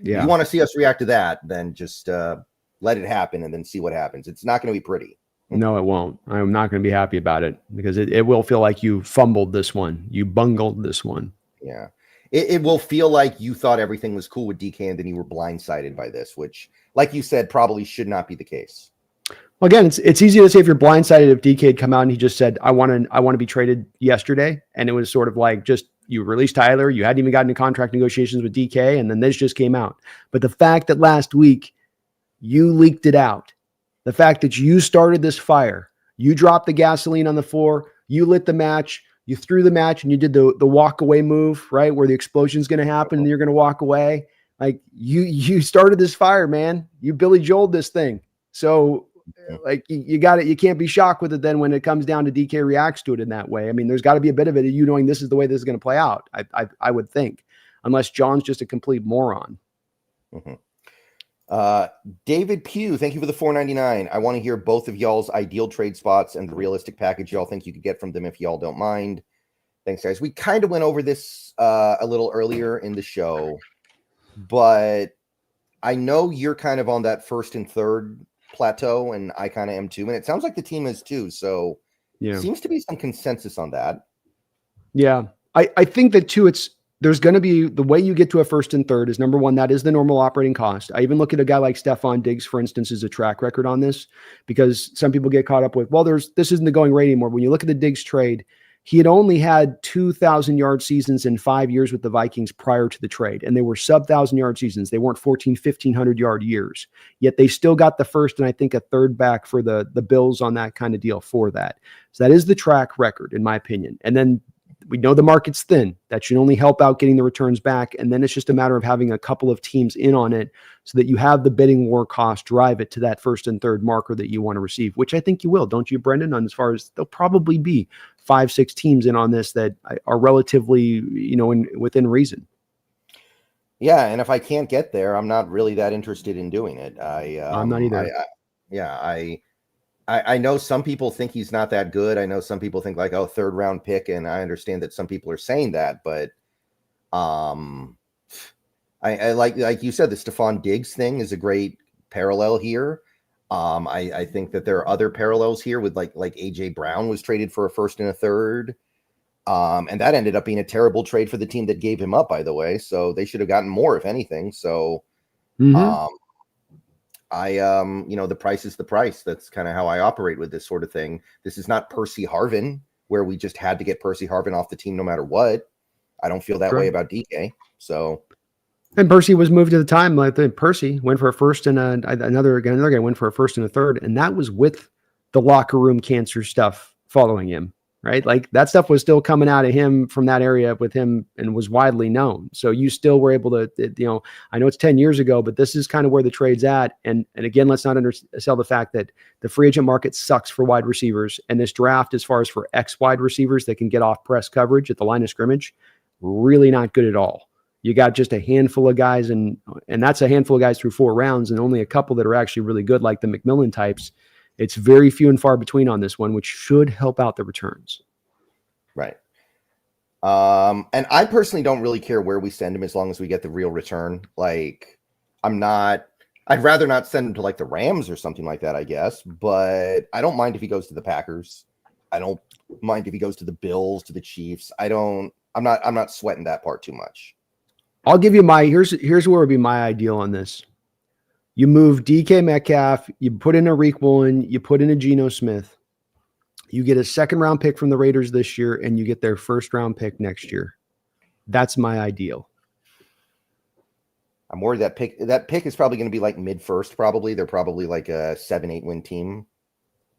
you want to see us react to that, then just let it happen and then see what happens. It's not going to be pretty. No, it won't. I'm not going to be happy about it because it will feel like you fumbled this one. You bungled this one. Yeah. It will feel like you thought everything was cool with DK and then you were blindsided by this, which, like you said, probably should not be the case. Well, again, it's easy to say if you're blindsided if DK had come out and he just said, I want to be traded yesterday. And it was sort of like just you released Tyler, you hadn't even gotten into contract negotiations with DK, and then this just came out. But the fact that last week you leaked it out, the fact that you started this fire, you dropped the gasoline on the floor, you lit the match, you threw the match, and you did the walk away move, right? Where the explosion's going to happen and you're going to walk away. Like you started this fire, man. You Billy Joel'd this thing. So like you got it. You can't be shocked with it then when it comes down to DK reacts to it in that way. I mean, there's got to be a bit of it of you knowing this is the way this is going to play out. I would think, unless John's just a complete moron. David Pugh, thank you for the $4.99. I want to hear both of y'all's ideal trade spots and the realistic package y'all think you could get from them if y'all don't mind. Thanks, guys. We kind of went over this a little earlier in the show, but I know you're kind of on that first and third plateau, and I kind of am too, and it sounds like the team is too. So seems to be some consensus on that. Yeah, I think that too. There's going to be the way you get to a first and third is number one, that is the normal operating cost. I even look at a guy like Stephon Diggs, for instance, as a track record on this, because some people get caught up with, well, this isn't the going rate anymore. When you look at the Diggs trade, he had only had 2,000-yard seasons in 5 years with the Vikings prior to the trade, and they were sub-1,000-yard seasons. They weren't 1,500-yard years, yet they still got the first and I think a third back for the Bills on that kind of deal for that. So that is the track record, in my opinion. And then we know the market's thin. That should only help out getting the returns back. And then it's just a matter of having a couple of teams in on it so that you have the bidding war cost drive it to that first and third marker that you want to receive, which I think you will, don't you, Brendon? On as far as there'll probably be 5-6 teams in on this that are relatively, within reason. Yeah. And if I can't get there, I'm not really that interested in doing it. I'm not either. I know some people think he's not that good. I know some people think like, third round pick. And I understand that some people are saying that, but I like you said, the Stephon Diggs thing is a great parallel here. I think that there are other parallels here with like AJ Brown was traded for a first and a third. And that ended up being a terrible trade for the team that gave him up, by the way. So they should have gotten more, if anything. So, the price is the price. That's kind of how I operate with this sort of thing. This is not Percy Harvin, where we just had to get Percy Harvin off the team no matter what. I don't feel that way about DK. So, and Percy was moved at the time. Like Percy went for a first and another guy went for a first and a third, and that was with the locker room cancer stuff following him. Right? Like that stuff was still coming out of him from that area with him and was widely known. So you still were able to, I know it's 10 years ago, but this is kind of where the trade's at. And again, let's not undersell the fact that the free agent market sucks for wide receivers. And this draft, as far as for X wide receivers that can get off press coverage at the line of scrimmage, really not good at all. You got just a handful of guys and that's a handful of guys through 4 rounds and only a couple that are actually really good, like the McMillan types. It's very few and far between on this one, which should help out the returns. Right. And I personally don't really care where we send him as long as we get the real return. Like, I'd rather not send him to like the Rams or something like that, I guess. But I don't mind if he goes to the Packers. I don't mind if he goes to the Bills, to the Chiefs. I'm not sweating that part too much. I'll give you here's where would be my ideal on this. You move DK Metcalf, you put in a Reek Woolen, you put in a Geno Smith. You get a second-round pick from the Raiders this year, and you get their first-round pick next year. That's my ideal. I'm worried that pick is probably going to be like mid-first, probably. They're probably like a 7-8 win team.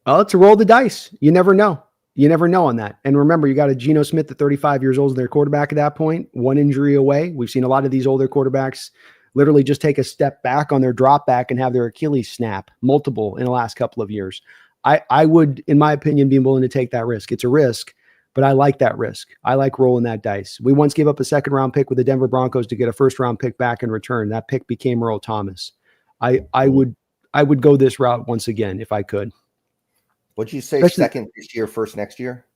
Oh, it's a roll the dice. You never know. You never know on that. And remember, you got a Geno Smith at 35 years old as their quarterback at that point, one injury away. We've seen a lot of these older quarterbacks literally just take a step back on their drop back and have their Achilles snap, multiple in the last couple of years. I would, in my opinion, be willing to take that risk. It's a risk, but I like that risk. I like rolling that dice. We once gave up a second-round pick with the Denver Broncos to get a first-round pick back in return. That pick became Earl Thomas. I would go this route once again if I could. What'd you say, second this year, first next year?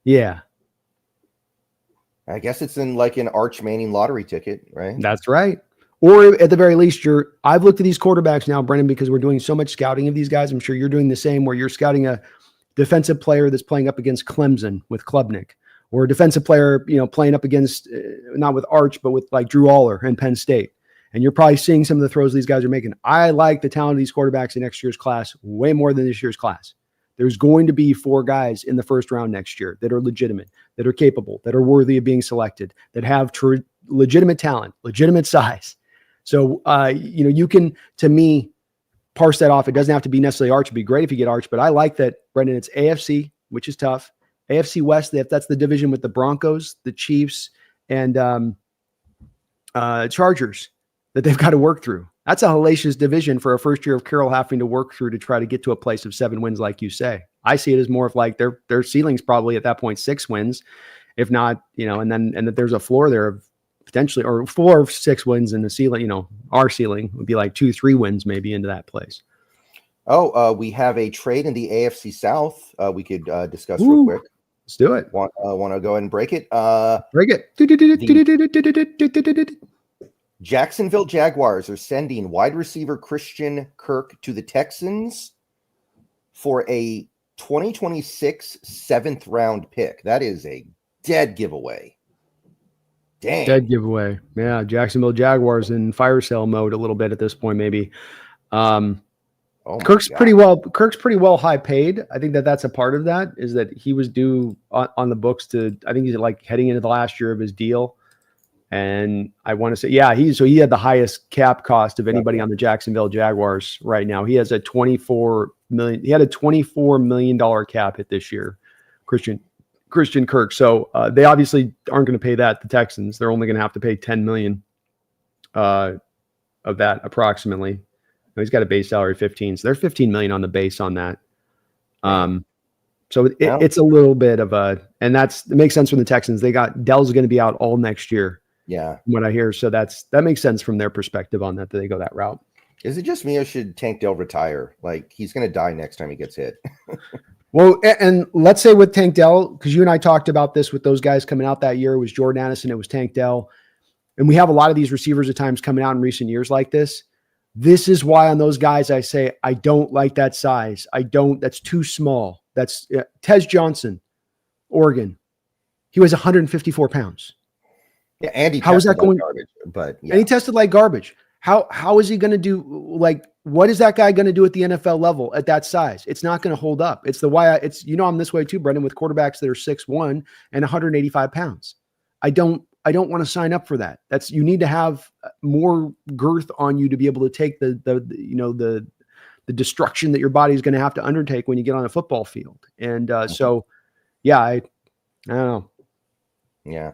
Yeah. I guess it's in like an Arch Manning lottery ticket, right? That's right. Or at the very least, I've looked at these quarterbacks now, Brendon, because we're doing so much scouting of these guys. I'm sure you're doing the same, where you're scouting a defensive player that's playing up against Clemson with Klubnik, or a defensive player, playing up against, not with Arch, but with like Drew Aller and Penn State. And you're probably seeing some of the throws these guys are making. I like the talent of these quarterbacks in next year's class way more than this year's class. There's going to be 4 guys in the first round next year that are legitimate, that are capable, that are worthy of being selected, that have legitimate talent, legitimate size. So, you can, to me, parse that off. It doesn't have to be necessarily Arch. It'd be great if you get Arch, but I like that, Brendon. It's AFC, which is tough. AFC West, that's the division with the Broncos, the Chiefs, and Chargers that they've got to work through. That's a hellacious division for a first year of Carroll having to work through to try to get to a place of 7 wins, like you say. I see it as more of like their ceiling's probably at that point 6 wins, if not, and that there's a floor there of potentially, or 4 or 6 wins in the ceiling. Our ceiling would be like 2-3 wins maybe into that place. We have a trade in the AFC South. We could discuss real quick. Let's do it. Want to go ahead and break it? Break it. Jacksonville Jaguars are sending wide receiver Christian Kirk to the Texans for a 2026 7th round pick. That is a dead giveaway. Dang. Dead giveaway. Yeah, Jacksonville Jaguars in fire sale mode a little bit at this point, maybe. Kirk's pretty well high paid. I think that's a part of that, is that he was due on the books to, I think he's like heading into the last year of his deal. And I want to say, he had the highest cap cost of anybody on the Jacksonville Jaguars right now. He has a $24 million cap hit this year, Christian Kirk. So they obviously aren't going to pay that, the Texans. They're only going to have to pay $10 million of that approximately. He's got a base salary of 15, so they're 15 million on the base on that. So it's a little bit of it makes sense from the Texans. Dell's going to be out all next year. Yeah, from what I hear. So that makes sense from their perspective on that they go that route. Is it just me, or should Tank Dell retire? Like, he's going to die next time he gets hit. Well, and let's say with Tank Dell, because you and I talked about this with those guys coming out that year, it was Jordan Addison, it was Tank Dell. And we have a lot of these receivers at times coming out in recent years like this. This is why on those guys, I say, I don't like that size. That's too small. That's Tez Johnson, Oregon. He was 154 pounds. Yeah, and how is that going? Garbage, but yeah. And he tested like garbage. How is he going to do? Like, what is that guy going to do at the NFL level at that size? It's not going to hold up. It's the why I'm this way too, Brendon, with quarterbacks that are 6'1" and 185 pounds. I don't want to sign up for that. You need to have more girth on you to be able to take the destruction that your body is going to have to undertake when you get on a football field. And I don't know. Yeah.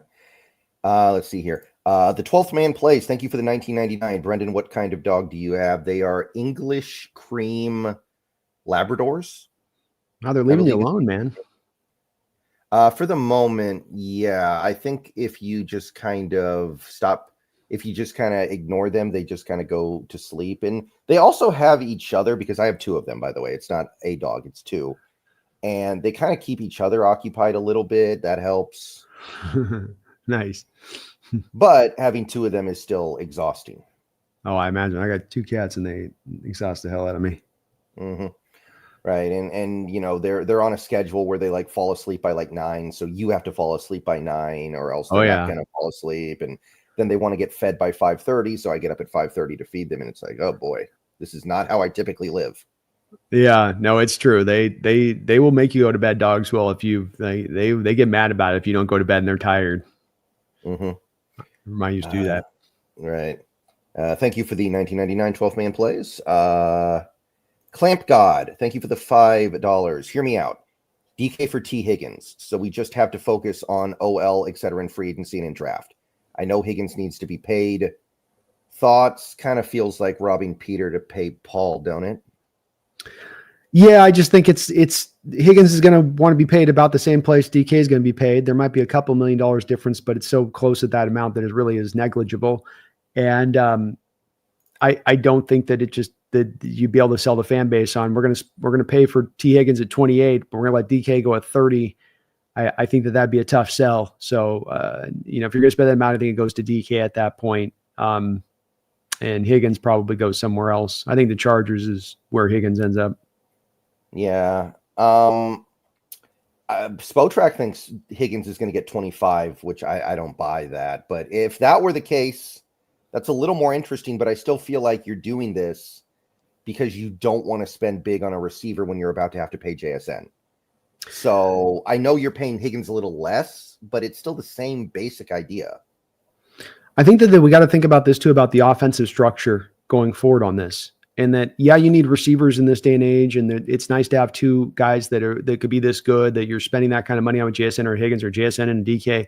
Let's see here. The 12th man plays. Thank you for the 1999. Brendon, what kind of dog do you have? They are English cream Labradors. Now they're leaving you alone, man. For the moment, yeah. I think if you just kind of ignore them, they just kind of go to sleep. And they also have each other, because I have 2 of them, by the way. It's not a dog, it's 2. And they kind of keep each other occupied a little bit. That helps. Nice. But having 2 of them is still exhausting. Oh, I imagine. I got 2 cats and they exhaust the hell out of me. Mm-hmm. Right. And they're on a schedule where they like fall asleep by like 9. So you have to fall asleep by 9 or else they're not going to fall asleep. And then they want to get fed by 5:30. So I get up at 5:30 to feed them. And it's like, oh boy, this is not how I typically live. Yeah, no, it's true. They will make you go to bed, dogs will, if they get mad about it if you don't go to bed and they're tired. Mm-hmm. Remind you to do that. Right. Thank you for the 1999 12th man plays. Clamp God, thank you for the $5. Hear me out. DK for T. Higgins. So we just have to focus on OL, etc., in free agency and in draft. I know Higgins needs to be paid. Thoughts? Kind of feels like robbing Peter to pay Paul, don't it? Yeah, I just think it's Higgins is going to want to be paid about the same place DK is going to be paid. There might be a couple $1 million difference, but it's so close at that amount that it really is negligible. And I don't think that that you'd be able to sell the fan base on. We're gonna pay for T. Higgins at 28, but we're gonna let DK go at 30. I think that'd be a tough sell. So if you're gonna spend that amount, I think it goes to DK at that point. And Higgins probably goes somewhere else. I think the Chargers is where Higgins ends up. Yeah. Spotrac thinks Higgins is going to get 25, which I don't buy that. But if that were the case, that's a little more interesting. But I still feel like you're doing this because you don't want to spend big on a receiver when you're about to have to pay JSN. So I know you're paying Higgins a little less, but it's still the same basic idea. I think that we got to think about this too, about the offensive structure going forward on this. And that, yeah, you need receivers in this day and age. And that it's nice to have two guys that could be this good, that you're spending that kind of money on with JSN or Higgins or JSN and DK.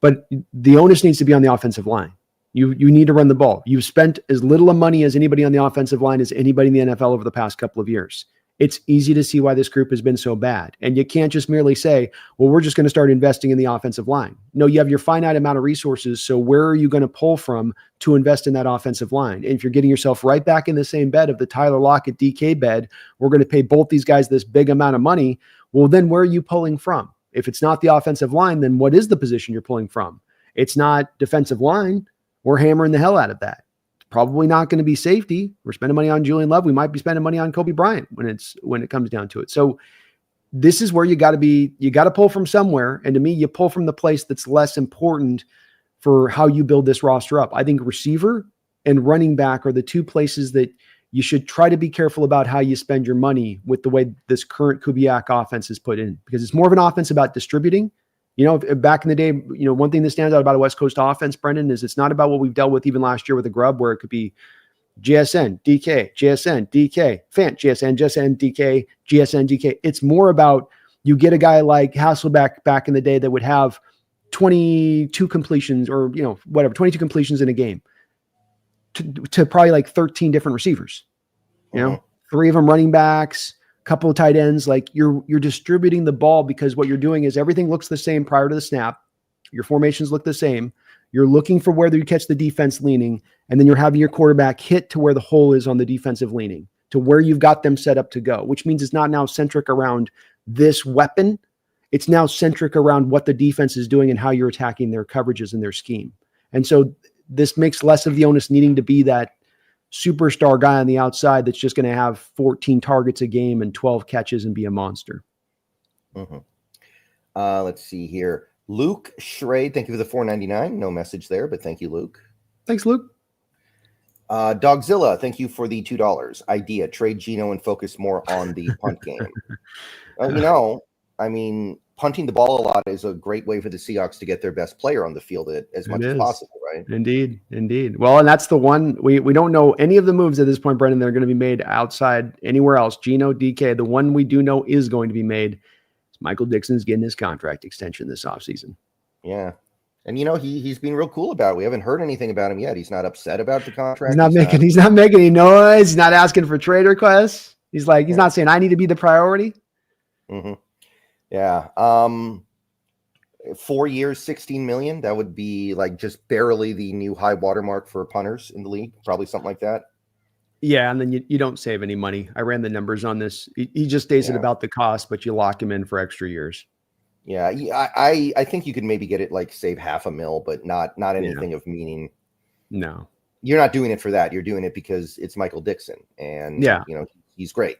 But the onus needs to be on the offensive line. You need to run the ball. You've spent as little money as anybody on the offensive line as anybody in the NFL over the past couple of years. It's easy to see why this group has been so bad. And you can't just merely say, well, we're just going to start investing in the offensive line. No, you have your finite amount of resources. So where are you going to pull from to invest in that offensive line? And if you're getting yourself right back in the same bed of the Tyler Lockett DK bed, we're going to pay both these guys this big amount of money. Well, then where are you pulling from? If it's not the offensive line, then what is the position you're pulling from? It's not defensive line. We're hammering the hell out of that. It's probably not going to be safety. We're spending money on Julian Love. We might be spending money on Kobe Bryant when it comes down to it. So this is where you got to pull from somewhere. And to me, you pull from the place that's less important for how you build this roster up. I think receiver and running back are the two places that you should try to be careful about how you spend your money with the way this current Kubiak offense is put in, because it's more of an offense about distributing. You know, back in the day, you know, one thing that stands out about a West Coast offense, Brendon, is it's not about what we've dealt with even last year with the Grub, where it could be JSN, DK, JSN, DK, Fant, JSN, DK, JSN, DK. It's more about you get a guy like Hasselbeck back in the day that would have 22 completions or, 22 completions in a game to probably like 13 different receivers, you know, 3 of them running backs, couple of tight ends. Like you're distributing the ball, because what you're doing is everything looks the same prior to the snap. Your formations look the same. You're looking for where you catch the defense leaning, and then you're having your quarterback hit to where the hole is on the defensive leaning, to where you've got them set up to go, which means it's not now centric around this weapon. It's now centric around what the defense is doing and how you're attacking their coverages and their scheme. And so this makes less of the onus needing to be that superstar guy on the outside that's just going to have 14 targets a game and 12 catches and be a monster. Let's see here. Luke Schrade, thank you for the $4.99. No message there, but thank you, Luke. Thanks, Luke. Dogzilla, thank you for the $2. Idea, trade Geno and focus more on the punt game. Punting the ball a lot is a great way for the Seahawks to get their best player on the field as much as possible, right? Indeed. Well, and that's the one we don't know any of the moves at this point, Brendon, that are going to be made outside anywhere else. Geno, DK, the one we do know is going to be made is Michael Dixon's getting his contract extension this offseason. Yeah. And he's been real cool about it. We haven't heard anything about him yet. He's not upset about the contract. He's not making any noise. He's not asking for trade requests. He's not saying I need to be the priority. Yeah. 4 years, $16 million. That would be like just barely the new high watermark for punters in the league. Probably something like that. Yeah. And then you don't save any money. I ran the numbers on this. He just stays at about the cost, but you lock him in for extra years. Yeah. I think you could maybe get it like save $500,000, but not anything of meaning. No, you're not doing it for that. You're doing it because it's Michael Dixon, and he's great.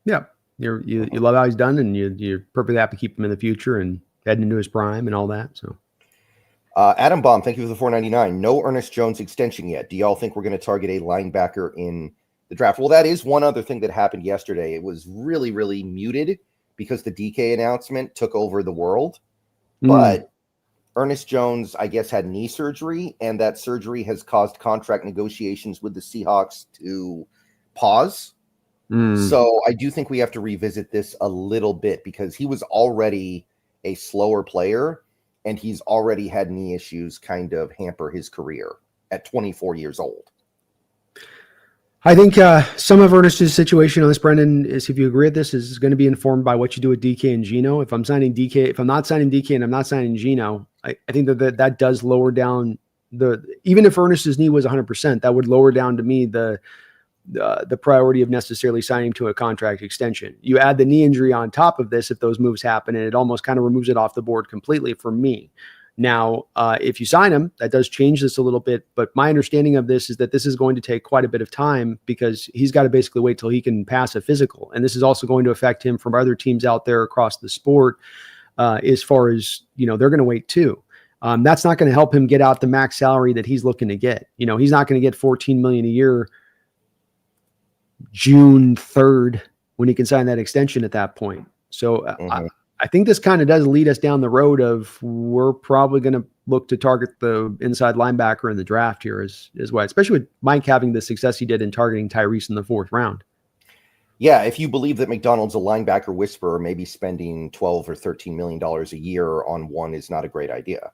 Yeah. You love how he's done, and you're perfectly happy to keep him in the future and heading into his prime and all that. So, Adam Baum, thank you for the $4.99. No Ernest Jones extension yet. Do y'all think we're going to target a linebacker in the draft? Well, that is one other thing that happened yesterday. It was really, really muted because the DK announcement took over the world. But Ernest Jones, I guess, had knee surgery, and that surgery has caused contract negotiations with the Seahawks to pause. So I do think we have to revisit this a little bit, because he was already a slower player, and he's already had knee issues kind of hamper his career at 24 years old. I think some of Ernest's situation on this, Brendon, is, if you agree with this, is going to be informed by what you do with DK and Geno. If I'm not signing DK and I'm not signing Geno, I think that does lower down even if Ernest's knee was 100%, that would lower down to me the priority of necessarily signing to a contract extension. You add the knee injury on top of this, if those moves happen, and it almost kind of removes it off the board completely for me. Now, if you sign him, that does change this a little bit, but my understanding of this is that this is going to take quite a bit of time, because he's got to basically wait till he can pass a physical. And this is also going to affect him from other teams out there across the sport, as far as, they're going to wait too. That's not going to help him get out the max salary that he's looking to get. He's not going to get $14 million a year June 3rd when he can sign that extension at that point. So I think this kind of does lead us down the road of we're probably going to look to target the inside linebacker in the draft here is why, especially with Mike having the success he did in targeting Tyrese in the 4th round. Yeah, if you believe that McDonald's a linebacker whisperer, maybe spending $12 or $13 million a year on one is not a great idea.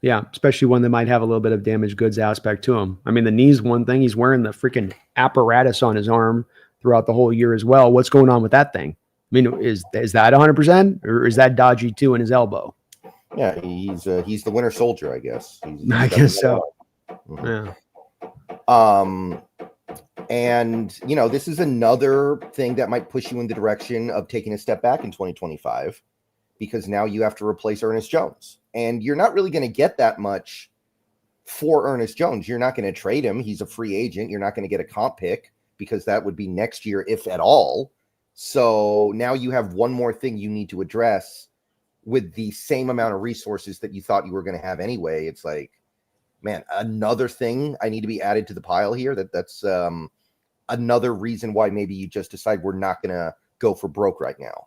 Yeah, especially one that might have a little bit of damaged goods aspect to him. I mean, the knee's one thing. He's wearing the freaking apparatus on his arm throughout the whole year as well. What's going on with that thing? I mean, is that 100% or is that dodgy too in his elbow? Yeah, he's the winter soldier, I guess. I guess so. Mm-hmm. Yeah. And, this is another thing that might push you in the direction of taking a step back in 2025 because now you have to replace Ernest Jones. And you're not really going to get that much for Ernest Jones. You're not going to trade him. He's a free agent. You're not going to get a comp pick because that would be next year, if at all. So now you have one more thing you need to address with the same amount of resources that you thought you were going to have anyway. It's like, man, another thing I need to be added to the pile here. That's another reason why maybe you just decide we're not going to go for broke right now.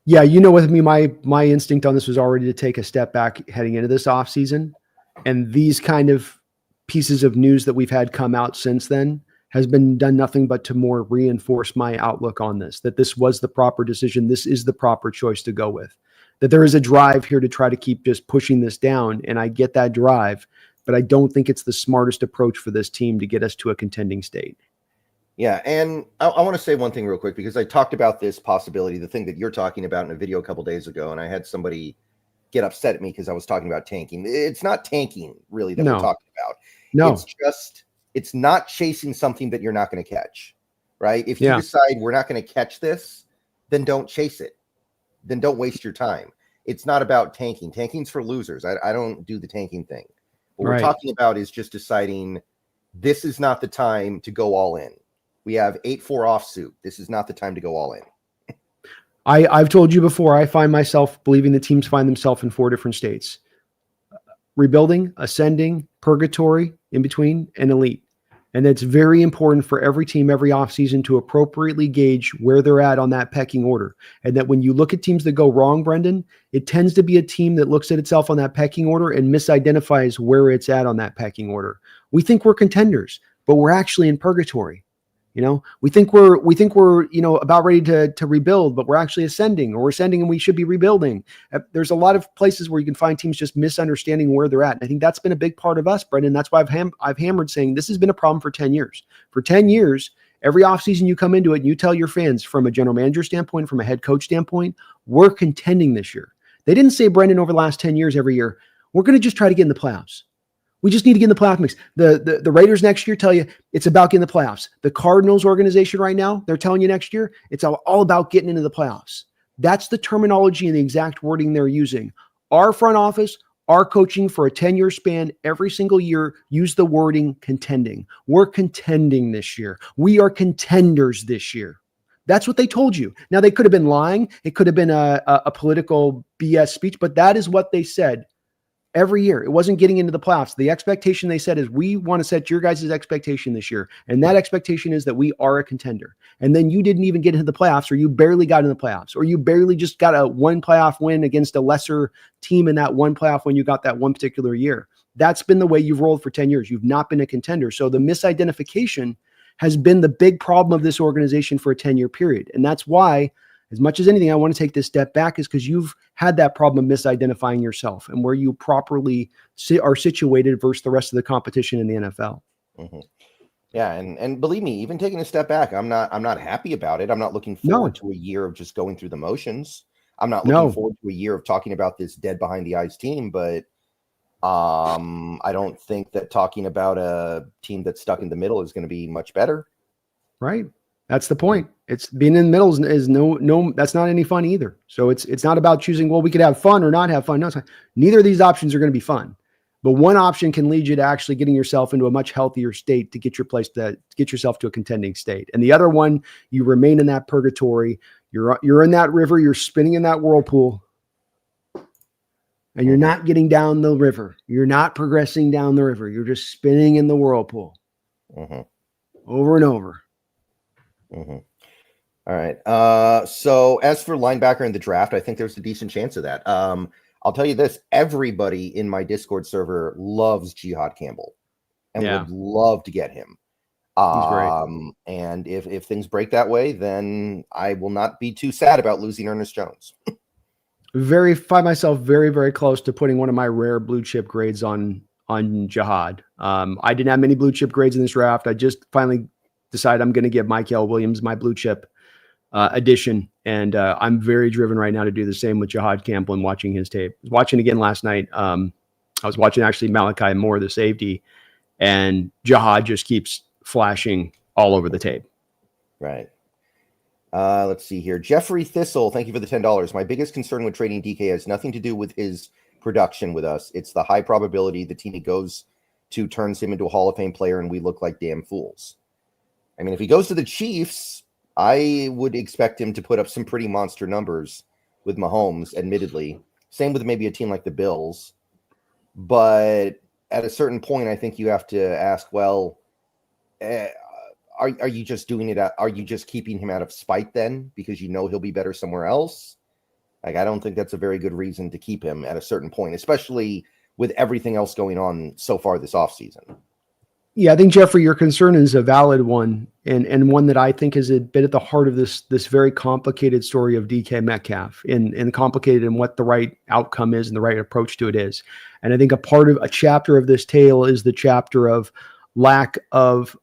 Yeah, with me, my instinct on this was already to take a step back heading into this offseason. And these kind of pieces of news that we've had come out since then has been done nothing but to more reinforce my outlook on this, that this was the proper decision. This is the proper choice to go with, that there is a drive here to try to keep just pushing this down. And I get that drive, but I don't think it's the smartest approach for this team to get us to a contending state. Yeah, and I want to say one thing real quick, because I talked about this possibility, the thing that you're talking about in a video a couple days ago, and I had somebody get upset at me because I was talking about tanking. It's not tanking, really, that we're talking about. No. It's not chasing something that you're not going to catch, right? If you decide we're not going to catch this, then don't chase it. Then don't waste your time. It's not about tanking. Tanking's for losers. I don't do the tanking thing. What we're talking about is just deciding this is not the time to go all in. We have 8-4 offsuit. This is not the time to go all in. I've told you before, I find myself believing the teams find themselves in 4 different states: rebuilding, ascending, purgatory, in between, and elite. And it's very important for every team, every offseason, to appropriately gauge where they're at on that pecking order. And that when you look at teams that go wrong, Brendon, it tends to be a team that looks at itself on that pecking order and misidentifies where it's at on that pecking order. We think we're contenders, but we're actually in purgatory. We think we're about ready to rebuild, but we're actually ascending, or we're ascending and we should be rebuilding. There's a lot of places where you can find teams just misunderstanding where they're at. And I think that's been a big part of us, Brendon. That's why I've hammered saying this has been a problem for 10 years. For 10 years, every offseason you come into it and you tell your fans from a general manager standpoint, from a head coach standpoint, we're contending this year. They didn't say, Brendon, over the last 10 years, every year, we're going to just try to get in the playoffs. We just need to get in the playoff mix. The Raiders next year tell you it's about getting the playoffs. The Cardinals organization right now, they're telling you next year it's all about getting into the playoffs. That's the terminology and the exact wording they're using. Our front office, our coaching for a 10-year span, every single year, use the wording contending. We're contending this year. We are contenders this year. That's what they told you. Now, they could have been lying. It could have been a political BS speech, but that is what they said. Every year. It wasn't getting into the playoffs. The expectation, they said, is we want to set your guys' expectation this year. And that expectation is that we are a contender. And then you didn't even get into the playoffs, or you barely got in the playoffs, or you barely just got a one playoff win against a lesser team in that one playoff when you got that one particular year. That's been the way you've rolled for 10 years. You've not been a contender. So the misidentification has been the big problem of this organization for a 10-year period. And that's why, as much as anything, I want to take this step back, is because you've had that problem of misidentifying yourself and where you properly are situated versus the rest of the competition in the NFL. Mm-hmm. Yeah, and believe me, even taking a step back, I'm not happy about it. I'm not looking forward to a year of just going through the motions. I'm not looking forward to a year of talking about this dead behind the eyes team, but I don't think that talking about a team that's stuck in the middle is going to be much better. Right. That's the point. It's being in the middle is no, that's not any fun either. So it's not about choosing, well, we could have fun or not have fun. No, neither of these options are going to be fun, but one option can lead you to actually getting yourself into a much healthier state to get yourself to a contending state. And the other one, you remain in that purgatory. You're in that river, you're spinning in that whirlpool, and you're not getting down the river. You're not progressing down the river. You're just spinning in the whirlpool over and over. Mm-hmm. All right. So as for linebacker in the draft, I think there's a decent chance of that. I'll tell you this: everybody in my Discord server loves Jihad Campbell and would love to get him. He's great. And if things break that way, then I will not be too sad about losing Ernest Jones. Find myself very, very close to putting one of my rare blue chip grades on Jihad. I didn't have many blue chip grades in this draft. I just finally decided I'm going to give Michael Williams my blue chip addition. And I'm very driven right now to do the same with Jihad Campbell and watching his tape. I was watching again last night. I was watching actually Malachi Moore, the safety, and Jihad just keeps flashing all over the tape. Right. Let's see here. Jeffrey Thistle, thank you for the $10. My biggest concern with trading DK has nothing to do with his production with us. It's the high probability the team he goes to turns him into a Hall of Fame player and we look like damn fools. I mean, if he goes to the Chiefs, I would expect him to put up some pretty monster numbers with Mahomes, admittedly. Same with maybe a team like the Bills. But at a certain point, I think you have to ask, well, are you just doing it? Are you just keeping him out of spite then? Because you know he'll be better somewhere else? Like, I don't think that's a very good reason to keep him at a certain point, especially with everything else going on so far this offseason. Yeah, I think, Jeffrey, your concern is a valid one, and one that I think is a bit at the heart of this very complicated story of DK Metcalf, and complicated in what the right outcome is and the right approach to it is. And I think a chapter of this tale is the chapter of lack of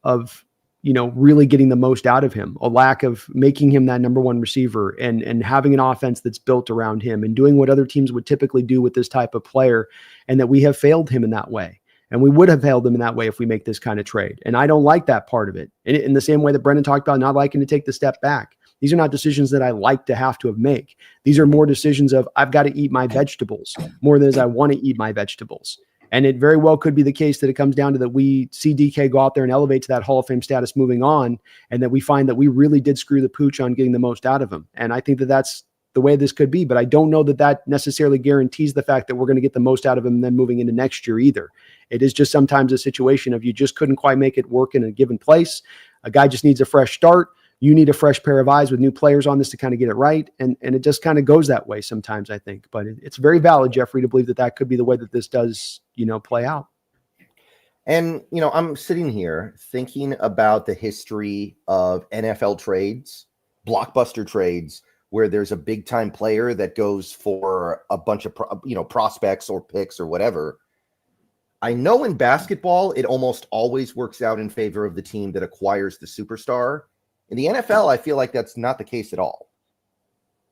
really getting the most out of him, a lack of making him that number one receiver, and having an offense that's built around him and doing what other teams would typically do with this type of player, and that we have failed him in that way. And we would have failed him in that way if we make this kind of trade. And I don't like that part of it. In the same way that Brendon talked about not liking to take the step back. These are not decisions that I like to have make. These are more decisions of I've got to eat my vegetables more than as I want to eat my vegetables. And it very well could be the case that it comes down to that we see DK go out there and elevate to that Hall of Fame status moving on, and that we find that we really did screw the pooch on getting the most out of him. And I think that that's the way this could be, but I don't know that that necessarily guarantees the fact that we're going to get the most out of him then moving into next year either. It is just sometimes a situation of you just couldn't quite make it work in a given place. A guy just needs a fresh start. You need a fresh pair of eyes with new players on this to kind of get it right. And it just kind of goes that way sometimes, I think. But it's very valid, Jeffrey, to believe that that could be the way that this does, play out. And, I'm sitting here thinking about the history of NFL trades, blockbuster trades, where there's a big time player that goes for a bunch of, prospects or picks or whatever. I know in basketball, it almost always works out in favor of the team that acquires the superstar. In the NFL, I feel like that's not the case at all.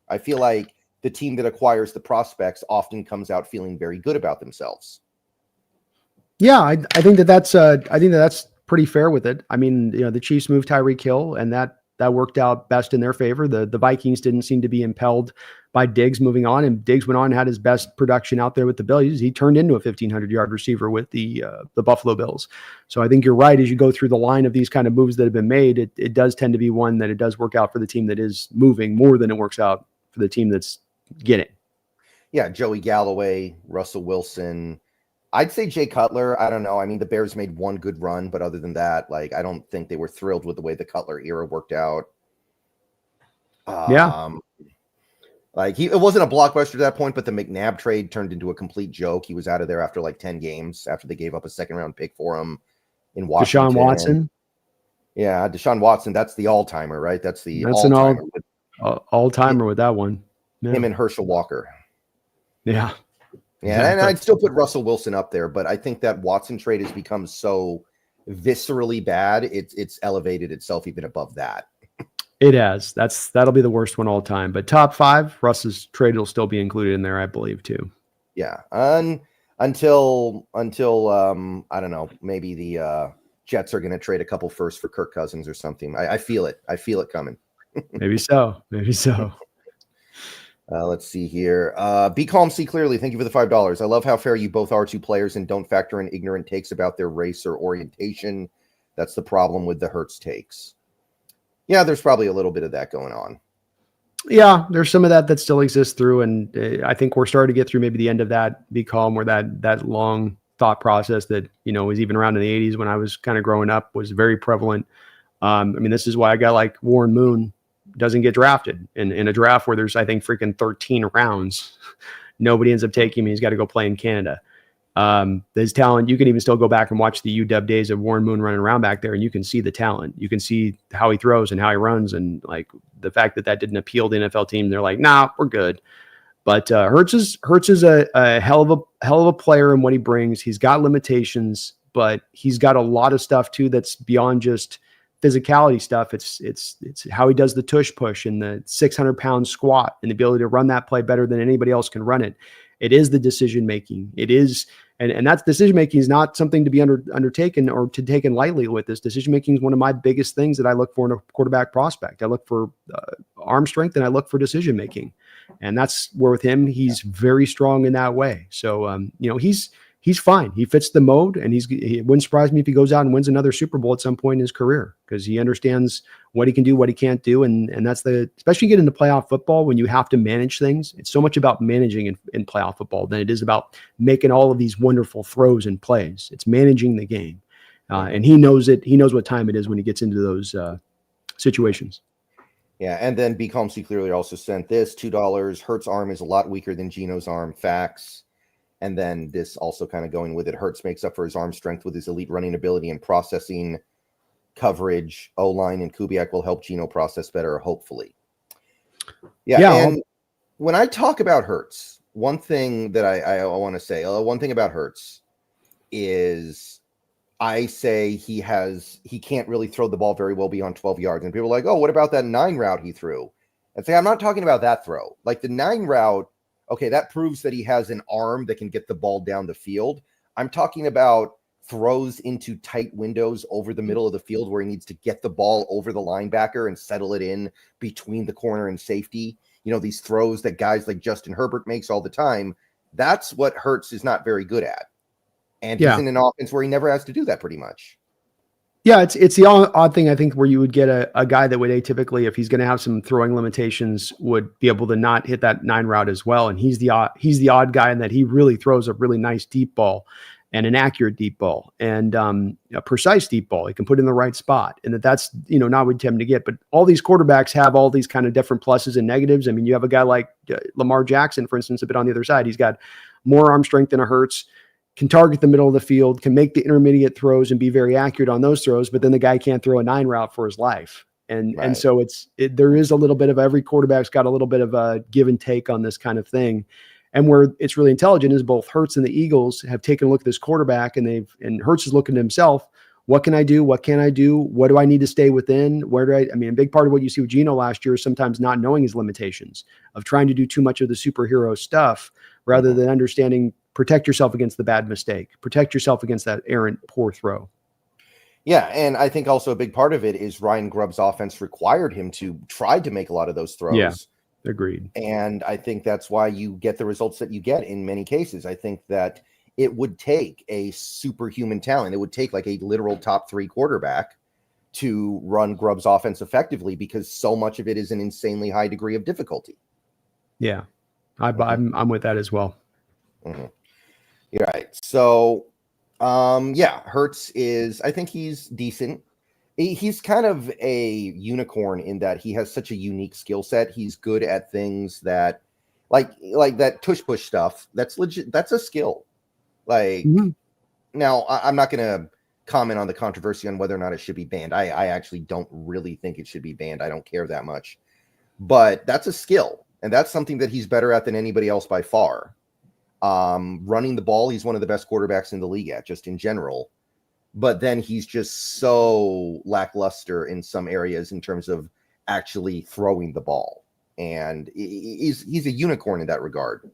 I feel like the team that acquires the prospects often comes out feeling very good about themselves. Yeah, I think that's pretty fair with it. I mean, the Chiefs moved Tyreek Hill, and that worked out best in their favor. The Vikings didn't seem to be impelled by Diggs moving on, and Diggs went on and had his best production out there with the Bills. He turned into a 1,500-yard receiver with the Buffalo Bills. So I think you're right. As you go through the line of these kind of moves that have been made, it does tend to be one that it does work out for the team that is moving more than it works out for the team that's getting. Yeah, Joey Galloway, Russell Wilson. I'd say Jay Cutler. I don't know. I mean, the Bears made one good run, but other than that, I don't think they were thrilled with the way the Cutler era worked out. It wasn't a blockbuster at that point, but the McNabb trade turned into a complete joke. He was out of there after 10 games after they gave up a second-round pick for him in Washington. Deshaun Watson. Yeah, Deshaun Watson. That's the all-timer, right? That's an all-timer with that one. Yeah. Him and Herschel Walker. Yeah. Yeah, and I'd still put Russell Wilson up there, but I think that Watson trade has become so viscerally bad, it's elevated itself even above that. It has. That'll be the worst one all time. But top 5, Russ's trade will still be included in there, I believe, too. Yeah, until I don't know, maybe the Jets are going to trade a couple firsts for Kirk Cousins or something. I feel it. I feel it coming. Maybe so. Let's see here. Be calm, see clearly. Thank you for the $5. I love how fair you both are to players and don't factor in ignorant takes about their race or orientation. That's the problem with the Hurts takes. Yeah, there's probably a little bit of that going on. Yeah, there's some of that still exists through, and I think we're starting to get through maybe the end of that. Be calm, where that long thought process that was even around in the 80s when I was kind of growing up was very prevalent. I mean, this is why a guy like Warren Moon doesn't get drafted in a draft where there's, I think, freaking 13 rounds. Nobody ends up taking him. He's got to go play in Canada. There's talent. You can even still go back and watch the UW days of Warren Moon running around back there, and you can see the talent. You can see how he throws and how he runs, and like the fact that didn't appeal to the NFL team. They're like, nah, we're good. But Hurts is a hell of a player in what he brings. He's got limitations, but he's got a lot of stuff too that's beyond just physicality stuff. It's how he does the tush push and the 600-pound squat and the ability to run that play better than anybody else can run it. It is the decision making. It is, and that decision making is not something to be undertaken or to taken lightly with. This decision making is one of my biggest things that I look for in a quarterback prospect. I look for arm strength and I look for decision making, and that's where with him he's very strong in that way. So he's fine. He fits the mode, and it wouldn't surprise me if he goes out and wins another Super Bowl at some point in his career, because he understands what he can do, what he can't do. And that's especially get into playoff football when you have to manage things. It's so much about managing in playoff football than it is about making all of these wonderful throws and plays. It's managing the game. And he knows it. He knows what time it is when he gets into those situations. Yeah. And then B. Calmsey clearly also sent this $2. Hurts' arm is a lot weaker than Geno's arm. Facts. And then this also kind of going with it. Hurts makes up for his arm strength with his elite running ability and processing coverage. O-line and Kubiak will help Geno process better, hopefully. Yeah. And when I talk about Hurts, one thing that I want to say, one thing about Hurts is I say he can't really throw the ball very well beyond 12 yards. And people are like, oh, what about that 9 route he threw? And say, I'm not talking about that throw. Like the 9 route, okay, that proves that he has an arm that can get the ball down the field. I'm talking about throws into tight windows over the middle of the field where he needs to get the ball over the linebacker and settle it in between the corner and safety. You know, these throws that guys like Justin Herbert makes all the time. That's what Hurts is not very good at. And he's in an offense where he never has to do that pretty much. Yeah, it's the odd thing, I think, where you would get a guy that would atypically, if he's going to have some throwing limitations, would be able to not hit that 9 route as well. And he's the odd guy in that he really throws a really nice deep ball and an accurate deep ball and a precise deep ball. He can put in the right spot, and that's not what you tend to get. But all these quarterbacks have all these kind of different pluses and negatives. I mean, you have a guy like Lamar Jackson, for instance, a bit on the other side. He's got more arm strength than a Hurts, can target the middle of the field, can make the intermediate throws and be very accurate on those throws, but then the guy can't throw a 9 route for his life. And so there is a little bit of, every quarterback's got a little bit of a give and take on this kind of thing. And where it's really intelligent is both Hurts and the Eagles have taken a look at this quarterback, and Hurts is looking to himself. What can I do? What can I do? What do I need to stay within? I mean, a big part of what you see with Geno last year is sometimes not knowing his limitations, of trying to do too much of the superhero stuff rather than understanding, protect yourself against the bad mistake, protect yourself against that errant poor throw. Yeah. And I think also a big part of it is Ryan Grubb's offense required him to try to make a lot of those throws. Yeah, agreed. And I think that's why you get the results that you get in many cases. I think that it would take a superhuman talent. It would take like a literal top 3 quarterback to run Grubb's offense effectively, because so much of it is an insanely high degree of difficulty. Yeah, I'm with that as well. Mm-hmm. You're right. So, Hurts is, I think he's decent. He's kind of a unicorn in that he has such a unique skill set. He's good at things that, like that tush push stuff. That's legit. That's a skill. Now, I'm not going to comment on the controversy on whether or not it should be banned. I actually don't really think it should be banned. I don't care that much. But that's a skill, and that's something that he's better at than anybody else by far. Running the ball, he's one of the best quarterbacks in the league at, just in general. But then he's just so lackluster in some areas in terms of actually throwing the ball. And he's a unicorn in that regard.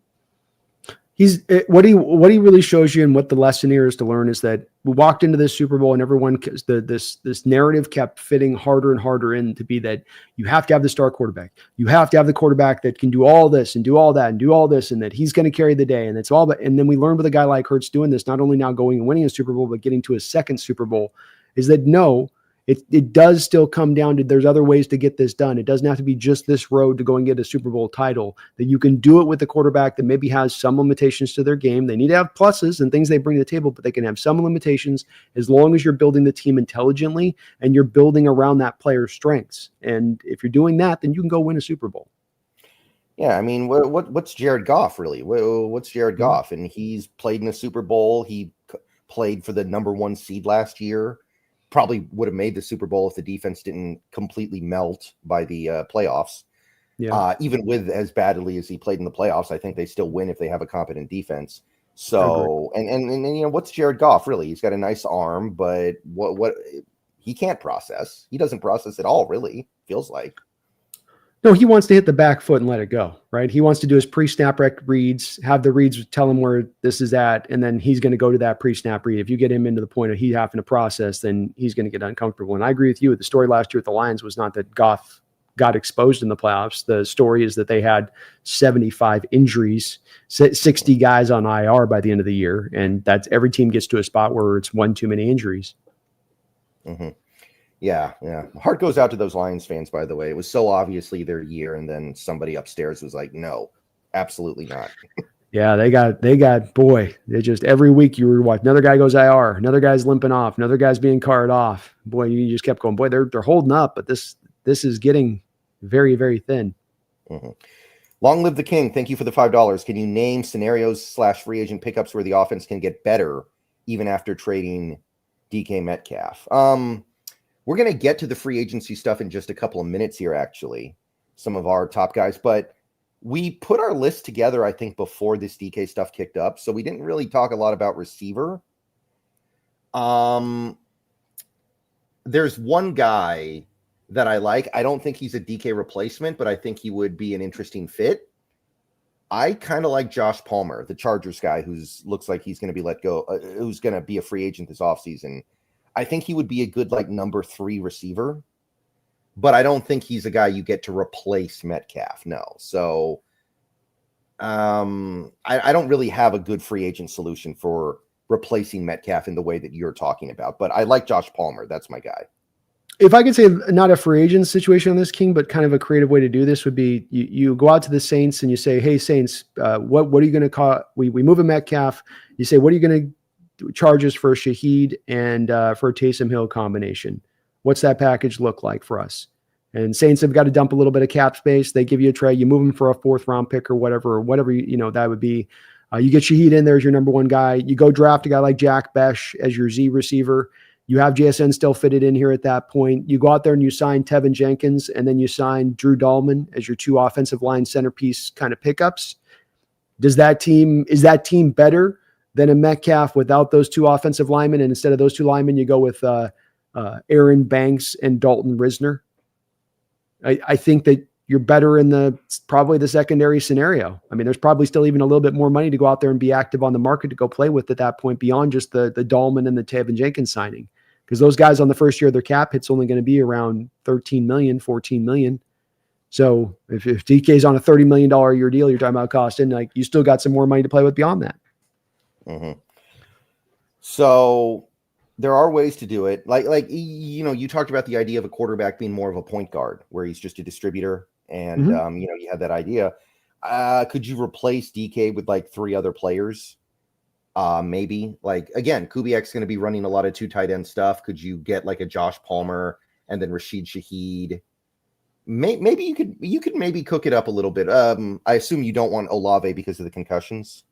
He's what he really shows you, and what the lesson here is to learn, is that we walked into this Super Bowl and everyone, this narrative kept fitting harder and harder in to be that you have to have the star quarterback. You have to have the quarterback that can do all this and do all that and do all this, and that he's going to carry the day. And it's all, and then we learned with a guy like Hurts doing this, not only now going and winning a Super Bowl, but getting to his second Super Bowl, is that no, it does still come down to there's other ways to get this done. It doesn't have to be just this road to go and get a Super Bowl title, that you can do it with a quarterback that maybe has some limitations to their game. They need to have pluses and things they bring to the table, but they can have some limitations as long as you're building the team intelligently and you're building around that player's strengths. And if you're doing that, then you can go win a Super Bowl. Yeah, I mean, what's Jared Goff really? What's Jared Goff? And he's played in a Super Bowl. He played for the number 1 seed last year. Probably would have made the Super Bowl if the defense didn't completely melt by the playoffs. Yeah. Even with as badly as he played in the playoffs, I think they still win if they have a competent defense. So, and what's Jared Goff really? He's got a nice arm, but what he can't process. He doesn't process at all, really, feels like. No, he wants to hit the back foot and let it go, right? He wants to do his pre-snap reads, have the reads tell him where this is at, and then he's going to go to that pre-snap read. If you get him into the point of he having to process, then he's going to get uncomfortable. And I agree with you. The story last year with the Lions was not that Goff got exposed in the playoffs. The story is that they had 75 injuries, 60 guys on IR by the end of the year, and that's every team gets to a spot where it's one too many injuries. Mm-hmm. Yeah. Heart goes out to those Lions fans, by the way. It was so obviously their year, and then somebody upstairs was like, no, absolutely not. Yeah, they just every week you were watching. Another guy goes IR, another guy's limping off, another guy's being carted off. Boy, you just kept going, boy, they're holding up, but this is getting very, very thin. Mm-hmm. Long live the king. Thank you for the $5. Can you name scenarios / free agent pickups where the offense can get better even after trading DK Metcalf? We're going to get to the free agency stuff in just a couple of minutes here, actually, some of our top guys. But we put our list together, I think, before this DK stuff kicked up. So we didn't really talk a lot about receiver. There's one guy that I like. I don't think he's a DK replacement, but I think he would be an interesting fit. I kind of like Josh Palmer, the Chargers guy, looks like he's going to be let go, who's going to be a free agent this offseason. I think he would be a good number 3 receiver, but I don't think he's a guy you get to replace Metcalf. No. So I don't really have a good free agent solution for replacing Metcalf in the way that you're talking about, but I like Josh Palmer. That's my guy. If I could say not a free agent situation on this, King, but kind of a creative way to do this would be you go out to the Saints and you say, hey, Saints, what are you going to call? We move a Metcalf. You say, what are you going to charges for a Shaheed and for a Taysom Hill combination? What's that package look like for us? And Saints have got to dump a little bit of cap space. They give you a trade. You move them for a 4th round pick or whatever that would be. You get Shaheed in there as your number 1 guy. You go draft a guy like Jack Besh as your Z receiver. You have JSN still fitted in here at that point. You go out there and you sign Tevin Jenkins, and then you sign Drew Dahlman as your 2 offensive line centerpiece kind of pickups. Is that team better than a Metcalf without those 2 offensive linemen? And instead of those 2 linemen, you go with Aaron Banks and Dalton Risner. I think that you're better in probably the secondary scenario. I mean, there's probably still even a little bit more money to go out there and be active on the market to go play with at that point beyond just the Dahlman and the Tevin Jenkins signing. Because those guys on the first year of their cap hit's only going to be around 13 million, 14 million. So if DK's on a $30 million a year deal, you're talking about costing, you still got some more money to play with beyond that. Mm-hmm. So there are ways to do it. You talked about the idea of a quarterback being more of a point guard where he's just a distributor. And, you had that idea. Could you replace DK with 3 other players? Maybe again, Kubiak's going to be running a lot of 2 tight end stuff. Could you get a Josh Palmer and then Rashid Shaheed? Maybe you could maybe cook it up a little bit. I assume you don't want Olave because of the concussions.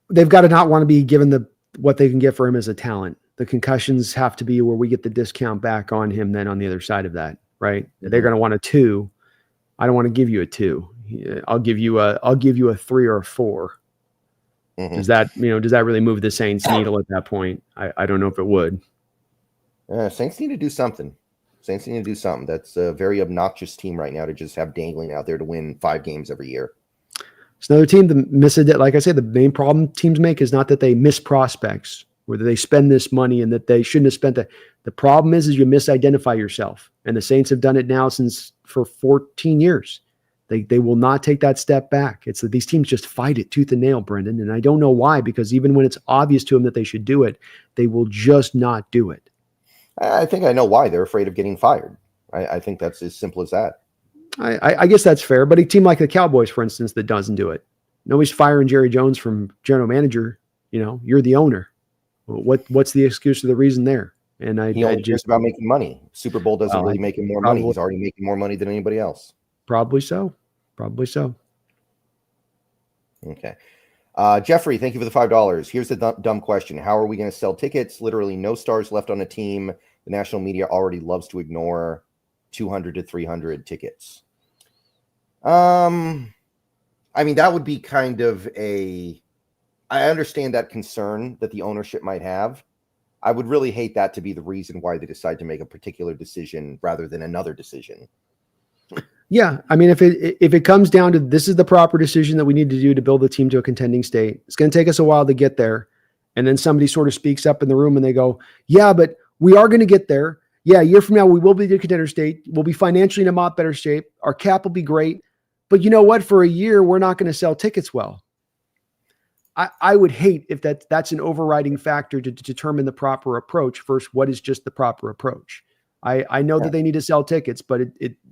They've got to not want to be given what they can get for him as a talent. The concussions have to be where we get the discount back on him then on the other side of that, right? Mm-hmm. They're going to want a 2. I don't want to give you a 2. I'll give you a 3 or a 4. Mm-hmm. Does that really move the Saints needle at that point? I don't know if it would. Saints need to do something. That's a very obnoxious team right now to just have dangling out there to win 5 games every year. It's another team that misses it. Like I said, the main problem teams make is not that they miss prospects, whether they spend this money and that they shouldn't have spent it. The problem is you misidentify yourself. And the Saints have done it now for 14 years. They will not take that step back. It's that these teams just fight it tooth and nail, Brendon. And I don't know why, because even when it's obvious to them that they should do it, they will just not do it. I think I know why they're afraid of getting fired. I think that's as simple as that. I guess that's fair. But a team like the Cowboys, for instance, that doesn't do it. Nobody's firing Jerry Jones from general manager. You're the owner. What's the excuse or the reason there? And He only cares about making money. Super Bowl doesn't really make him more money. He's already making more money than anybody else. Probably so. Probably so. Okay. Jeffrey, thank you for the $5. Here's the dumb question. How are we going to sell tickets? Literally no stars left on a team. The national media already loves to ignore 200 to 300 tickets. I mean, that would be kind of I understand that concern that the ownership might have. I would really hate that to be the reason why they decide to make a particular decision rather than another decision. Yeah, I mean, if it comes down to this is the proper decision that we need to do to build the team to a contending state, it's going to take us a while to get there. And then somebody sort of speaks up in the room and they go, yeah, but we are going to get there. Yeah, a year from now, we will be the contender state. We'll be financially in a lot better shape. Our cap will be great. But you know what? For a year, we're not going to sell tickets well. I would hate if that's an overriding factor to determine the proper approach versus what is just the proper approach. I know that they need to sell tickets, but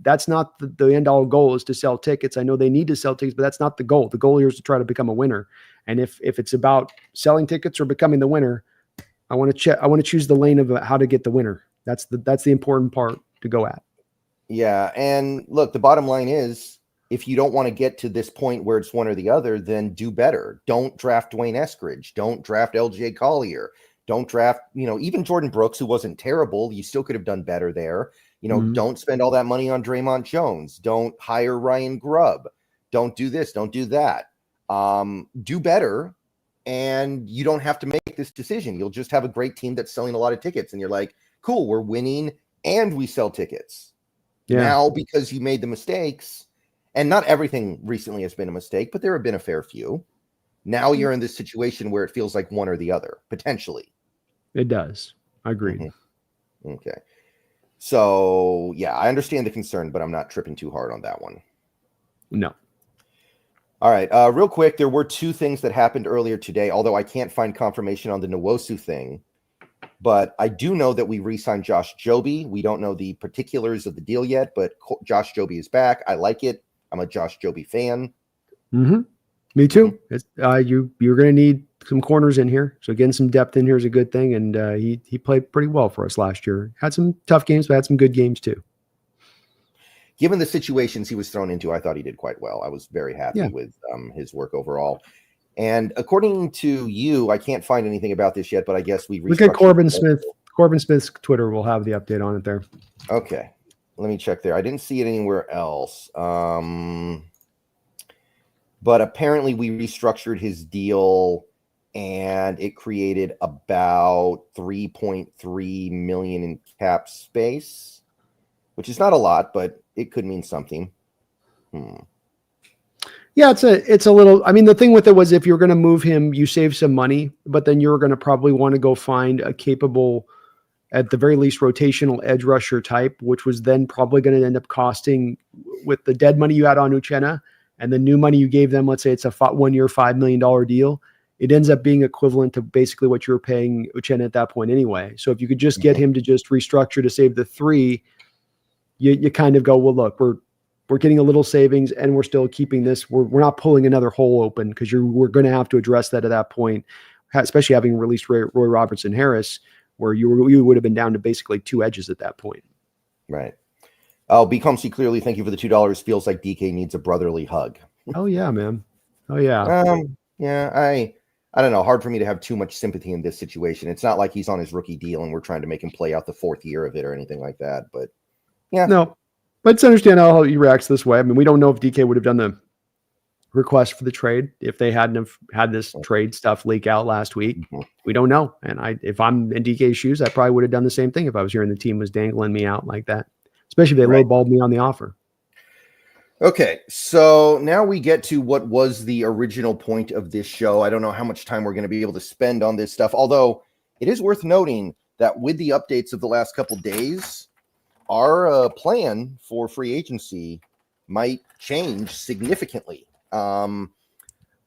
that's not the end all goal is to sell tickets. I know they need to sell tickets, but that's not the goal. The goal here is to try to become a winner. And if it's about selling tickets or becoming the winner, I want to choose the lane of how to get the winner. That's the important part to go at. Yeah. And look, the bottom line is, if you don't want to get to this point where it's one or the other, then do better. Don't draft Dwayne Eskridge. Don't draft LJ Collier. Don't draft, even Jordan Brooks, who wasn't terrible. You still could have done better there. Don't spend all that money on Draymond Jones. Don't hire Ryan Grubb. Don't do this. Don't do that. Do better. And you don't have to make this decision. You'll just have a great team that's selling a lot of tickets. And you're like, cool, we're winning and we sell tickets. Yeah. Now, because you made the mistakes, and not everything recently has been a mistake, but there have been a fair few. Now you're in this situation where it feels like one or the other, potentially. It does. I agree. Mm-hmm. Okay. So, yeah, I understand the concern, but I'm not tripping too hard on that one. No. All right. Real quick, there were two things that happened earlier today, although I can't find confirmation on the Nwosu thing. But I do know that we re-signed Josh Joby. We don't know the particulars of the deal yet, but Josh Joby is back. I like it. I'm a Josh Joby fan. Mm-hmm. Me too. You're going to need some corners in here. So getting some depth in here is a good thing. And he played pretty well for us last year. Had some tough games, but had some good games too. Given the situations he was thrown into, I thought he did quite well. I was very happy with his work overall. And according to you, I can't find anything about this yet, but I guess we look at Corbin Smith. Corbin Smith's Twitter will have the update on it there. Okay. Let me check there. I didn't see it anywhere else. But apparently we restructured his deal and it created about 3.3 million in cap space, which is not a lot, but it could mean something. Yeah, it's a little, I mean, the thing with it was if you're going to move him, you save some money, but then you're going to probably want to go find a capable, at the very least, rotational edge rusher type, which was then probably going to end up costing, with the dead money you had on Uchenna and the new money you gave them, let's say it's a 1-year, $5 million deal, it ends up being equivalent to basically what you were paying Uchenna at that point anyway. So if you could just get him to just restructure to save the 3, you kind of go, well, look, we're getting a little savings and we're still keeping this. We're not pulling another hole open because we're going to have to address that at that point, especially having released Roy Robertson Harris, where you would have been down to basically 2 edges at that point. Right. Oh, BComC clearly, thank you for the $2. Feels like DK needs a brotherly hug. Oh yeah, man. Oh yeah. Yeah. I don't know. Hard for me to have too much sympathy in this situation. It's not like he's on his rookie deal and we're trying to make him play out the 4th year of it or anything like that. But yeah. No. But it's understand how he reacts this way. I mean, we don't know if DK would have done the request for the trade if they hadn't have had this trade stuff leak out last week. We don't know. And if I'm in DK's shoes, I probably would have done the same thing if I was hearing the team was dangling me out like that, especially if they lowballed me on the offer. Okay, so now we get to what was the original point of this show. I don't know how much time we're going to be able to spend on this stuff, although it is worth noting that with the updates of the last couple days, our plan for free agency might change significantly. I'm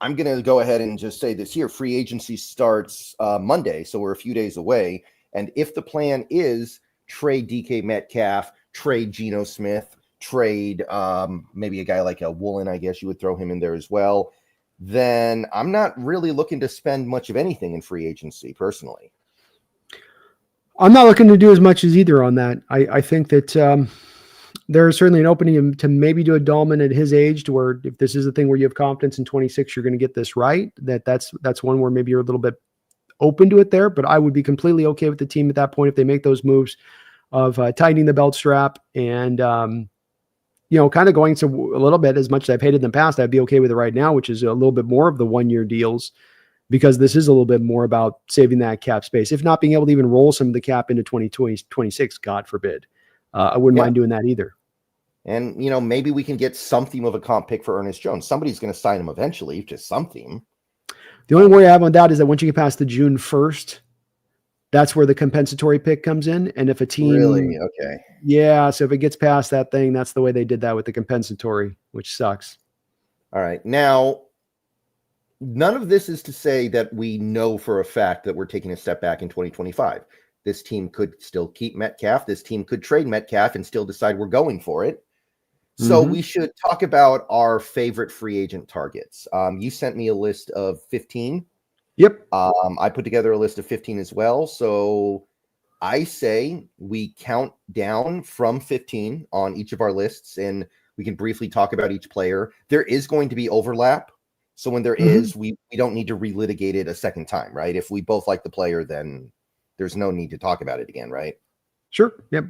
going to go ahead and just say this here. Free agency starts Monday, so we're a few days away. And if the plan is trade DK Metcalf, trade Geno Smith, trade maybe a guy like a Woolen, I guess you would throw him in there as well, then I'm not really looking to spend much of anything in free agency personally. I'm not looking to do as much as either on that. I think that there's certainly an opening to maybe do a Dahlman at his age, to where if this is a thing where you have confidence in 26, you're going to get this right. That's one where maybe you're a little bit open to it there. But I would be completely okay with the team at that point if they make those moves of tightening the belt strap and kind of going to a little bit, as much as I've hated in the past, I'd be okay with it right now, which is a little bit more of the 1-year deals, because this is a little bit more about saving that cap space, if not being able to even roll some of the cap into 2026, God forbid. I wouldn't mind doing that either. And, maybe we can get something of a comp pick for Ernest Jones. Somebody's going to sign him eventually, just something. The only worry I have on that is that once you get past the June 1st, that's where the compensatory pick comes in. And if a team really, okay. Yeah. So if it gets past that thing, that's the way they did that with the compensatory, which sucks. All right. Now, none of this is to say that we know for a fact that we're taking a step back in 2025. This team could still keep Metcalf. This team could trade Metcalf and still decide we're going for it. So we should talk about our favorite free agent targets. You sent me a list of 15. Yep. I put together a list of 15 as well. So I say we count down from 15 on each of our lists, and we can briefly talk about each player. There is going to be overlap. So when there is, we don't need to relitigate it a second time, right? If we both like the player, then there's no need to talk about it again, right? Sure. Yep.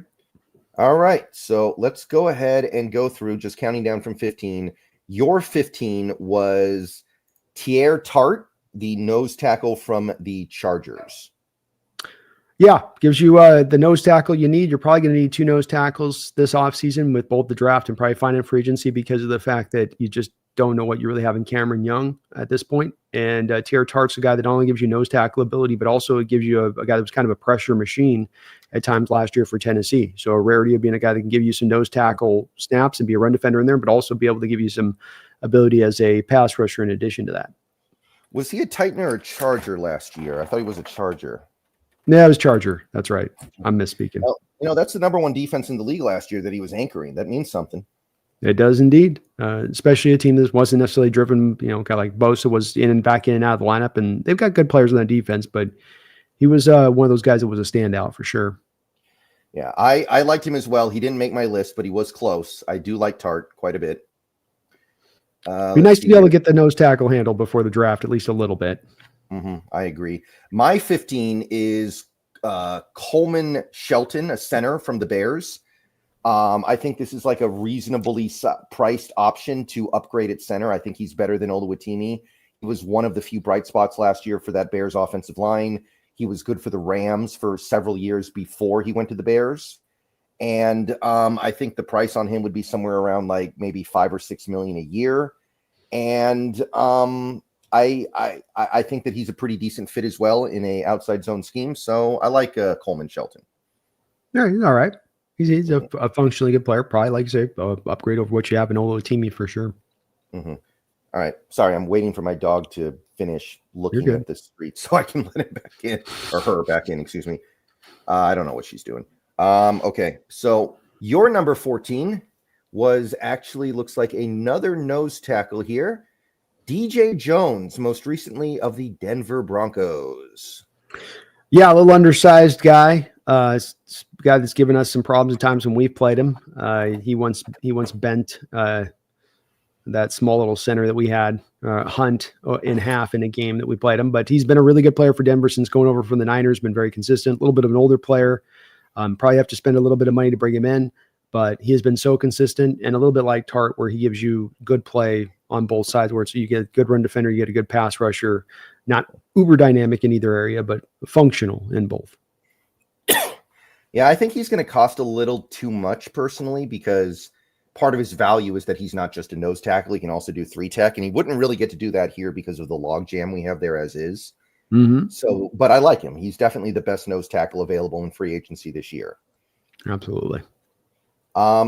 All right. So let's go ahead and go through, just counting down from 15. Your 15 was Teair Tart, the nose tackle from the Chargers. Yeah, gives you the nose tackle you need. You're probably going to need 2 nose tackles this offseason with both the draft and probably finding free agency, because of the fact that you just don't know what you really have in Cameron Young at this point. And Teair Tart's a guy that not only gives you nose tackle ability, but also it gives you a guy that was kind of a pressure machine at times last year for Tennessee. So a rarity of being a guy that can give you some nose tackle snaps and be a run defender in there, but also be able to give you some ability as a pass rusher in addition to that. Was he a Titaner or a Charger last year? I thought he was a Charger. Yeah, it was Charger. That's right. I'm misspeaking. Well, that's the number 1 defense in the league last year that he was anchoring. That means something. It does indeed, especially a team that wasn't necessarily driven, kind of like Bosa was in and back in and out of the lineup, and they've got good players on that defense, but he was one of those guys that was a standout for sure. Yeah, I liked him as well. He didn't make my list, but he was close. I do like Tart quite a bit. Be nice to be able to get the nose tackle handle before the draft, at least a little bit. I agree. My 15 is Coleman Shelton, a center from the Bears. I think this is like a reasonably priced option to upgrade at center. I think he's better than Oluwatimi. He was one of the few bright spots last year for that Bears offensive line. He was good for the Rams for several years before he went to the Bears. And I think the price on him would be somewhere around like maybe $5 or $6 million a year. And I think that he's a pretty decent fit as well in a outside zone scheme. So I like Coleman Shelton. Yeah, he's all right. He's a functionally good player. Probably, like you say, upgrade over what you have in Oluwatimi for sure. All right. Sorry, I'm waiting for my dog to finish looking at the street so I can let him back in, or her back in, excuse me. I don't know what she's doing. Okay. So your number 14 was actually, looks like another nose tackle here. DJ Jones, most recently of the Denver Broncos. Yeah, a little undersized guy. Guy that's given us some problems at times when we've played him. He once bent that small little center that we had, Hunt, in half in a game that we played him. But he's been a really good player for Denver since going over from the Niners. Been very consistent. A little bit of an older player. Probably have to spend a little bit of money to bring him in, but he has been so consistent, and a little bit like Tart, where he gives you good play on both sides, where so you get a good run defender, you get a good pass rusher, not uber dynamic in either area, but functional in both. Yeah, I think he's going to cost a little too much personally, because part of his value is that he's not just a nose tackle. He can also do 3-tech, and he wouldn't really get to do that here because of the log jam we have there as is. So, but I like him. He's definitely the best nose tackle available in free agency this year. Absolutely.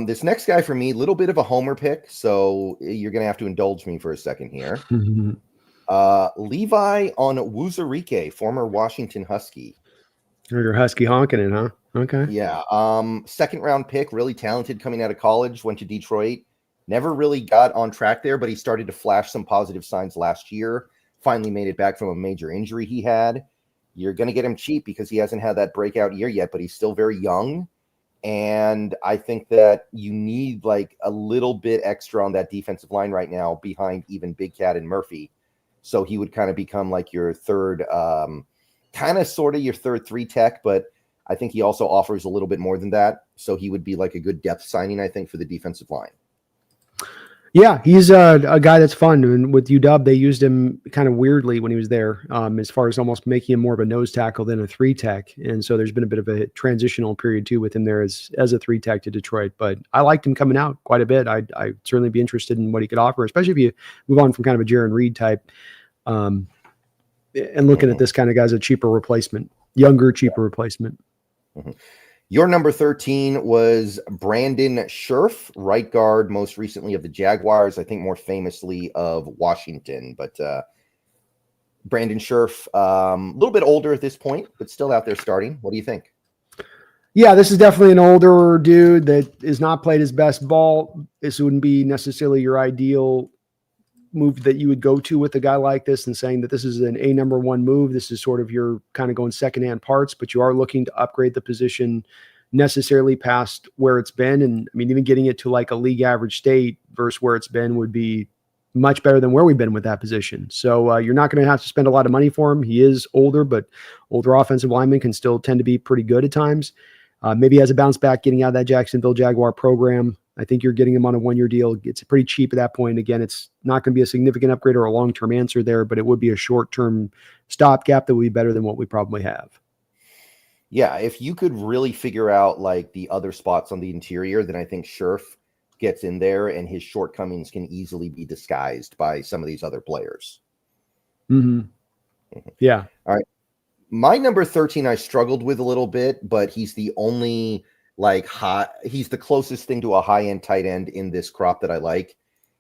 This next guy for me, little bit of a homer pick, so you're going to have to indulge me for a second here. Levi Onwuzurike, former Washington Husky. Or you're husky honking it, huh? Okay. Yeah. Second round pick, really talented coming out of college, went to Detroit. Never really got on track there, but he started to flash some positive signs last year. Finally made it back from a major injury he had. You're going to get him cheap because he hasn't had that breakout year yet, but he's still very young. And I think that you need like a little bit extra on that defensive line right now behind even Big Cat and Murphy. So he would kind of become like your third, kind of sort of your third 3 tech, but I think he also offers a little bit more than that. So he would be like a good depth signing, I think, for the defensive line. Yeah, he's a guy that's fun. And with UW, they used him kind of weirdly when he was there, as far as almost making him more of a nose tackle than a 3 tech. And so there's been a bit of a transitional period too with him there as a 3 tech to Detroit. But I liked him coming out quite a bit. I'd certainly be interested in what he could offer, especially if you move on from kind of a Jaron Reed type, and looking at this kind of guy as a cheaper replacement, younger, cheaper replacement. Your number 13 was Brandon Scherf, right guard, most recently of the Jaguars, I think more famously of Washington. But Brandon Scherf, a little bit older at this point, but still out there starting. What do you think? Yeah, this is definitely an older dude that is not played his best ball. This wouldn't be necessarily your ideal move that you would go to with a guy like this and saying that this is an number 1 move. This is sort of your kind of going secondhand parts, but you are looking to upgrade the position necessarily past where it's been. And I mean, even getting it to like a league average state versus where it's been would be much better than where we've been with that position. So you're not going to have to spend a lot of money for him. He is older, but older offensive linemen can still tend to be pretty good at times. Maybe as a bounce back, getting out of that Jacksonville Jaguar program. I think you're getting him on a 1-year deal. It's pretty cheap at that point. Again, it's not going to be a significant upgrade or a long-term answer there, but it would be a short-term stopgap that would be better than what we probably have. Yeah, if you could really figure out like the other spots on the interior, then I think Scherf gets in there and his shortcomings can easily be disguised by some of these other players. Yeah. All right. My number 13, I struggled with a little bit, but he's the only he's the closest thing to a high-end tight end in this crop that I like.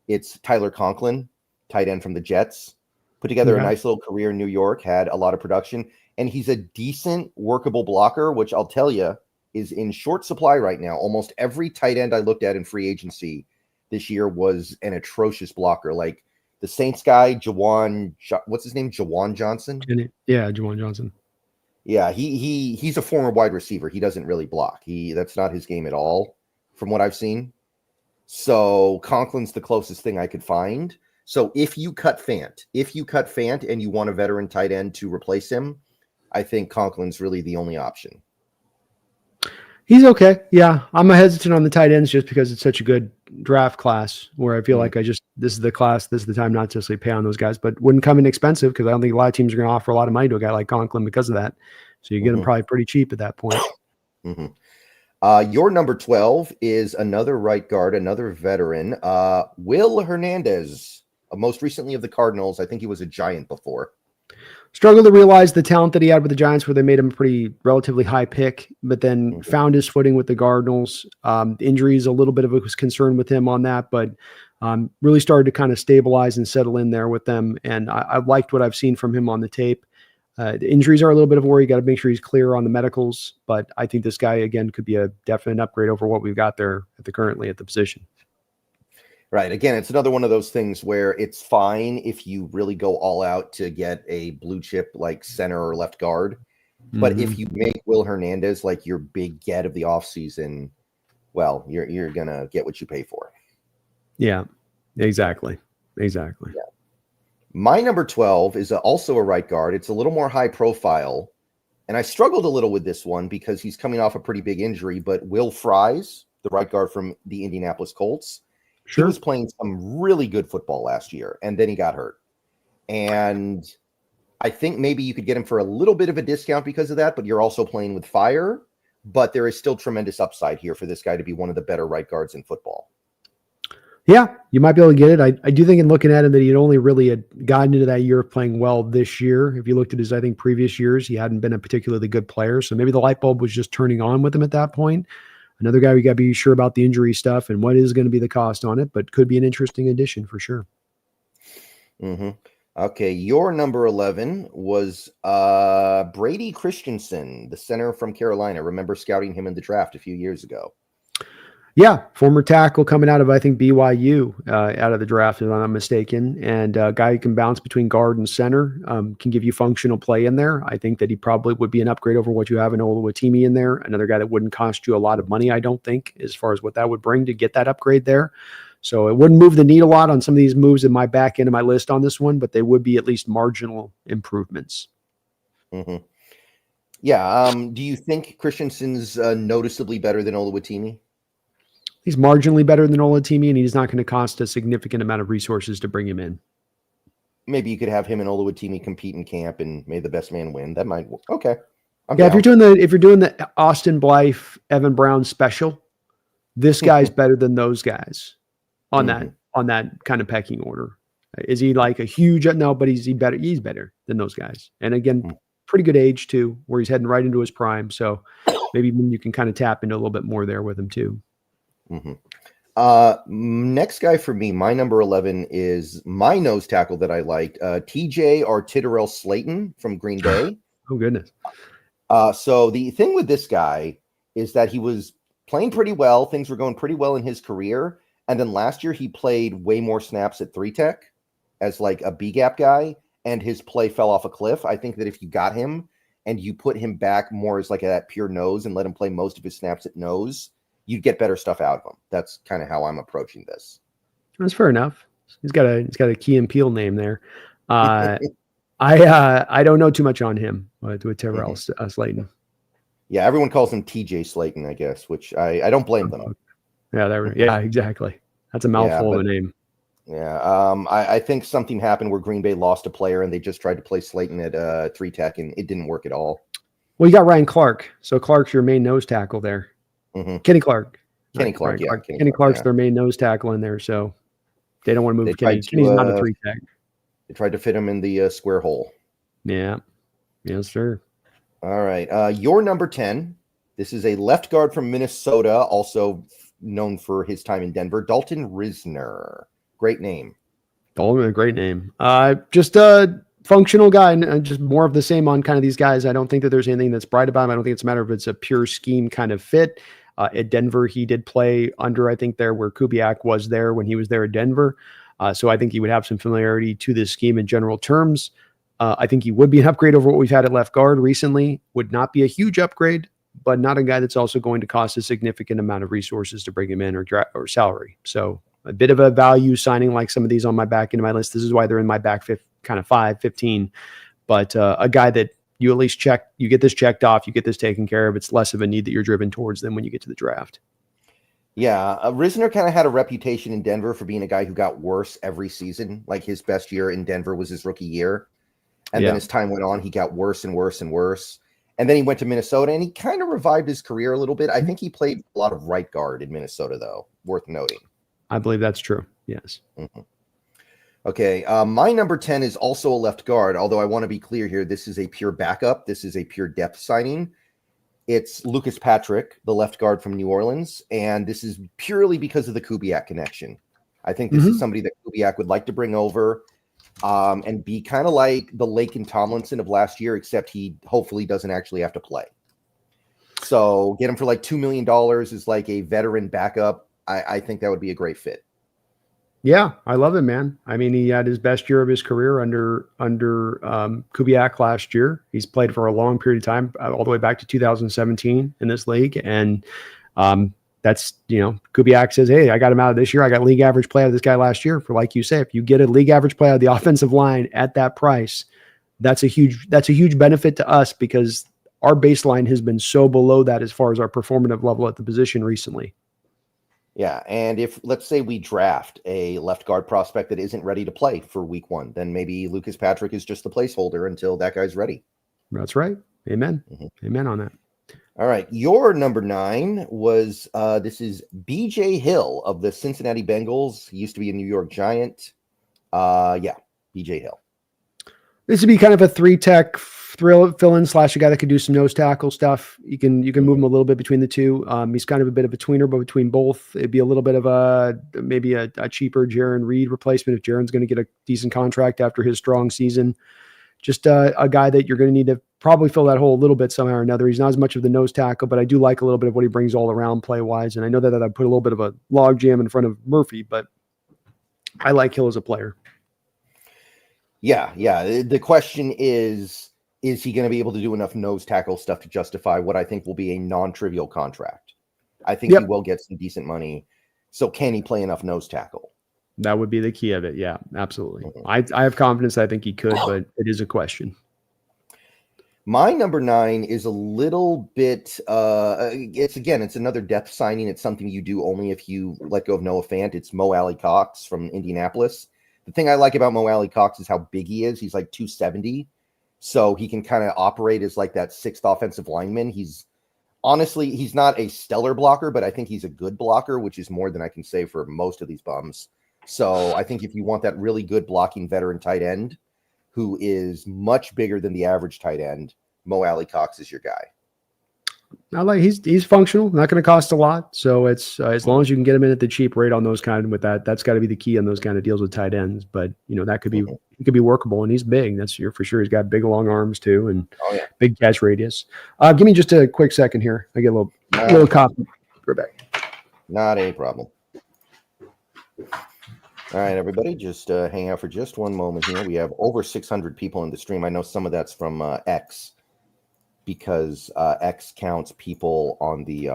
It's Tyler Conklin, tight end from the Jets. Put together a nice little career in New York, had a lot of production, and he's a decent workable blocker, which I'll tell you is in short supply right now. Almost every tight end I looked at in free agency this year was an atrocious blocker. Like the Saints guy, what's his name? Jawan Johnson? Yeah, Jawan Johnson. Yeah, he's a former wide receiver. He doesn't really block. That's not his game at all, from what I've seen. So Conklin's the closest thing I could find. So if you cut Fant and you want a veteran tight end to replace him, I think Conklin's really the only option. He's okay. Yeah, I'm hesitant on the tight ends just because it's such a good draft class where I feel like this is the class, this is the time not to necessarily pay on those guys, but wouldn't come in expensive because I don't think a lot of teams are going to offer a lot of money to a guy like Conklin because of that. So you get him probably pretty cheap at that point. Your number 12 is another right guard, another veteran, Will Hernandez, most recently of the Cardinals. I think he was a Giant before. Struggled to realize the talent that he had with the Giants where they made him a pretty relatively high pick, but then found his footing with the Cardinals. Injuries, a little bit of a concern with him on that, but really started to kind of stabilize and settle in there with them. And I liked what I've seen from him on the tape. The injuries are a little bit of a worry. You got to make sure he's clear on the medicals, but I think this guy, again, could be a definite upgrade over what we've got there currently at the position. Right. Again, it's another one of those things where it's fine if you really go all out to get a blue chip like center or left guard. But if you make Will Hernandez like your big get of the offseason, well, you're going to get what you pay for. Yeah, exactly. Yeah. My number 12 is also a right guard. It's a little more high profile. And I struggled a little with this one because he's coming off a pretty big injury. But Will Fries, the right guard from the Indianapolis Colts, he was playing some really good football last year, and then he got hurt. And I think maybe you could get him for a little bit of a discount because of that, but you're also playing with fire. But there is still tremendous upside here for this guy to be one of the better right guards in football. Yeah, you might be able to get it. I do think in looking at him that he'd only really had gotten into that year of playing well this year. If you looked at his, I think, previous years, he hadn't been a particularly good player. So maybe the light bulb was just turning on with him at that point. Another guy we got to be sure about the injury stuff and what is going to be the cost on it, but could be an interesting addition for sure. Okay, your number 11 was Brady Christensen, the center from Carolina. Remember scouting him in the draft a few years ago. Yeah, former tackle coming out of, I think, BYU, out of the draft, if I'm not mistaken, and a guy who can bounce between guard and center, can give you functional play in there. I think that he probably would be an upgrade over what you have in Oluwatimi in there. Another guy that wouldn't cost you a lot of money, I don't think, as far as what that would bring to get that upgrade there. So it wouldn't move the needle a lot on some of these moves in my back end of my list on this one, but they would be at least marginal improvements. Mm-hmm. Yeah. Do you think Christensen's noticeably better than Oluwatimi? He's marginally better than Oluwatimi, and he's not going to cost a significant amount of resources to bring him in. Maybe you could have him and Oluwatimi compete in camp, and may the best man win. That might work. Okay. I'm down. If you're doing the Austin Blythe, Evan Brown special, this guy's better than those guys on that kind of pecking order. Is he like a huge? No, but he's better. He's better than those guys. And again, pretty good age too, where he's heading right into his prime. So maybe you can kind of tap into a little bit more there with him too. Next guy for me, my number 11 is my nose tackle that I liked, TJ Artiderell-Slaton from Green Bay. Oh goodness. So the thing with this guy is that he was playing pretty well. Things were going pretty well in his career. And then last year he played way more snaps at 3-tech as like a B-gap guy, and his play fell off a cliff. I think that if you got him and you put him back more as like that pure nose and let him play most of his snaps at nose, you'd get better stuff out of him. That's kind of how I'm approaching this. That's fair enough. He's got a Key and Peele name there. I don't know too much on him with Artiderell-Slaton. Yeah, everyone calls him TJ Slaton, I guess, which I don't blame them. Yeah, exactly. That's a mouthful of a name. Yeah, I think something happened where Green Bay lost a player and they just tried to play Slaton at 3-tech and it didn't work at all. Well, you got Ryan Clark, so Clark's your main nose tackle there. Kenny Clark. Kenny Clark's their main nose tackle in there, so they don't want to move Kenny. Kenny's not a 3-tech. They tried to fit him in the square hole. Yeah. Yes, sir. All right. Your number 10. This is a left guard from Minnesota, also known for his time in Denver, Dalton Risner. Great name. Dalton, a great name. Just a functional guy, and just more of the same on kind of these guys. I don't think that there's anything that's bright about him. I don't think it's a matter of it's a pure scheme kind of fit. At Denver, he did play under, I think, there where Kubiak was there when he was there at Denver. So I think he would have some familiarity to this scheme in general terms. I think he would be an upgrade over what we've had at left guard recently. Would not be a huge upgrade, but not a guy that's also going to cost a significant amount of resources to bring him in or salary. So a bit of a value signing like some of these on my back end of my list. This is why they're in my back kind of 5-15. But a guy that you at least check, you get this checked off, you get this taken care of. It's less of a need that you're driven towards than when you get to the draft. Yeah, Risner kind of had a reputation in Denver for being a guy who got worse every season. Like his best year in Denver was his rookie year. And then as time went on, he got worse and worse and worse. And then he went to Minnesota and he kind of revived his career a little bit. I think he played a lot of right guard in Minnesota, though, worth noting. I believe that's true. Yes. Okay. My number 10 is also a left guard, although I want to be clear here. This is a pure backup. This is a pure depth signing. It's Lucas Patrick, the left guard from New Orleans. And this is purely because of the Kubiak connection. I think this is somebody that Kubiak would like to bring over and be kind of like the Laken Tomlinson of last year, except he hopefully doesn't actually have to play. So get him for like $2 million is like a veteran backup. I think that would be a great fit. Yeah, I love him, man. I mean, he had his best year of his career under Kubiak last year. He's played for a long period of time, all the way back to 2017 in this league. And that's, Kubiak says, hey, I got him out of this year. I got league average play out of this guy last year. For like you say, if you get a league average play out of the offensive line at that price, that's a huge benefit to us because our baseline has been so below that as far as our performative level at the position recently. Yeah, and if, let's say, we draft a left guard prospect that isn't ready to play for week 1, then maybe Lucas Patrick is just the placeholder until that guy's ready. That's right. Amen. Amen on that. All right. Your number 9 was, this is BJ Hill of the Cincinnati Bengals. He used to be a New York Giant. BJ Hill. This would be kind of a 3-tech fill in slash a guy that can do some nose tackle stuff. You can move him a little bit between the two. He's kind of a bit of a tweener, but between both, it'd be a little bit of maybe a cheaper Jaron Reed replacement if Jaron's going to get a decent contract after his strong season. Just a guy that you're going to need to probably fill that hole a little bit somehow or another. He's not as much of the nose tackle, but I do like a little bit of what he brings all around play wise. And I know that I put a little bit of a log jam in front of Murphy, but I like Hill as a player. Yeah. The question is he going to be able to do enough nose tackle stuff to justify what I think will be a non-trivial contract? I think he will get some decent money. So can he play enough nose tackle? That would be the key of it. Yeah, absolutely. I have confidence. I think he could, but it is a question. My number 9 is a little bit, it's another depth signing. It's something you do only if you let go of Noah Fant. It's Mo Alley-Cox from Indianapolis. The thing I like about Mo Alley-Cox is how big he is. He's like 270. So he can kind of operate as like that sixth offensive lineman. He's not a stellar blocker, but I think he's a good blocker, which is more than I can say for most of these bums. So I think if you want that really good blocking veteran tight end who is much bigger than the average tight end, Mo Alley-Cox is your guy. I like he's functional, not going to cost a lot. So it's as long as you can get him in at the cheap rate on those kind with that's got to be the key on those kind of deals with tight ends. But that could be he could be workable, and he's big. That's for sure. He's got big long arms too, and big catch radius. Give me just a quick second here. I get a little copy. We're back. Not a problem. All right, everybody, just hang out for just one moment here. We have over 600 people in the stream. I know some of that's from X, because X counts people on the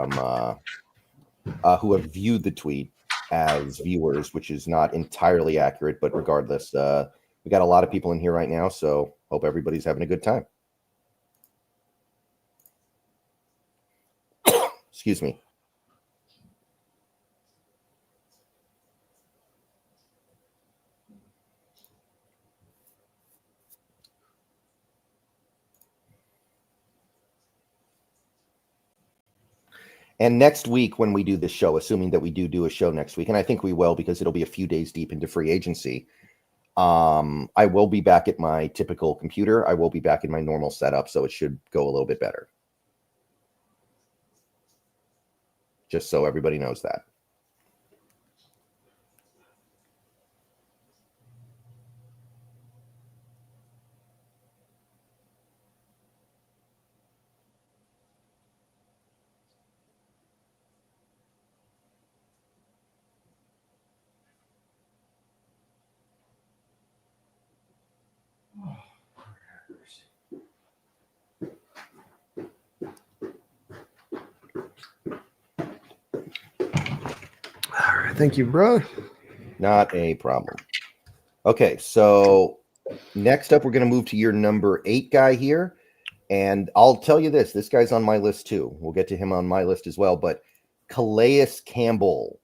who have viewed the tweet as viewers, which is not entirely accurate. But regardless, we got a lot of people in here right now, so hope everybody's having a good time. Excuse me. And next week when we do this show, assuming that we do a show next week, and I think we will because it'll be a few days deep into free agency, I will be back at my typical computer. I will be back in my normal setup, so it should go a little bit better. Just so everybody knows that. All right, thank you, bro. Not a problem. Okay, so next up, we're going to move to your number 8 guy here. And I'll tell you this guy's on my list too. We'll get to him on my list as well. But Calais Campbell,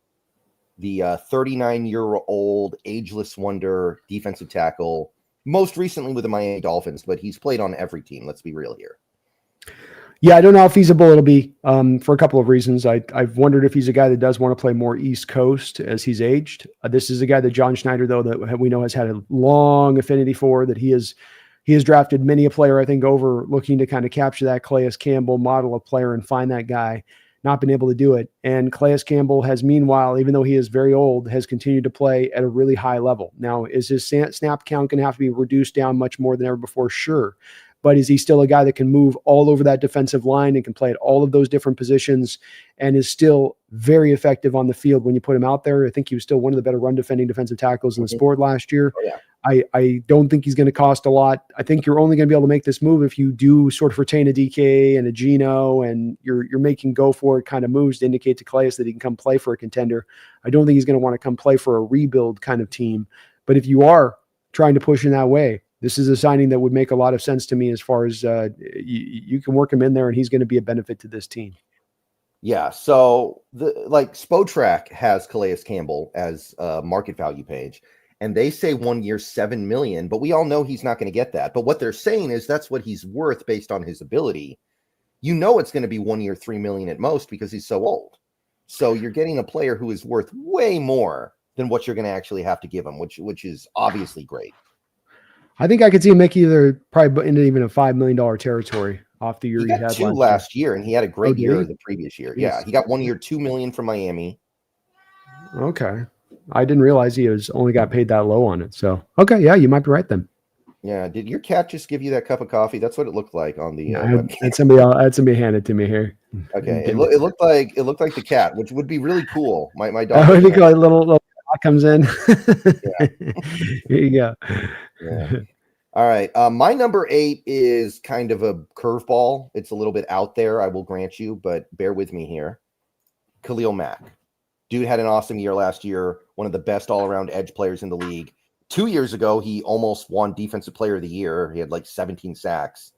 the 39-year-old ageless wonder defensive tackle, most recently with the Miami Dolphins, but he's played on every team. Let's be real here. Yeah, I don't know how feasible it'll be for a couple of reasons. I've wondered if he's a guy that does want to play more East Coast as he's aged. This is a guy that John Schneider, though, that we know has had a long affinity for, that he has drafted many a player, I think, over looking to kind of capture that Calais Campbell model of player and find that guy, not been able to do it. And Calais Campbell has, meanwhile, even though he is very old, has continued to play at a really high level. Now, is his snap count going to have to be reduced down much more than ever before? Sure. But is he still a guy that can move all over that defensive line and can play at all of those different positions and is still very effective on the field when you put him out there? I think he was still one of the better run defending defensive tackles in the sport last year. Oh, yeah. I don't think he's going to cost a lot. I think you're only going to be able to make this move if you do sort of retain a DK and a Geno, and you're making go for it kind of moves to indicate to Calais that he can come play for a contender. I don't think he's going to want to come play for a rebuild kind of team. But if you are trying to push in that way, this is a signing that would make a lot of sense to me as far as you can work him in there and he's going to be a benefit to this team. Yeah. So Spotrac has Calais Campbell as a market value page, and they say 1 year, $7 million, but we all know he's not going to get that. But what they're saying is that's what he's worth based on his ability. You know, it's going to be 1 year, $3 million at most because he's so old. So you're getting a player who is worth way more than what you're going to actually have to give him, which is obviously great. I think I could see him make either probably into even a $5 million territory off the year He he got had two last last year, and he had a year. great Did year he? the previous year. Jeez. Yeah, he got 1 year, $2 million from Miami. Okay. I didn't realize he was only got paid that low on it. So, okay. Yeah, you might be right then. Yeah. Did your cat just give you that cup of coffee? That's what it looked like on the webcam. I had somebody hand it to me here. Okay. It looked like the cat, which would be really cool. My dog. What do you call it? Little comes in. Yeah. Here you go. Yeah. All right. My number 8 is kind of a curveball. It's a little bit out there, I will grant you, but bear with me here. Khalil Mack. Dude had an awesome year last year. One of the best all-around edge players in the league. 2 years ago, he almost won Defensive Player of the Year. He had like 17 sacks.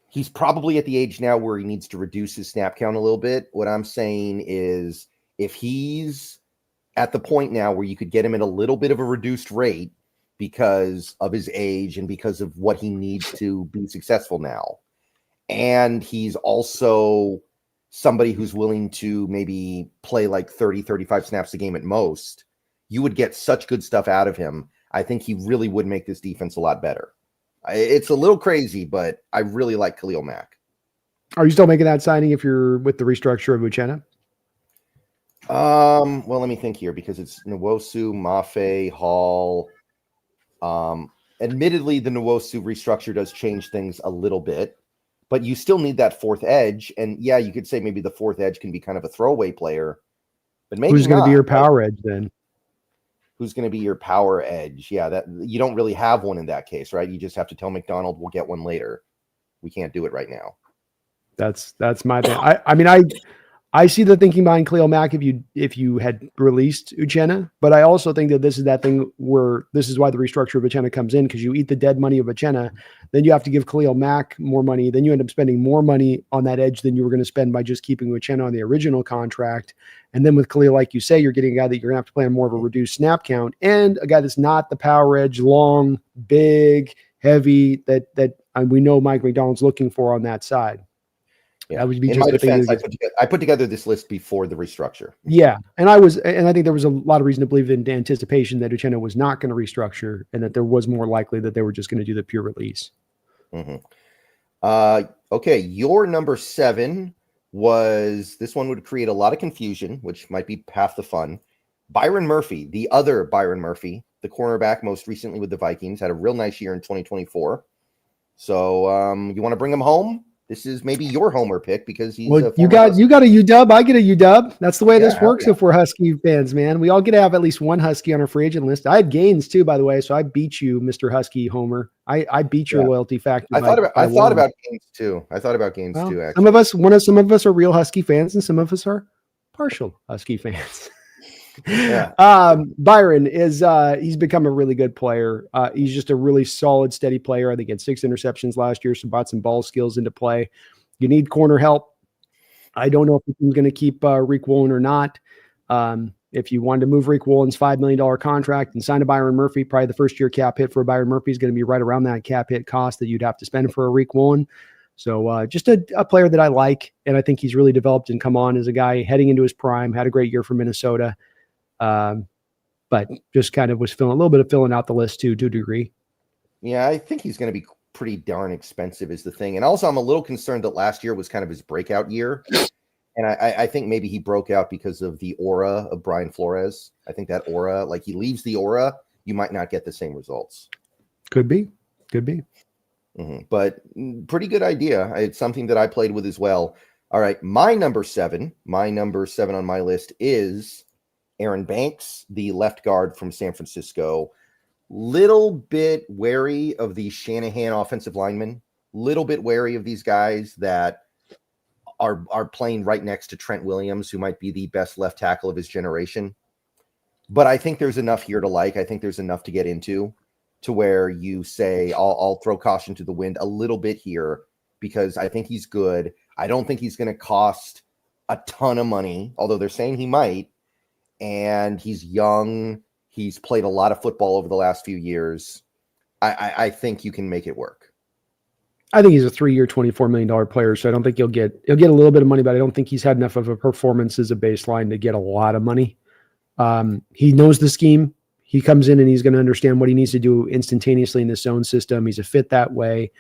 He's probably at the age now where he needs to reduce his snap count a little bit. What I'm saying is if he's at the point now where you could get him at a little bit of a reduced rate because of his age and because of what he needs to be successful now, and he's also somebody who's willing to maybe play like 30, 35 snaps a game at most, you would get such good stuff out of him. I think he really would make this defense a lot better. It's a little crazy, but I really like Khalil Mack. Are you still making that signing if you're with the restructure of Uchenna? Well, let me think here because it's Nwosu, Mafe, Hall. Admittedly, the Nwosu restructure does change things a little bit, but you still need that fourth edge. And yeah, you could say maybe the fourth edge can be kind of a throwaway player, but maybe who's going to be your right? power edge then? Who's going to be your power edge? Yeah, that you don't really have one in that case, right? You just have to tell McDonald we'll get one later. We can't do it right now. That's my thing. I see the thinking behind Khalil Mack if you had released Uchenna, but I also think that this is that thing where this is why the restructure of Uchenna comes in, because you eat the dead money of Uchenna, then you have to give Khalil Mack more money, then you end up spending more money on that edge than you were going to spend by just keeping Uchenna on the original contract. And then with Khalil, like you say, you're getting a guy that you're going to have to play on more of a reduced snap count and a guy that's not the power edge, long, big, heavy that we know Mike McDonald's looking for on that side. Yeah. That would be in just my defense, I put together this list before the restructure. Yeah. And I think there was a lot of reason to believe in anticipation that Uchenna was not going to restructure and that there was more likely that they were just going to do the pure release. Mm-hmm. Okay. Your number 7 was, this one would create a lot of confusion, which might be half the fun. Byron Murphy, the other Byron Murphy, the cornerback most recently with the Vikings, had a real nice year in 2024. So you want to bring him home? This is maybe your homer pick because he's you got a UW. I get a UW. That's the way this works. If we're Husky fans, man, we all get to have at least one Husky on our free agent list. I had Gaines too, by the way. So I beat you, Mr. Husky Homer. I beat your loyalty factor. I thought about Gaines too. Actually, some of us are real Husky fans, and some of us are partial Husky fans. Yeah. Byron is he's become a really good player. He's just a really solid, steady player. I think he had 6 interceptions last year, so brought some ball skills into play. You need corner help. I don't know if he's going to keep Rick Woolen or not. If you wanted to move Rick Woolen's $5 million contract and sign a Byron Murphy, probably the first year cap hit for Byron Murphy is going to be right around that cap hit cost that you'd have to spend for a Rick Woolen. So just a player that I like, and I think he's really developed and come on as a guy heading into his prime, had a great year for Minnesota. But just kind of was filling out the list to a degree. Yeah, I think he's going to be pretty darn expensive is the thing. And also I'm a little concerned that last year was kind of his breakout year. And I think maybe he broke out because of the aura of Brian Flores. I think that aura, like he leaves the aura, you might not get the same results. Could be. Mm-hmm. But pretty good idea. It's something that I played with as well. All right. My number 7 on my list is Aaron Banks, the left guard from San Francisco. Little bit wary of the Shanahan offensive linemen. Little bit wary of these guys that are playing right next to Trent Williams, who might be the best left tackle of his generation. But I think there's enough here to like. I think there's enough to get into to where you say, I'll throw caution to the wind a little bit here because I think he's good. I don't think he's going to cost a ton of money, although they're saying he might. And he's young. He's played a lot of football over the last few years. I think you can make it work. I think he's a 3-year, $24 million player, so I don't think he'll get a little bit of money, but I don't think he's had enough of a performance as a baseline to get a lot of money. He knows the scheme. he comes in and he's going to understand what he needs to do instantaneously in this zone system. He's a fit that way.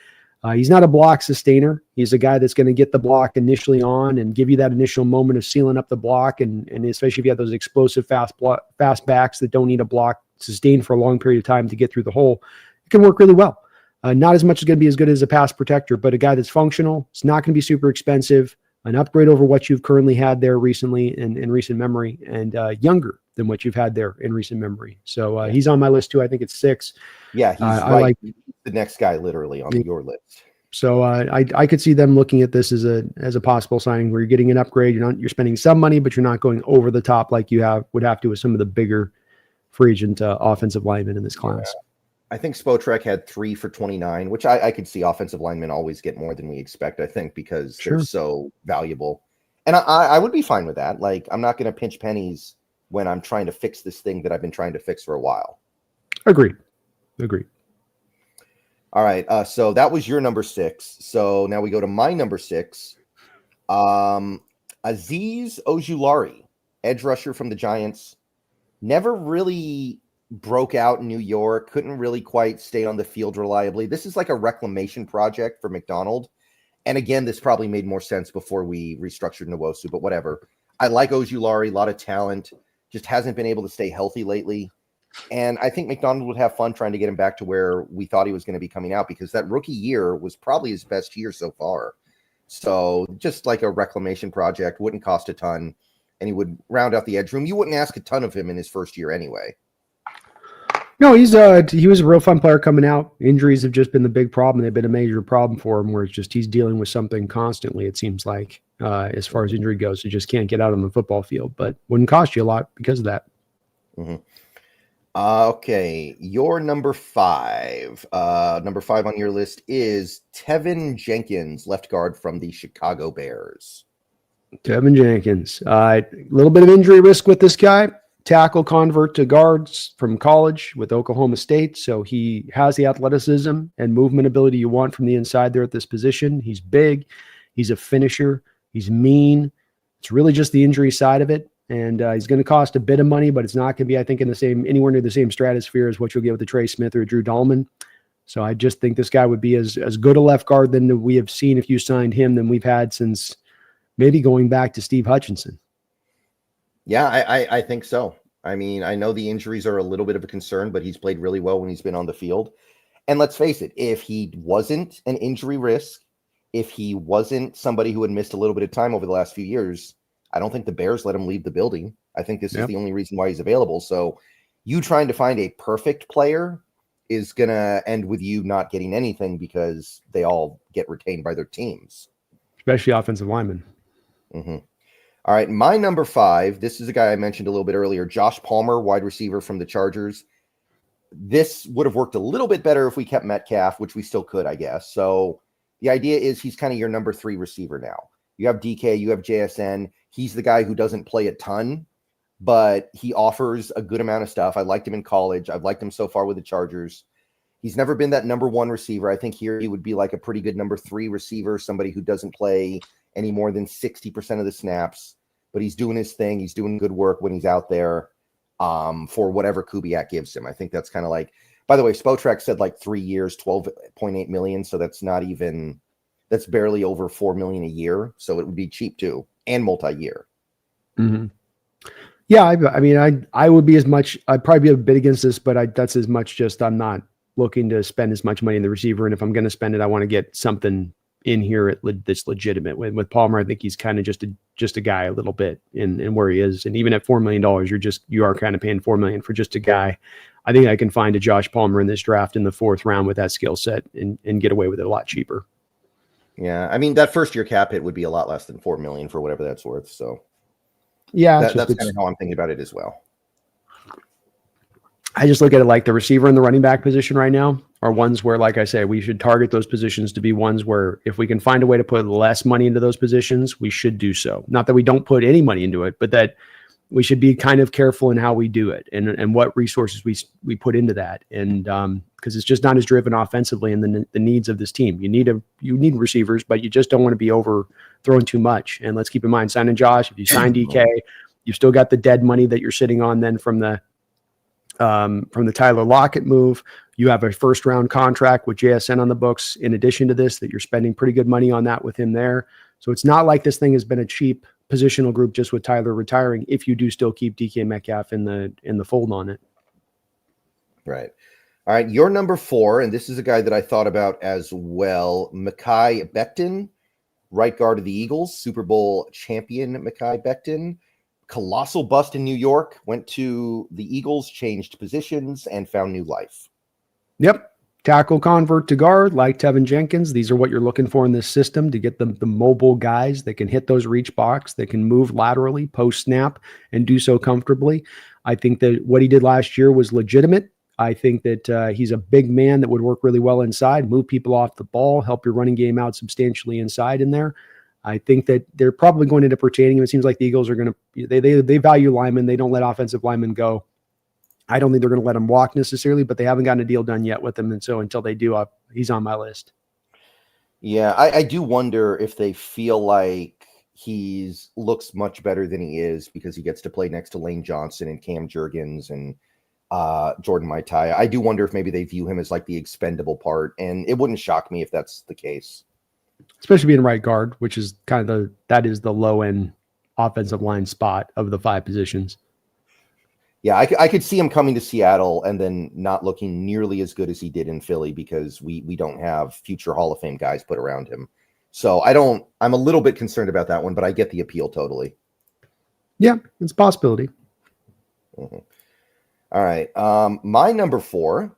He's not a block sustainer. He's a guy that's going to get the block initially on and give you that initial moment of sealing up the block. And especially if you have those explosive fast backs that don't need a block sustained for a long period of time to get through the hole, it can work really well. Not as much as going to be as good as a pass protector, but a guy that's functional. It's not going to be super expensive, an upgrade over what you've currently had there recently in recent memory, and younger than what you've had there in recent memory. So he's on my list too. I think it's 6. Yeah, he's right. I like the next guy literally on your list. So I could see them looking at this as a possible signing where you're getting an upgrade. You're spending some money, but you're not going over the top like you would have to with some of the bigger free agent offensive linemen in this class. Yeah. I think Spotrek had 3 for $29, which I could see offensive linemen always get more than we expect, I think, because they're so valuable. And I would be fine with that. Like, I'm not going to pinch pennies when I'm trying to fix this thing that I've been trying to fix for a while. Agreed. All right. So that was your number 6. So now we go to my number 6. Azeez Ojulari, edge rusher from the Giants. Never really broke out in New York, couldn't really quite stay on the field reliably. This is like a reclamation project for McDonald. And again, this probably made more sense before we restructured Nwosu, but whatever. I like Ojulari, a lot of talent, just hasn't been able to stay healthy lately. And I think McDonald would have fun trying to get him back to where we thought he was going to be coming out, because that rookie year was probably his best year so far. So just like a reclamation project, wouldn't cost a ton, and he would round out the edge room. You wouldn't ask a ton of him in his first year anyway. No, he was a real fun player coming out. Injuries have just been the big problem. They've been a major problem for him, where it's just he's dealing with something constantly, it seems like, as far as injury goes. He just can't get out on the football field, but wouldn't cost you a lot because of that. Mm-hmm. Okay, your number 5. Number 5 on your list is Tevin Jenkins, left guard from the Chicago Bears. Tevin Jenkins. A little bit of injury risk with this guy. Tackle convert to guards from college with Oklahoma State. So he has the athleticism and movement ability you want from the inside there at this position. He's big. He's a finisher. He's mean. It's really just the injury side of it. And he's going to cost a bit of money, but it's not going to be, I think, anywhere near the same stratosphere as what you'll get with the Trey Smith or Drew Dahlman. So I just think this guy would be as good a left guard than we have seen if you signed him than we've had since maybe going back to Steve Hutchinson. Yeah, I think so. I mean, I know the injuries are a little bit of a concern, but he's played really well when he's been on the field. And let's face it, if he wasn't an injury risk, if he wasn't somebody who had missed a little bit of time over the last few years, I don't think the Bears let him leave the building. I think this is the only reason why he's available. So you trying to find a perfect player is going to end with you not getting anything, because they all get retained by their teams. Especially offensive linemen. Mm-hmm. All right, my number 5, this is a guy I mentioned a little bit earlier, Josh Palmer, wide receiver from the Chargers. This would have worked a little bit better if we kept Metcalf, which we still could, I guess. So the idea is he's kind of your number 3 receiver now. You have DK, you have JSN. He's the guy who doesn't play a ton, but he offers a good amount of stuff. I liked him in college. I've liked him so far with the Chargers. He's never been that number 1 receiver. I think here he would be like a pretty good number 3 receiver, somebody who doesn't play any more than 60% of the snaps, but he's doing his thing. He's doing good work when he's out there for whatever Kubiak gives him. I think that's kind of like, by the way, Spotrac said like 3 years, 12.8 million. So that's barely over 4 million a year. So it would be cheap too, and multi-year. Mm-hmm. Yeah. I mean, I would be I'd probably be a bit against this, but that's as much just, I'm not looking to spend as much money in the receiver. And if I'm going to spend it, I want to get something in here that's legitimate. With Palmer, I think he's kind of just a guy a little bit in where he is. And even at $4 million, you are kind of paying $4 million for just a guy. I think I can find a Josh Palmer in this draft in the 4th round with that skill set and get away with it a lot cheaper. Yeah. I mean, that first year cap hit would be a lot less than 4 million for whatever that's worth. So yeah, that's kind of how I'm thinking about it as well. I just look at it like the receiver and the running back position right now are ones where, like I say, we should target those positions to be ones where if we can find a way to put less money into those positions, we should do so. Not that we don't put any money into it, but that we should be kind of careful in how we do it and what resources we put into that. And because it's just not as driven offensively in the needs of this team. You need receivers, but you just don't want to be overthrowing too much. And let's keep in mind, signing Josh, if you sign DK, you've still got the dead money that you're sitting on then from the from the Tyler Lockett move. You have a first round contract with JSN on the books. In addition to this, that you're spending pretty good money on that with him there. So it's not like this thing has been a cheap positional group just with Tyler retiring, if you do still keep DK Metcalf in the fold on it. Right. All right. Your number 4, and this is a guy that I thought about as well. Mekhi Becton, right guard of the Eagles, Super Bowl champion Mekhi Becton. Colossal bust in New York, went to the Eagles, changed positions, and found new life. Yep. Tackle convert to guard like Tevin Jenkins. These are what you're looking for in this system to get the mobile guys that can hit those reach blocks, that can move laterally post snap and do so comfortably. I think that what he did last year was legitimate. I think that he's a big man that would work really well inside, move people off the ball, help your running game out substantially inside in there. I think that they're probably going to end up retaining him. It seems like the Eagles are going to, they value linemen. They don't let offensive linemen go. I don't think they're going to let him walk necessarily, but they haven't gotten a deal done yet with him. And so until they do, he's on my list. Yeah, I do wonder if they feel like he's looks much better than he is because he gets to play next to Lane Johnson and Cam Jurgens and Jordan Maitai. I do wonder if maybe they view him as like the expendable part, and it wouldn't shock me if that's the case. Especially being right guard, which is kind of that is the low end offensive line spot of the 5 positions. Yeah, I could see him coming to Seattle and then not looking nearly as good as he did in Philly because we don't have future Hall of Fame guys put around him. So I'm a little bit concerned about that one, but I get the appeal totally. Yeah, it's a possibility. Mm-hmm. All right. My number 4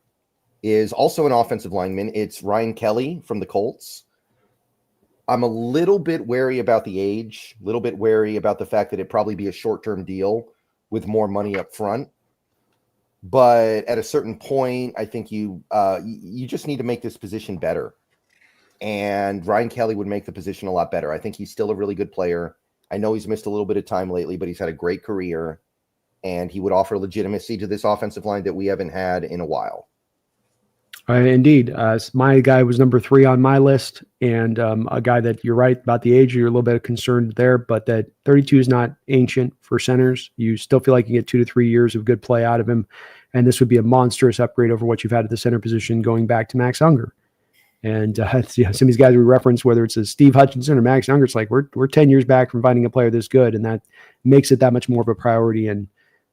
is also an offensive lineman. It's Ryan Kelly from the Colts. I'm a little bit wary about the age, a little bit wary about the fact that it'd probably be a short-term deal with more money up front. But at a certain point, I think you just need to make this position better. And Ryan Kelly would make the position a lot better. I think he's still a really good player. I know he's missed a little bit of time lately, but he's had a great career. And he would offer legitimacy to this offensive line that we haven't had in a while. Indeed. My guy was number 3 on my list, and a guy that you're right about the age. You're a little bit concerned there, but that 32 is not ancient for centers. You still feel like you get 2 to 3 years of good play out of him, and this would be a monstrous upgrade over what you've had at the center position going back to Max Unger. And some of these guys we reference, whether it's a Steve Hutchinson or Max Unger, it's like we're 10 years back from finding a player this good, and that makes it that much more of a priority. And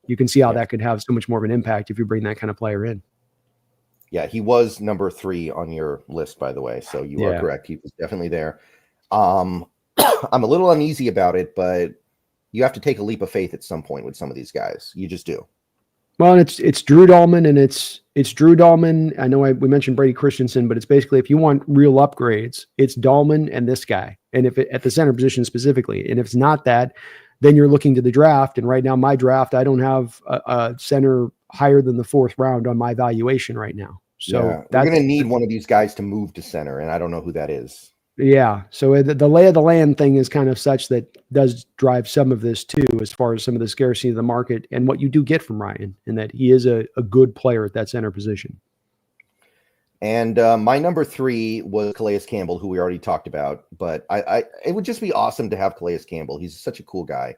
you can see how that could have so much more of an impact if you bring that kind of player in. Yeah, he was number 3 on your list, by the way. So you are correct. He was definitely there. I'm a little uneasy about it, but you have to take a leap of faith at some point with some of these guys. You just do. Well, it's Drew Dahlman, and it's Drew Dahlman. I know we mentioned Brady Christensen, but it's basically if you want real upgrades, it's Dahlman and this guy, and if it, at the center position specifically. And if it's not that, then you're looking to the draft. And right now, my draft, I don't have a center higher than the 4th round on my valuation right now. So we're going to need one of these guys to move to center, and I don't know who that is. Yeah. So the lay of the land thing is kind of such that does drive some of this too, as far as some of the scarcity of the market and what you do get from Ryan, and that he is a good player at that center position. And my number 3 was Calais Campbell, who we already talked about, but it would just be awesome to have Calais Campbell. He's such a cool guy.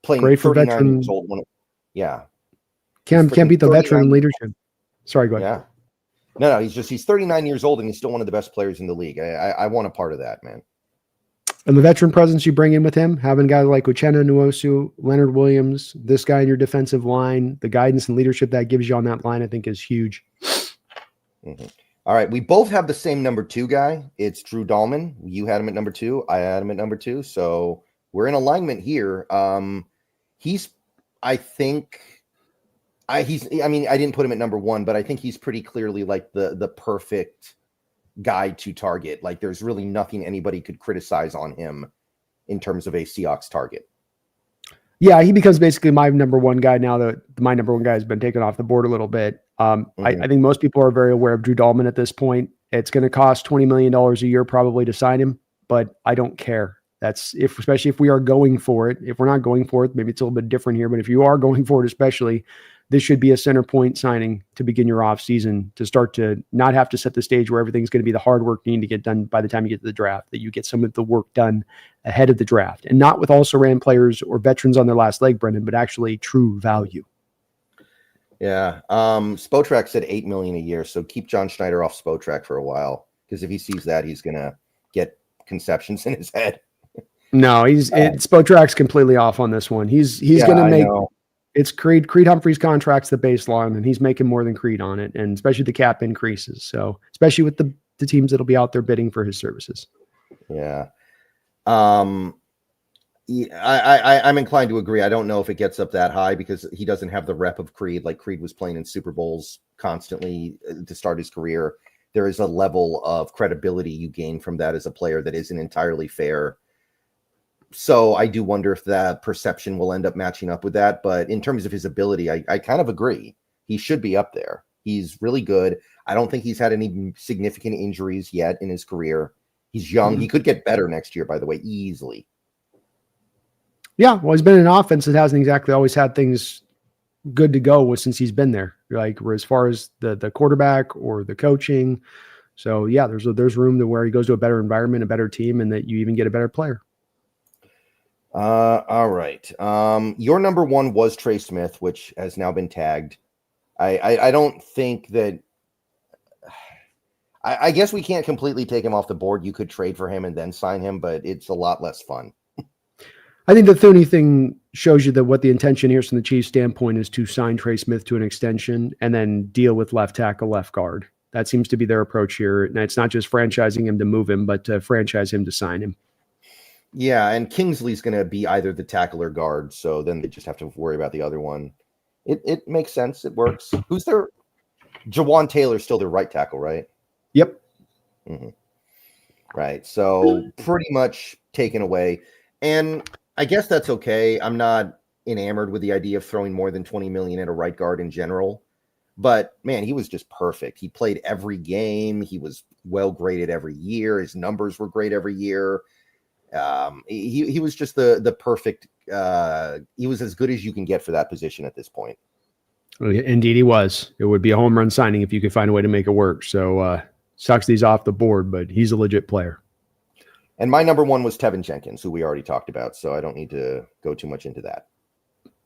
Playing great for 39 veteran. years old. Yeah. Can't beat the veteran leadership. Sorry, go ahead. Yeah. No, he's 39 years old and he's still one of the best players in the league. I want a part of that, man. And the veteran presence you bring in with him, having guys like Uchenna Nwosu, Leonard Williams, this guy in your defensive line, the guidance and leadership that gives you on that line, I think is huge. Mm-hmm. All right. We both have the same number 2 guy. It's Drew Dahlman. You had him at number 2. I had him at number 2. So we're in alignment here. I didn't put him at number 1, but I think he's pretty clearly like the perfect guy to target. Like there's really nothing anybody could criticize on him in terms of a Seahawks target. Yeah, he becomes basically my number 1 guy now that my number 1 guy has been taken off the board a little bit. I think most people are very aware of Drew Dahlman at this point. It's going to cost $20 million a year probably to sign him, but I don't care. That's especially if we are going for it. If we're not going for it, maybe it's a little bit different here, but if you are going for it, especially, this should be a center point signing to begin your off season, to start to not have to set the stage where everything's going to be the hard work needing to get done by the time you get to the draft, that you get some of the work done ahead of the draft, and not with also ran players or veterans on their last leg, Brendon, but actually true value. Yeah. Spotrac said 8 million a year, so keep John Schneider off Spotrac for a while, because if he sees that, he's gonna get conceptions in his head. No, Spotrac's completely off on this one. He's going to I make know. it's Creed Humphrey's contract's the baseline, and he's making more than Creed on it, and especially the cap increases. So especially with the teams that'll be out there bidding for his services. Yeah. I'm inclined to agree. I don't know if it gets up that high because he doesn't have the rep of Creed. Like Creed was playing in Super Bowls constantly to start his career. There is a level of credibility you gain from that as a player that isn't entirely fair. So I do wonder if that perception will end up matching up with that. But in terms of his ability, I kind of agree. He should be up there. He's really good. I don't think he's had any significant injuries yet in his career. He's young. Mm-hmm. He could get better next year, by the way, easily. Yeah, well, he's been an offense that hasn't exactly always had things good to go with since he's been there. Like as far as the quarterback or the coaching. So yeah, there's room to where he goes to a better environment, a better team, and that you even get a better player. All right. Your number one was Trey Smith, which has now been tagged. I don't think that. I guess we can't completely take him off the board. You could trade for him and then sign him, but it's a lot less fun. I think the Thuney thing shows you that what the intention here from the Chiefs' standpoint is to sign Trey Smith to an extension and then deal with left tackle, left guard. That seems to be their approach here. And it's not just franchising him to move him, but to franchise him to sign him. Yeah, and Kingsley's going to be either the tackle or guard, so then they just have to worry about the other one. It makes sense. It works. Who's their Jawan Taylor's still their right tackle, right? Yep. Mm-hmm. Right. So pretty much taken away. And I guess that's okay. I'm not enamored with the idea of throwing more than 20 million at a right guard in general. But man, he was just perfect. He played every game. He was well graded every year. His numbers were great every year. He was just the perfect. He was as good as you can get for that position at this point. Indeed, he was. It would be a home run signing if you could find a way to make it work. So sucks that he's off the board, but he's a legit player. And my number one was Tevin Jenkins, who we already talked about, so I don't need to go too much into that.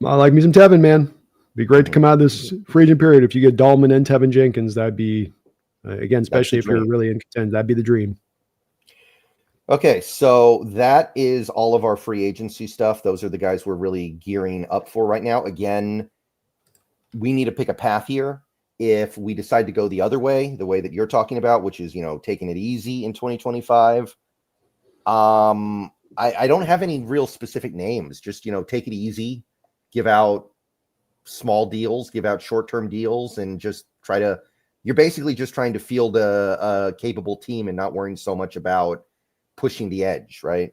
I like me some Tevin, man. Be great to come out of this free agent period. If you get Dahlman and Tevin Jenkins, that'd be, again, especially if you're really in contend, that'd be the dream. Okay, so that is all of our free agency stuff. Those are the guys we're really gearing up for right now. Again, we need to pick a path here. If we decide to go the other way, the way that you're talking about, which is, taking it easy in 2025, I don't have any real specific names. Just, take it easy, give out small deals, give out short-term deals, and just you're basically just trying to field a capable team and not worrying so much about pushing the edge, right?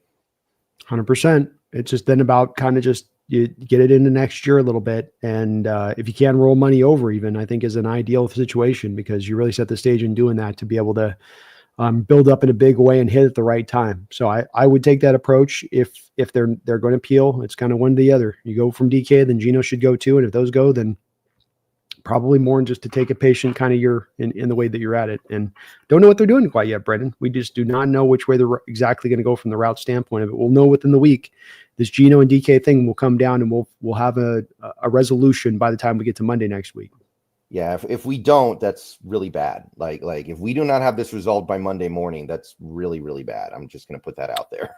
100%. It's just then about kind of just you get it into next year a little bit. And if you can roll money over even, I think is an ideal situation because you really set the stage in doing that to be able to build up in a big way and hit at the right time. So I would take that approach if they're going to peel. It's kind of one to the other. You go from DK, then Geno should go too. And if those go, then probably more just to take a patient kind of year in the way that you're at it. And don't know what they're doing quite yet, Brendon. We just do not know which way they're exactly going to go from the route standpoint of it. We'll know within the week. This Geno and DK thing will come down and we'll have a resolution by the time we get to Monday next week. Yeah, if we don't, that's really bad. Like if we do not have this resolved by Monday morning, that's really, really bad. I'm just going to put that out there.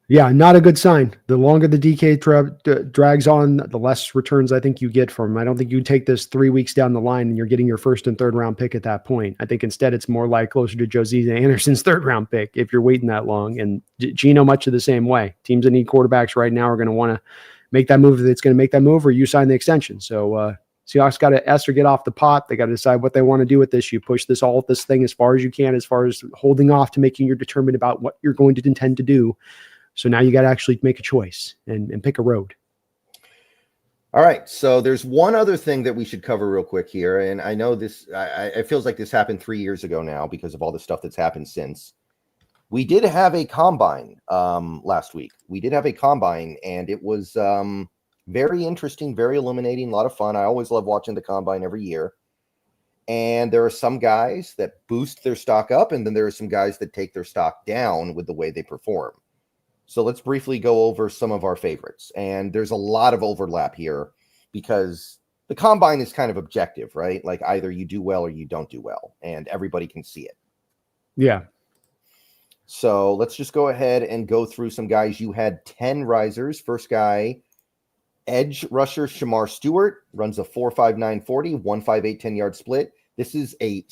Yeah, not a good sign. The longer the DK drags on, the less returns I think you get from him. I don't think you take this 3 weeks down the line and you're getting your first and third round pick at that point. I think instead it's more like closer to Josina Anderson's third round pick if you're waiting that long. And Geno much of the same way. Teams that need quarterbacks right now are going to want to make that move. If it's going to make that move, or you sign the extension. So Seahawks got to Esther get off the pot. They got to decide what they want to do with this. You push this thing as far as you can, as far as holding off to making you determined about what you're going to intend to do. So now you got to actually make a choice and pick a road. All right. So there's one other thing that we should cover real quick here. And I know this, it feels like this happened 3 years ago now because of all the stuff that's happened since. We did have a combine last week. We did have a combine and it was very interesting, very illuminating, a lot of fun. I always love watching the combine every year. And there are some guys that boost their stock up, and then there are some guys that take their stock down with the way they perform. So let's briefly go over some of our favorites. And there's a lot of overlap here because the combine is kind of objective, right? Like either you do well or you don't do well, and everybody can see it. Yeah. So let's just go ahead and go through some guys. You had 10 risers. First guy, edge rusher Shamar Stewart, runs a 4.59 40, 1.58 10-yard split. This is a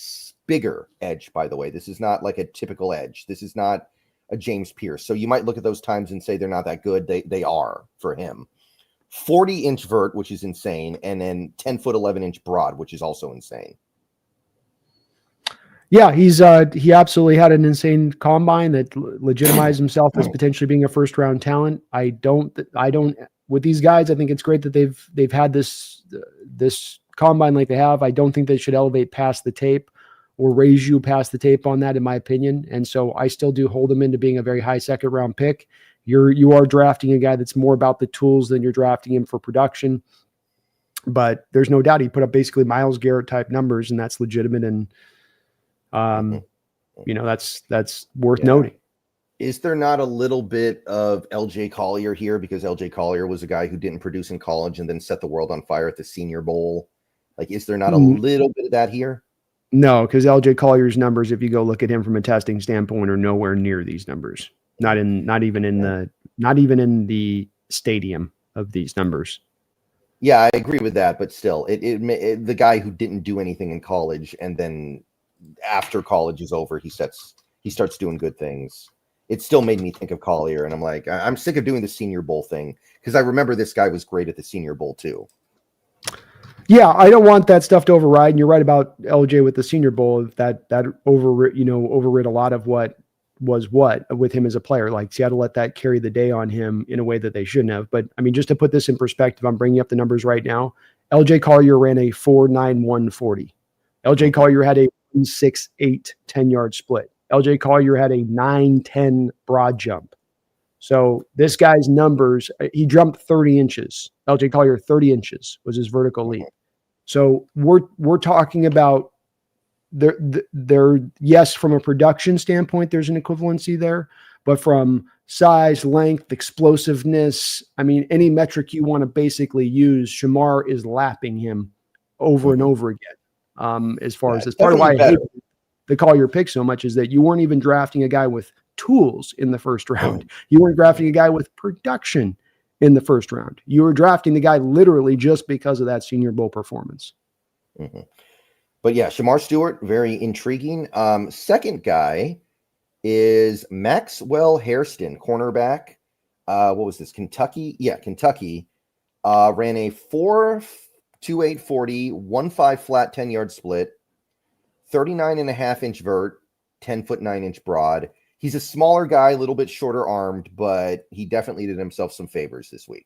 bigger edge, by the way. This is not like a typical edge. This is not a James Pierce. So you might look at those times and say they're not that good. They are for him. 40-inch vert, which is insane, and then 10-foot 11-inch broad, which is also insane. Yeah, he absolutely had an insane combine that legitimized himself as potentially being a first-round talent. I don't with these guys. I think it's great that they've had this combine like they have. I don't think they should elevate past the tape or raise you past the tape on that, in my opinion. And so I still do hold him into being a very high second-round pick. You are drafting a guy that's more about the tools than you're drafting him for production. But there's no doubt he put up basically Myles Garrett type numbers, and that's legitimate. And that's worth noting. Is there not a little bit of LJ Collier here, because LJ Collier was a guy who didn't produce in college and then set the world on fire at the Senior Bowl? Like, is there not a little bit of that here? No, because LJ Collier's numbers, if you go look at him from a testing standpoint, are nowhere near these numbers. Not even in the stadium of these numbers. Yeah, I agree with that, but still, the guy who didn't do anything in college and then after college is over, he starts doing good things. It still made me think of Collier, and I'm like, I'm sick of doing the Senior Bowl thing, because I remember this guy was great at the Senior Bowl too. Yeah, I don't want that stuff to override. And you're right about LJ with the Senior Bowl. That overrid a lot of what with him as a player. Like, Seattle let that carry the day on him in a way that they shouldn't have. But I mean, just to put this in perspective, I'm bringing up the numbers right now. LJ Collier ran a 4.91 40. LJ Collier had a 1.68 10-yard split. LJ Collier had a 9.10 broad jump. So this guy's numbers, he jumped 30 inches. LJ Collier, 30 inches was his vertical leap. So we're talking about there, yes, from a production standpoint, there's an equivalency there, but from size, length, explosiveness, I mean, any metric you want to basically use, Shamar is lapping him over and over again. As far as this, part of why I hate the Collier pick so much is that you weren't even drafting a guy with tools in the first round. You weren't drafting a guy with production in the first round. You were drafting the guy literally just because of that Senior Bowl performance. Mm-hmm. But yeah, Shamar Stewart, very intriguing. Second guy is Maxwell Hairston, cornerback. What was this? Kentucky? Yeah, Kentucky. Ran a 4.28 40, 1.5 flat 10-yard split, 39.5-inch vert, 10-foot 9-inch broad. He's a smaller guy, a little bit shorter armed, but he definitely did himself some favors this week.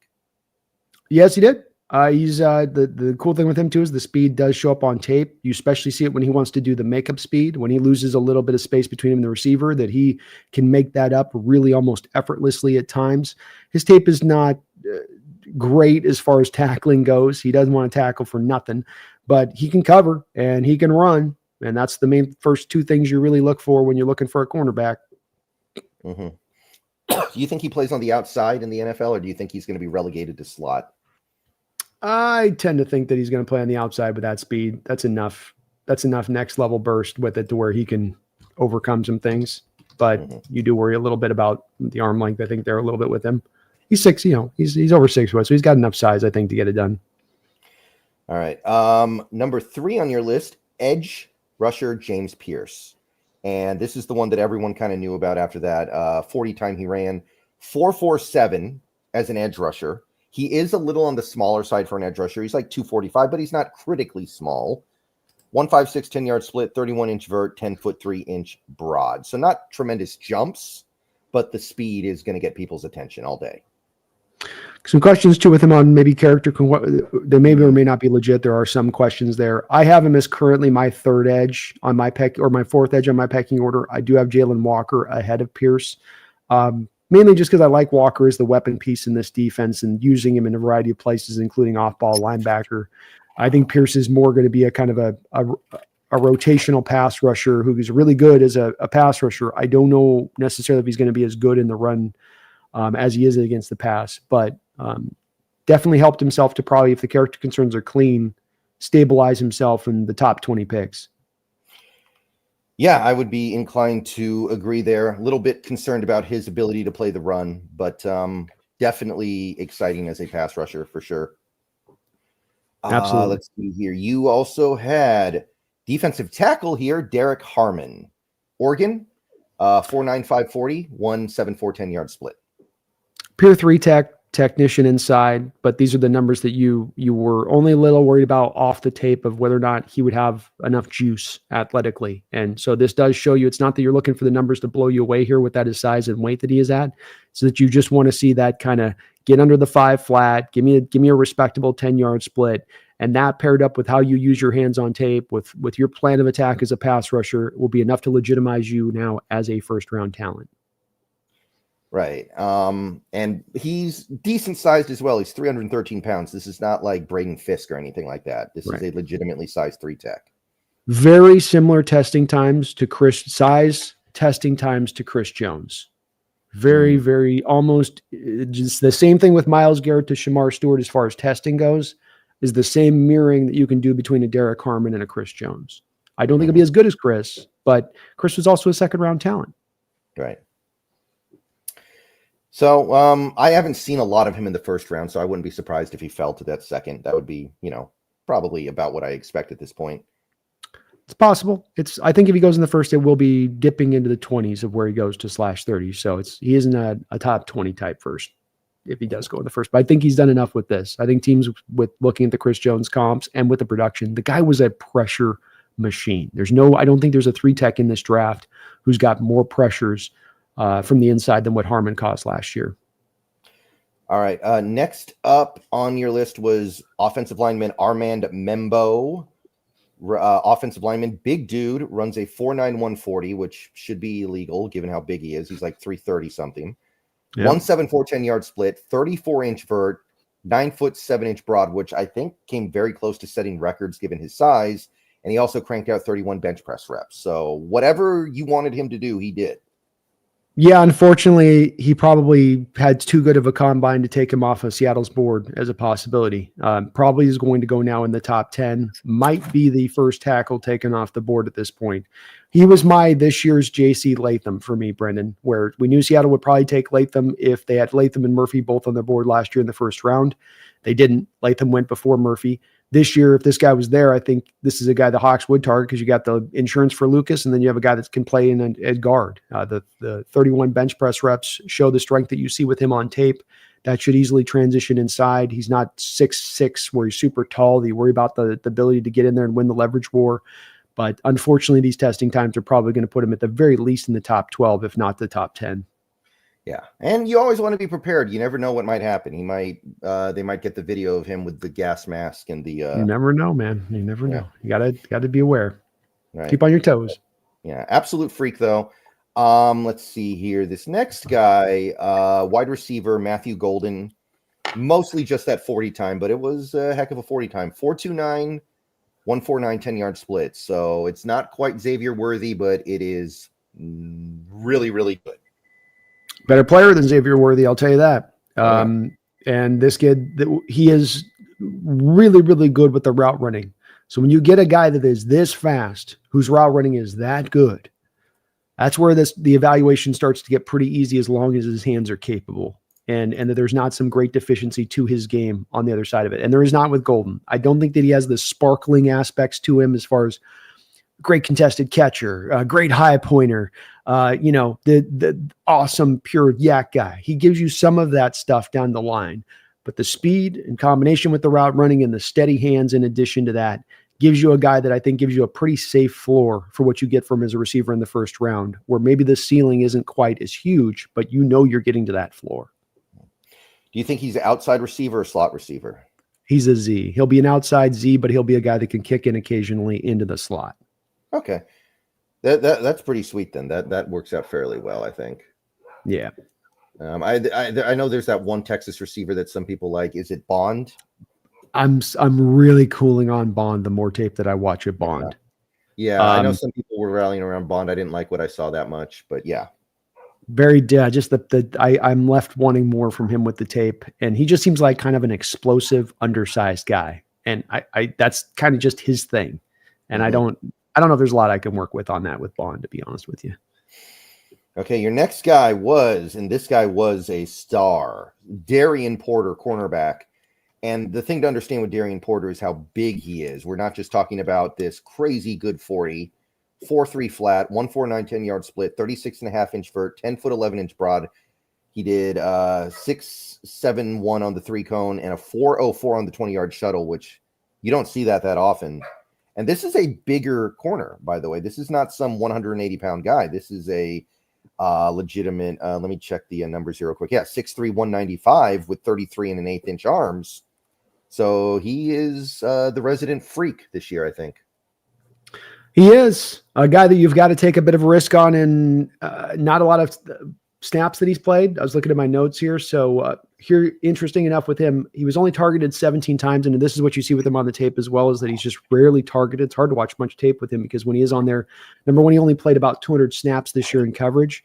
Yes, he did. He's the cool thing with him too is the speed does show up on tape. You especially see it when he wants to do the makeup speed, when he loses a little bit of space between him and the receiver, that he can make that up really almost effortlessly at times. His tape is not great as far as tackling goes. He doesn't want to tackle for nothing, but he can cover and he can run. And that's the main first two things you really look for when you're looking for a cornerback. Mm-hmm. Do you think he plays on the outside in the NFL, or do you think he's going to be relegated to slot? I tend to think that he's going to play on the outside with that speed. That's enough. That's enough next level burst with it to where he can overcome some things. But you do worry a little bit about the arm length. I think they're a little bit with him. He's 6, he's over 6 foot, so he's got enough size, I think, to get it done. All right. Number 3 on your list, edge rusher James Pierce. And this is the one that everyone kind of knew about after that 40 time he ran 4.47 as an edge rusher. He is a little on the smaller side for an edge rusher. He's like 245, but he's not critically small. 1.56 10-yard split, 31-inch vert, 10-foot 3-inch broad. So not tremendous jumps, but the speed is going to get people's attention all day. Some questions too with him on maybe character. They may or may not be legit. There are some questions there. I have him as currently my 3rd edge on my peck, or my 4th edge on my pecking order. I do have Jalen Walker ahead of Pierce. Mainly just because I like Walker as the weapon piece in this defense and using him in a variety of places, including off-ball linebacker. I think Pierce is more going to be a kind of a rotational pass rusher who is really good as a pass rusher. I don't know necessarily if he's going to be as good in the run as he is against the pass, but definitely helped himself to probably, if the character concerns are clean, stabilize himself in the top 20 picks. Yeah, I would be inclined to agree there. A little bit concerned about his ability to play the run, but definitely exciting as a pass rusher for sure. Absolutely. Let's see here. You also had defensive tackle here, Derek Harmon, Oregon, 4.9540, 1.74 10-yard split. Pure 3 technician inside, but these are the numbers that you were only a little worried about off the tape of whether or not he would have enough juice athletically. And so this does show you, it's not that you're looking for the numbers to blow you away here with that his size and weight that he is at, so that you just want to see that kind of get under the 5 flat, give me a respectable 10-yard split. And that paired up with how you use your hands on tape with your plan of attack as a pass rusher will be enough to legitimize you now as a first round talent. Right. And he's decent sized as well. He's 313 pounds. This is not like Braden Fisk or anything like that. This is a legitimately sized 3 tech. Very similar testing times to Chris Jones. Very, very almost just the same thing with Myles Garrett to Shamar Stewart as far as testing goes, is the same mirroring that you can do between a Derek Harmon and a Chris Jones. I don't think it'll be as good as Chris, but Chris was also a second round talent. Right. So I haven't seen a lot of him in the first round, so I wouldn't be surprised if he fell to that second. That would be, probably about what I expect at this point. It's possible. I think if he goes in the first, it will be dipping into the 20s of where he goes to /30. So he isn't a top 20 type first if he does go in the first. But I think he's done enough with this. I think teams with looking at the Chris Jones comps and with the production, the guy was a pressure machine. I don't think there's a 3 tech in this draft who's got more pressures from the inside than what Harmon caused last year. All right. Next up on your list was offensive lineman Armand Membo. Offensive lineman, big dude, runs a 4.9140, which should be illegal given how big he is. He's like 330 something. Yep. 1.74 10-yard split, 34-inch vert, 9 foot 7-inch broad, which I think came very close to setting records given his size. And he also cranked out 31 bench press reps. So whatever you wanted him to do, he did. Yeah, unfortunately, he probably had too good of a combine to take him off of Seattle's board as a possibility. Probably is going to go now in the top 10. Might be the first tackle taken off the board at this point. He was this year's J.C. Latham for me, Brendon, where we knew Seattle would probably take Latham if they had Latham and Murphy both on their board last year in the first round. They didn't. Latham went before Murphy. This year, if this guy was there, I think this is a guy the Hawks would target because you got the insurance for Lucas, and then you have a guy that can play in at guard. The 31 bench press reps show the strength that you see with him on tape. That should easily transition inside. He's not 6'6", where he's super tall. You worry about the ability to get in there and win the leverage war. But unfortunately, these testing times are probably going to put him at the very least in the top 12, if not the top 10. Yeah, and you always want to be prepared. You never know what might happen. They might get the video of him with the gas mask and the. You never know, man. You never know. You gotta be aware. Right. Keep on your toes. Yeah, absolute freak though. Let's see here. This next guy, wide receiver Matthew Golden, mostly just that 40 time, but it was a heck of a 40 time. 4.29, 1.49 10-yard split. So it's not quite Xavier Worthy, but it is really, really good. Better player than Xavier Worthy, I'll tell you that. And this kid, he is really, really good with the route running. So when you get a guy that is this fast, whose route running is that good, that's where the evaluation starts to get pretty easy as long as his hands are capable. And that there's not some great deficiency to his game on the other side of it. And there is not with Golden. I don't think that he has the sparkling aspects to him as far as great contested catcher, great high pointer, the awesome pure yak guy. He gives you some of that stuff down the line, but the speed in combination with the route running and the steady hands in addition to that gives you a guy that I think gives you a pretty safe floor for what you get from as a receiver in the first round, where maybe the ceiling isn't quite as huge, but you're getting to that floor. Do you think he's an outside receiver or slot receiver? He's a Z. He'll be an outside Z, but he'll be a guy that can kick in occasionally into the slot. Okay. That's pretty sweet then. That works out fairly well, I think. Yeah. I know there's that one Texas receiver that some people like. Is it Bond? I'm really cooling on Bond the more tape that I watch of Bond. Yeah, I know some people were rallying around Bond. I didn't like what I saw that much, but yeah. Just I'm left wanting more from him with the tape, and he just seems like kind of an explosive, undersized guy, and I that's kind of just his thing, and I don't know if there's a lot I can work with on that with Bond, to be honest with you. Okay, your next guy was a star, Darian Porter, cornerback. And the thing to understand with Darian Porter is how big he is. We're not just talking about this crazy good 40, 4.3 flat, 1.49 10-yard split, 36.5-inch vert, 10-foot 11-inch broad. He did 6.71 on the 3-cone and a 4.04 on the 20-yard shuttle, which you don't see that often. And this is a bigger corner, by the way. This is not some 180-pound guy. This is a legitimate. Let me check the numbers here real quick. Yeah, 6'3", 195 with 33 and an 1/8-inch arms. So he is the resident freak this year, I think. He is a guy that you've got to take a bit of a risk on, and not a lot of snaps that he's played. I was looking at my notes here. So here, interesting enough with him, he was only targeted 17 times. And this is what you see with him on the tape as well, is that he's just rarely targeted. It's hard to watch much tape with him because when he is on there, number one, he only played about 200 snaps this year in coverage.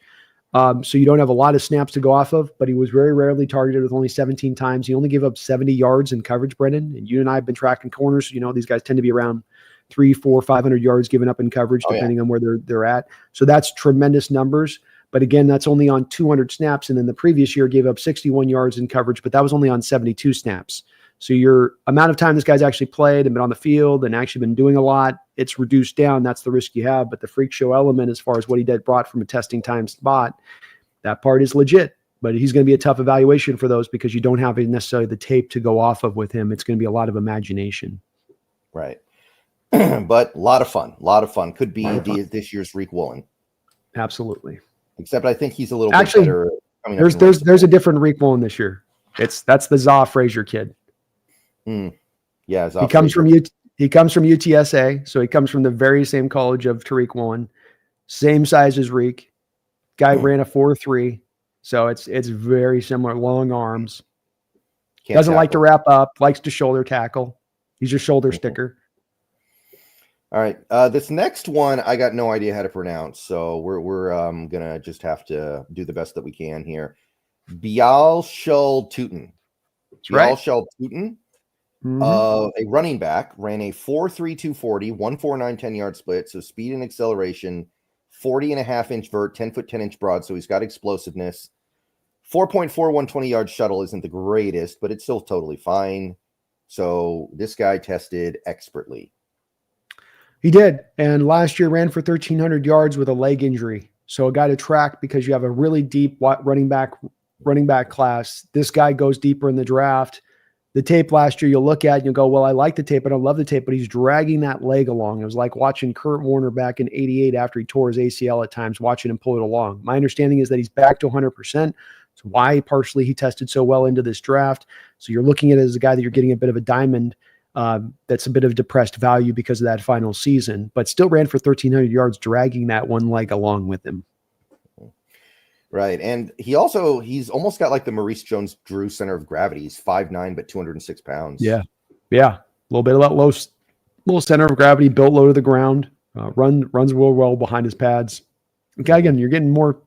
So you don't have a lot of snaps to go off of, but he was very rarely targeted with only 17 times. He only gave up 70 yards in coverage, Brendon. And you and I have been tracking corners. You know, these guys tend to be around 300, 400, 500 yards given up in coverage, depending on where they're at. So that's tremendous numbers. But again, that's only on 200 snaps. And then the previous year gave up 61 yards in coverage, but that was only on 72 snaps. So your amount of time this guy's actually played and been on the field and actually been doing a lot, it's reduced down. That's the risk you have. But the freak show element, as far as what he brought from a testing time spot, that part is legit. But he's going to be a tough evaluation for those because you don't have necessarily the tape to go off of with him. It's going to be a lot of imagination. Right. But a lot of fun. Could be this year's Reek Woolen. Absolutely. Except I think he's a little bit better. There's a different Reek Woolen this year. That's the Zaw Frazier kid. Yeah, he comes from UTSA, so he comes from the very same college of Tariq Woolen, same size as Reek. Guy ran a 4.3, so it's very similar. Long arms, doesn't like to wrap up, likes to shoulder tackle. He's your shoulder sticker. All right, this next one I got no idea how to pronounce, so we're gonna just have to do the best that we can here. Bialshul Tuten. Bialshul Tuten. A running back, ran a 4.3 240, 1.49 10-yard split. So speed and acceleration, 40.5-inch vert, 10-foot 10-inch broad. So he's got explosiveness. 4.41 20-yard shuttle isn't the greatest, but it's still totally fine. So this guy tested expertly. He did, and last year ran for 1,300 yards with a leg injury. So a guy to track because you have a really deep running back class. This guy goes deeper in the draft. The tape last year you'll look at and you'll go, well, I like the tape, I don't love the tape, but he's dragging that leg along. It was like watching Kurt Warner back in '88 after he tore his ACL at times, watching him pull it along. My understanding is that he's back to 100%. It's why partially he tested so well into this draft. So you're looking at it as a guy that you're getting a bit of a diamond that's a bit of depressed value because of that final season, but still ran for 1,300 yards, dragging that one leg along with him. Right. And he's almost got like the Maurice Jones-Drew center of gravity. He's 5'9", but 206 pounds. Yeah. Yeah. A little bit of that little center of gravity, built low to the ground, runs real well behind his pads. Okay, again, you're getting more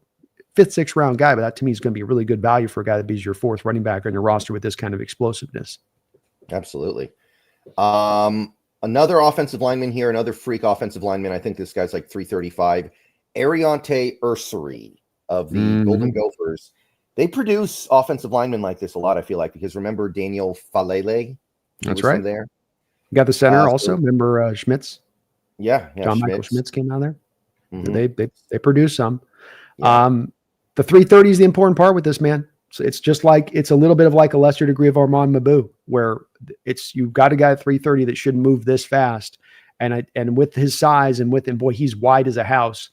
5th, 6th round guy, but that to me is going to be a really good value for a guy that be your 4th running back on your roster with this kind of explosiveness. Absolutely. Another offensive lineman here, another freak offensive lineman. I think this guy's like 335. Ariante Ursary of the Golden Gophers. They produce offensive linemen like this a lot, I feel like, because remember Daniel Falele? That's right. There. You got the center also. Remember Schmitz? Yeah. John Michael Schmitz came out there. They produce some. Yeah. The 330 is the important part with this, man. So it's just like, it's a little bit of like a lesser degree of Armand Mabou, where you've got a guy at 330 that shouldn't move this fast. And with his size and boy, he's wide as a house.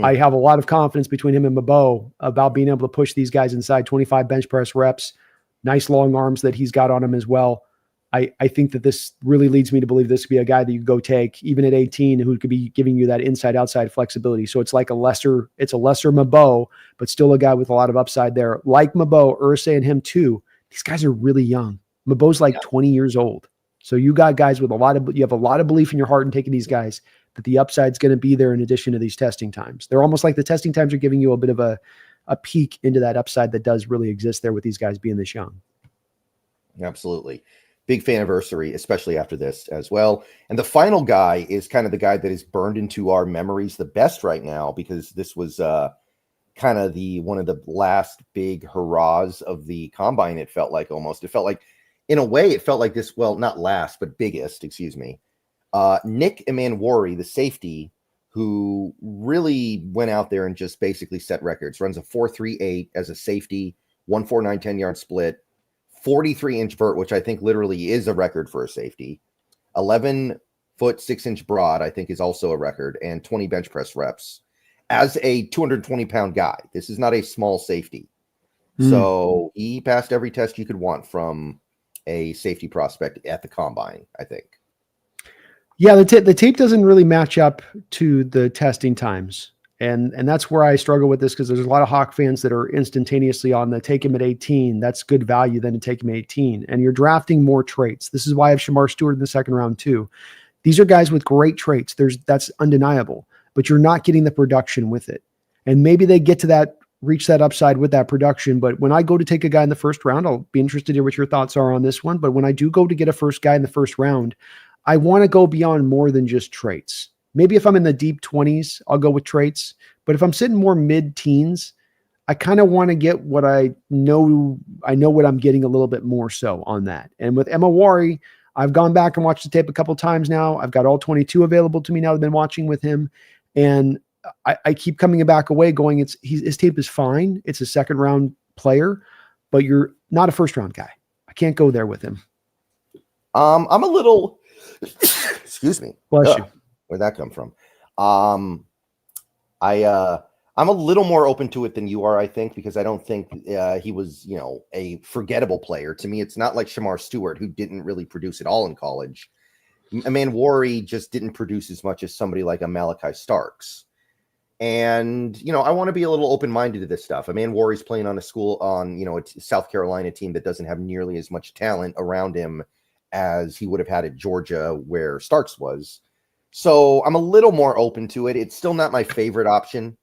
I have a lot of confidence between him and Mabou about being able to push these guys inside 25 bench press reps, nice long arms that he's got on him as well. I think that this really leads me to believe this could be a guy that you could go take even at 18 who could be giving you that inside outside flexibility. So it's like a lesser Mabou, but still a guy with a lot of upside there. Like Mabou, Irsay and him too. These guys are really young. Mabou's like 20 years old. So you got guys with you have a lot of belief in your heart in taking these guys that the upside's going to be there in addition to these testing times. They're almost like the testing times are giving you a bit of a a peek into that upside that does really exist there with these guys being this young. Absolutely. Big fan anniversary, especially after this as well. And the final guy is kind of the guy that is burned into our memories the best right now, because this was kind of one of the last big hurrahs of the combine. It felt like in a way, it felt like this, well, not last, but biggest, excuse me. Nick Emanwari, the safety, who really went out there and just basically set records, runs a 4.38 as a safety, 1.49 10-yard split, 43-inch vert, which I think literally is a record for a safety. 11 foot 6-inch broad, I think, is also a record, and 20 bench press reps as a 220-pound guy. This is not a small safety. So he passed every test you could want from a safety prospect at the combine, I think. Yeah, the tape doesn't really match up to the testing times. And that's where I struggle with this, because there's a lot of Hawk fans that are instantaneously on the take him at 18. That's good value than to take him at 18. And you're drafting more traits. This is why I have Shamar Stewart in the second round too. These are guys with great traits. That's undeniable, but you're not getting the production with it. And maybe they get to that, reach that upside with that production. But when I go to take a guy in the first round, I'll be interested to hear what your thoughts are on this one. But when I do go to get a first guy in the first round, I want to go beyond more than just traits. Maybe if I'm in the deep 20s, I'll go with traits. But if I'm sitting more mid-teens, I kind of want to get what I know what I'm getting a little bit more so on that. And with Emanwari, I've gone back and watched the tape a couple times now. I've got all 22 available to me now. I've been watching with him. And I keep coming back away going, his tape is fine. It's a second round player, but you're not a first round guy. I can't go there with him. I'm a little, excuse me. Bless you. Where'd that come from? I'm a little more open to it than you are, I think, because I don't think he was, a forgettable player. To me, it's not like Shamar Stewart, who didn't really produce at all in college. Emanwari just didn't produce as much as somebody like a Malachi Starks. And, I want to be a little open-minded to this stuff. Emanwari's playing on a South Carolina team that doesn't have nearly as much talent around him as he would have had at Georgia, where Starks was. So I'm a little more open to it. It's still not my favorite option.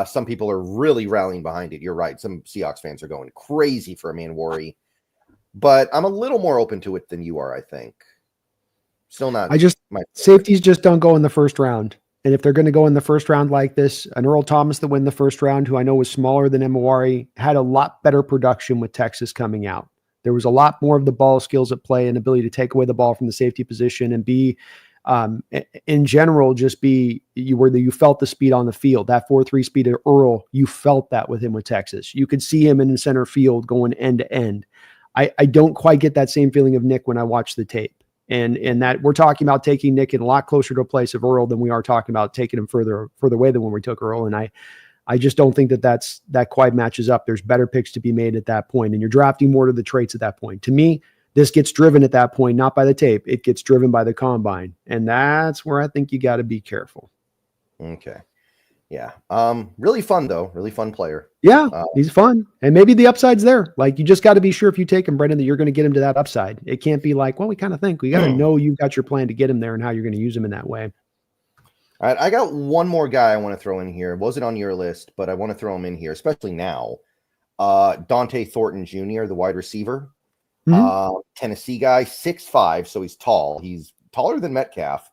Some people are really rallying behind it. You're right. Some Seahawks fans are going crazy for Emanwari, but I'm a little more open to it than you are, I think. Still not. Safeties just don't go in the first round. And if they're going to go in the first round like this, an Earl Thomas that went in the first round, who I know was smaller than Emanwari, had a lot better production with Texas coming out. There was a lot more of the ball skills at play and ability to take away the ball from the safety position and be, in general, you felt the speed on the field. That 4.3 speed of Earl, you felt that with him with Texas. You could see him in the center field going end to end. I don't quite get that same feeling of Nick when I watch the tape. And that we're talking about taking Nick in a lot closer to a place of Earl than we are talking about taking him further away than when we took Earl. And I just don't think that quite matches up. There's better picks to be made at that point, and you're drafting more to the traits at that point. To me, this gets driven at that point, not by the tape. It gets driven by the combine. And that's where I think you got to be careful. Okay. Yeah. Really fun though. Really fun player. Yeah. He's fun. And maybe the upside's there. Like, you just got to be sure if you take him, Brendon, that you're going to get him to that upside. It can't be like, well, we kind of think. We got to know you've got your plan to get him there and how you're going to use him in that way. All right. I got one more guy I want to throw in here. It wasn't on your list, but I want to throw him in here, especially now. Dante Thornton Jr., the wide receiver. Tennessee guy, 6'5", so he's tall. He's taller than Metcalf.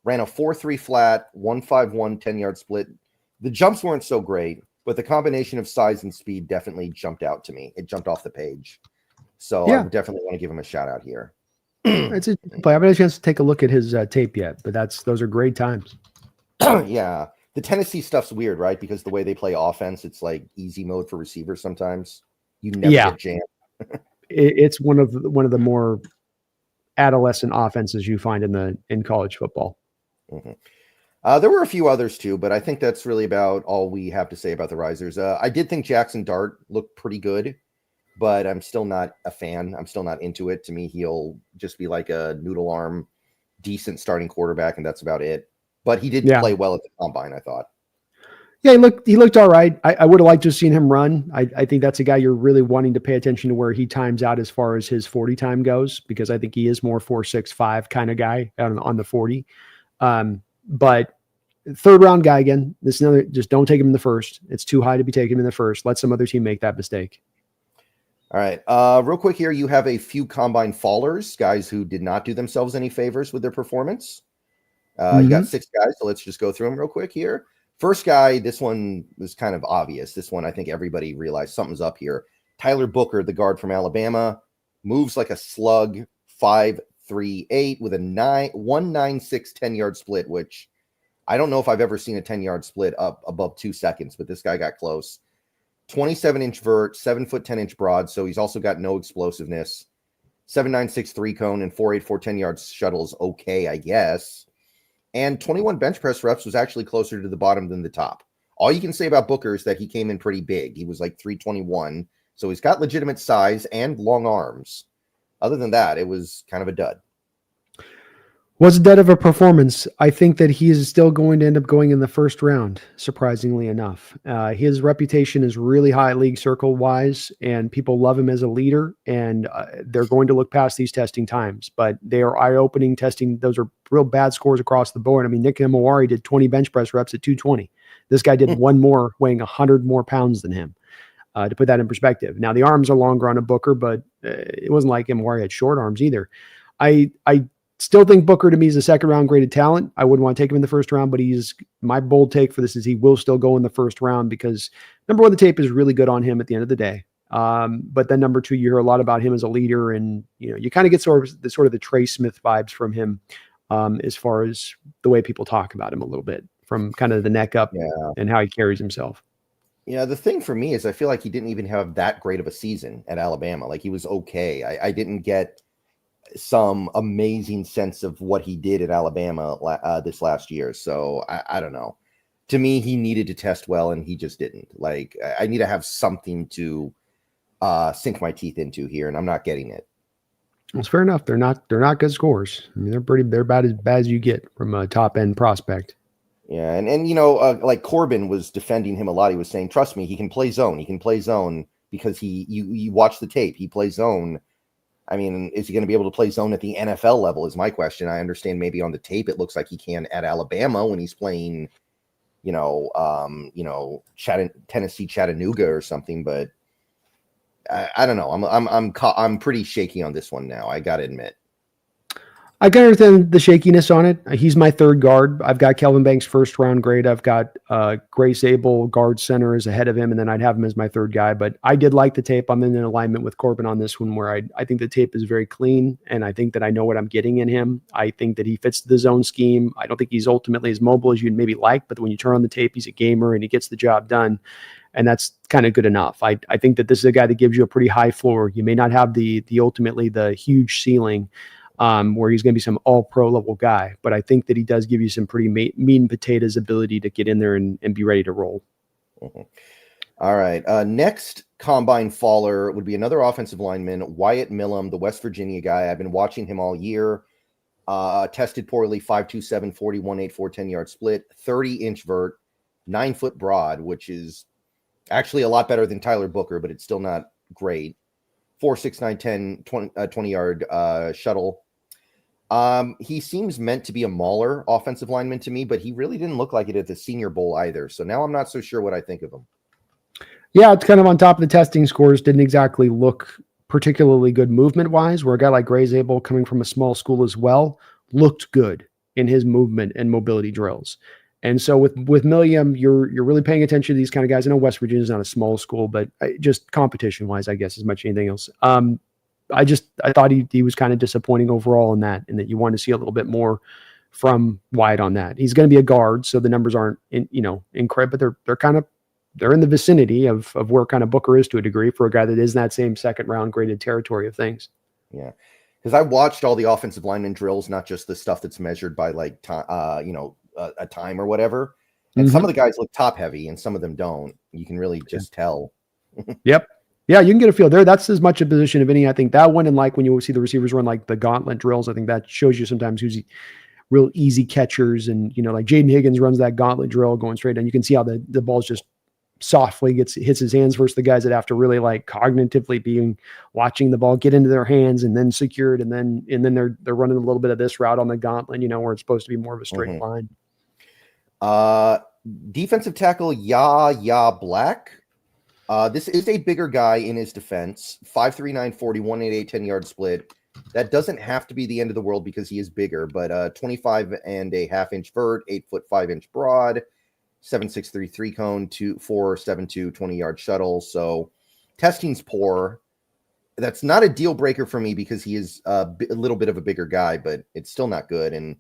Ran a 4.3 flat, 1.51 10-yard split. The jumps weren't so great, but the combination of size and speed definitely jumped out to me. It jumped off the page. So I definitely want to give him a shout out here. It's a play. I haven't had a chance to take a look at his tape yet, but those are great times. Yeah. The Tennessee stuff's weird, right? Because the way they play offense, it's like easy mode for receivers sometimes. You never get jammed. It's one of the more adolescent offenses you find in college football. There were a few others too, but I think that's really about all we have to say about the risers. I did think Jackson Dart looked pretty good, but I'm still not a fan. I'm still not into it. To me, he'll just be like a noodle arm, decent starting quarterback, and that's about it. But he did play well at the combine, I thought. Yeah, he looked all right. I would have liked to have seen him run. I think that's a guy you're really wanting to pay attention to where he times out as far as his 40 time goes, because I think he is more 4.65 kind of guy on the 40. But third round guy again. This is another, just don't take him in the first. It's too high to be taken in the first. Let some other team make that mistake. All right. Real quick here, you have a few combine fallers, guys who did not do themselves any favors with their performance. You got 6 guys, so let's just go through them real quick here. First guy, this one was kind of obvious. This one, I think everybody realized something's up here. Tyler Booker, the guard from Alabama, moves like a slug, 5.38 with a 1.96 10-yard split, which I don't know if I've ever seen a 10-yard split up above 2 seconds, but this guy got close. 27-inch vert, 7 foot 10-inch broad, so he's also got no explosiveness. 7.96 3-cone and 4.84 10-yard shuttles, okay, I guess. And 21 bench press reps was actually closer to the bottom than the top. All you can say about Booker is that he came in pretty big. He was like 321, so he's got legitimate size and long arms. Other than that, it was kind of a dud. Was a dud of a performance. I think that he is still going to end up going in the first round, surprisingly enough. His reputation is really high league circle wise, and people love him as a leader, and they're going to look past these testing times, but they are eye-opening testing. Those are real bad scores across the board. I mean, Nick Emawari did 20 bench press reps at 220. This guy did one more, weighing 100 more pounds than him, to put that in perspective. Now, the arms are longer on a Booker, but it wasn't like Emawari had short arms either. I still think Booker to me is a second round graded talent. I wouldn't want to take him in the first round, but my bold take for this is he will still go in the first round because number one, the tape is really good on him at the end of the day. But then number two, you hear a lot about him as a leader, and you kind of get sort of the Trey Smith vibes from him, as far as the way people talk about him a little bit, from kind of the neck up and how he carries himself. Yeah, the thing for me is I feel like he didn't even have that great of a season at Alabama. Like, he was okay. I didn't get some amazing sense of what he did at Alabama this last year. So I don't know. To me, he needed to test well, and he just didn't. Like, I need to have something to sink my teeth into here, and I'm not getting it. It's fair enough. They're not good scores. I mean, they're about as bad as you get from a top end prospect. Yeah, and like Corbin was defending him a lot. He was saying, "Trust me, he can play zone. He can play zone because you watch the tape. He plays zone." I mean, is he going to be able to play zone at the NFL level is my question. I understand maybe on the tape it looks like he can at Alabama when he's playing, Tennessee Chattanooga or something. But I don't know. I'm pretty shaky on this one now. I got to admit. I can understand the shakiness on it. He's my third guard. I've got Kelvin Banks first round grade. I've got Grace Abel guard center is ahead of him, and then I'd have him as my third guy. But I did like the tape. I'm in an alignment with Corbin on this one, where I think the tape is very clean, and I think that I know what I'm getting in him. I think that he fits the zone scheme. I don't think he's ultimately as mobile as you'd maybe like, but when you turn on the tape, he's a gamer and he gets the job done. And that's kind of good enough. I think that this is a guy that gives you a pretty high floor. You may not have the ultimately the huge ceiling, where he's going to be some all-pro level guy. But I think that he does give you some pretty meat and potatoes ability to get in there and be ready to roll. Mm-hmm. All right. Next combine faller would be another offensive lineman, Wyatt Millam, the West Virginia guy. I've been watching him all year. Tested poorly, 5.27, 41.84, 10-yard split, 30-inch vert, 9-foot broad, which is actually a lot better than Tyler Booker, but it's still not great. 4.69, 10, 20-yard shuttle. He seems meant to be a mauler offensive lineman to me, but he really didn't look like it at the Senior Bowl either. So now I'm not so sure what I think of him. Yeah, it's kind of on top of the testing scores. Didn't exactly look particularly good movement-wise, where a guy like Grace Abel, coming from a small school as well, looked good in his movement and mobility drills. And so with Millam, you're really paying attention to these kind of guys. I know West Virginia is not a small school, but just competition-wise, I guess, as much as anything else. I thought he was kind of disappointing overall in that you want to see a little bit more from Wyatt on that. He's going to be a guard, so the numbers aren't incredible, but they're in the vicinity of where kind of Booker is to a degree for a guy that is in that same second round graded territory of things. Yeah, because I watched all the offensive lineman drills, not just the stuff that's measured by like a time or whatever. And some of the guys look top heavy, and some of them don't. You can really just tell. Yep. Yeah, you can get a feel there. That's as much a position of any. I think that one, and like when you see the receivers run like the gauntlet drills, I think that shows you sometimes who's real easy catchers. And like Jaden Higgins runs that gauntlet drill going straight, and you can see how the ball's just softly hits his hands versus the guys that have to really like cognitively watching the ball get into their hands and then secured, and then they're running a little bit of this route on the gauntlet, where it's supposed to be more of a straight line. Defensive tackle Ya Black. This is a bigger guy in his defense. 5'3", 940, 188, 10-yard split. That doesn't have to be the end of the world because he is bigger, but 25 and a half inch vert, 8 foot 5 inch broad, 7'6", 3 cone, 4'7", 20-yard shuttle. So testing's poor. That's not a deal breaker for me because he is a little bit of a bigger guy, but it's still not good. And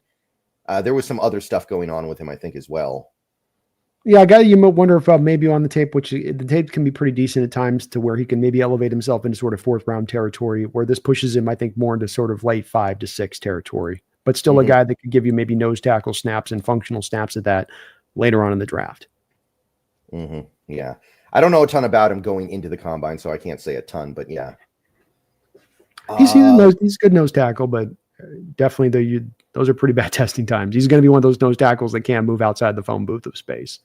there was some other stuff going on with him, I think, as well. Yeah, a guy you might wonder if maybe on the tape, which the tape can be pretty decent at times to where he can maybe elevate himself into sort of fourth round territory, where this pushes him, I think, more into sort of late 5 to 6 territory, but still a guy that could give you maybe nose tackle snaps and functional snaps at that later on in the draft. Yeah. I don't know a ton about him going into the combine, so I can't say a ton, but yeah. He's a good nose tackle, but definitely those are pretty bad testing times. He's going to be one of those nose tackles that can't move outside the phone booth of space.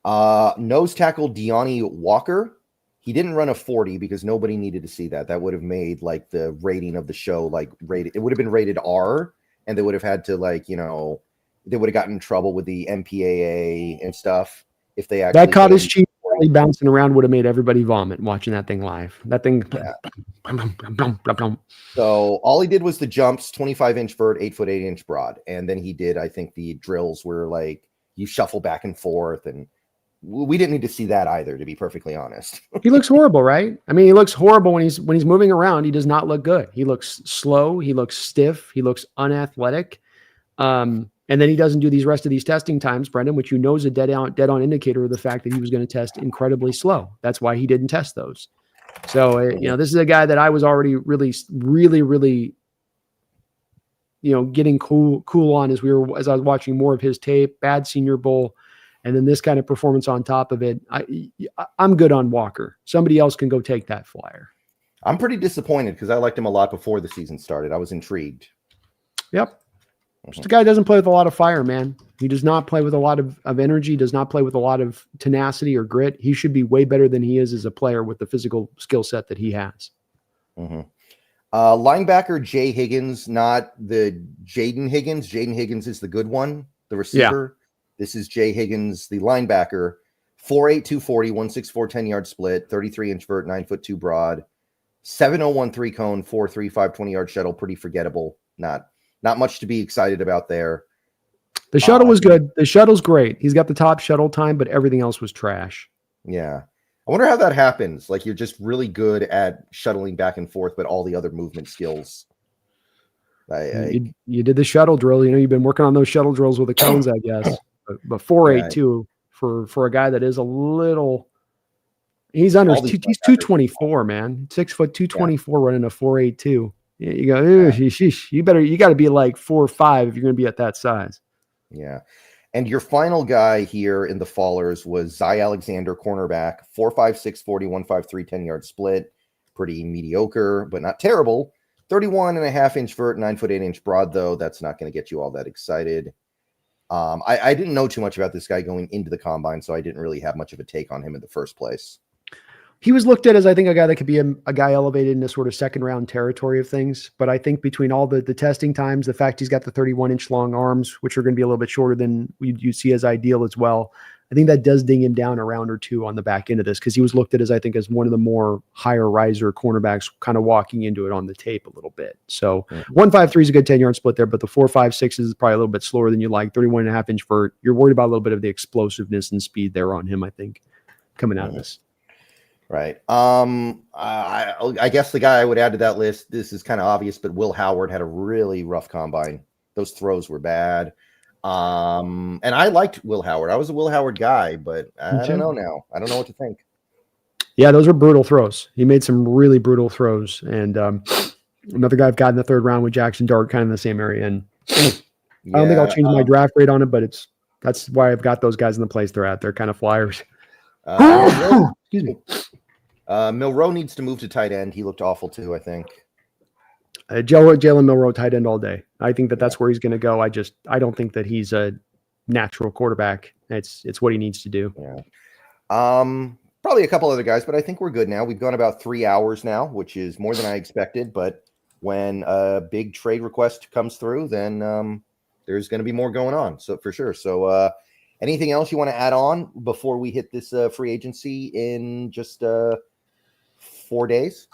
Nose tackle Deonnie Walker. He didn't run a 40 because nobody needed to see that. That would have made like the rating of the show rated. It would have been rated R, and they would have had to they would have gotten in trouble with the MPAA and stuff if they actually. That cottage cheese bouncing around would have made everybody vomit watching that thing live. That thing. Yeah. So all he did was the jumps, 25-inch vert, 8 foot 8 inch broad, and then he did. I think the drills were like you shuffle back and forth, and we didn't need to see that either, to be perfectly honest. He looks horrible, right? I mean, he looks horrible when he's moving around. He does not look good. He looks slow. He looks stiff. He looks unathletic. And then he doesn't do these rest of these testing times, Brendon, which is a dead on indicator of the fact that he was going to test incredibly slow. That's why he didn't test those. So, this is a guy that I was already really, really, really, getting cool on as I was watching more of his tape. Bad Senior Bowl. And then this kind of performance on top of it. I'm good on Walker. Somebody else can go take that flyer. I'm pretty disappointed because I liked him a lot before the season started. I was intrigued. Yep. Just a guy who doesn't play with a lot of fire, man. He does not play with a lot of energy, does not play with a lot of tenacity or grit. He should be way better than he is as a player with the physical skill set that he has. Linebacker Jay Higgins, not the Jaden Higgins. Jaden Higgins is the good one, the receiver. Yeah. This is Jay Higgins, the linebacker. 4'8", 240, 164, 10-yard split, 33-inch vert, 9 foot 2 broad, 701 3 cone, 4.35 20-yard shuttle. Pretty forgettable. Not much to be excited about there. The shuttle was good. The shuttle's great. He's got the top shuttle time, but everything else was trash. Yeah. I wonder how that happens. Like you're just really good at shuttling back and forth, but all the other movement skills. You did the shuttle drill. You've been working on those shuttle drills with the cones, I guess. But 4'8" too for a guy that is a little. He's under. He's 224, man. 6 foot 224, running a 4'8" too. You go, you got to be like 4'5" if you're going to be at that size. Yeah. And your final guy here in the fallers was Zy Alexander, cornerback, 4'5", 640, 153, 10-yard split. Pretty mediocre, but not terrible. 31.5-inch vert, 9 foot 8 inch broad, though. That's not going to get you all that excited. I didn't know too much about this guy going into the combine, so I didn't really have much of a take on him in the first place. He was looked at as, I think, a guy that could be a guy elevated in the sort of second round territory of things. But I think between all the testing times, the fact he's got the 31-inch long arms, which are going to be a little bit shorter than you see as ideal as well, I think that does ding him down a round or two on the back end of this because he was looked at as, I think, as one of the more higher riser cornerbacks kind of walking into it on the tape a little bit. So 153 is a good 10-yard split there, but the 4.56 is probably a little bit slower than you like. 31.5-inch vert. You're worried about a little bit of the explosiveness and speed there on him, I think, coming out of this. Right. I guess the guy I would add to that list, this is kind of obvious, but Will Howard had a really rough combine. Those throws were bad. And I liked Will Howard. I was a Will Howard guy, but I don't know now. I don't know what to think. Yeah, those were brutal throws. He made some really brutal throws. And another guy I've got in the third round with Jackson Dart, kind of in the same area. And I don't think I'll change my draft grade on it, but that's why I've got those guys in the place they're at. They're kind of flyers. Excuse me. Milroe needs to move to tight end. He looked awful too, I think. Jalen Milroe, tight end all day. I think that's where he's going to go. I don't think that he's a natural quarterback. It's what he needs to do. Yeah. Probably a couple other guys, but I think we're good now. We've gone about 3 hours now, which is more than I expected. But when a big trade request comes through, then there's going to be more going on. So for sure. So anything else you want to add on before we hit this free agency in just 4 days?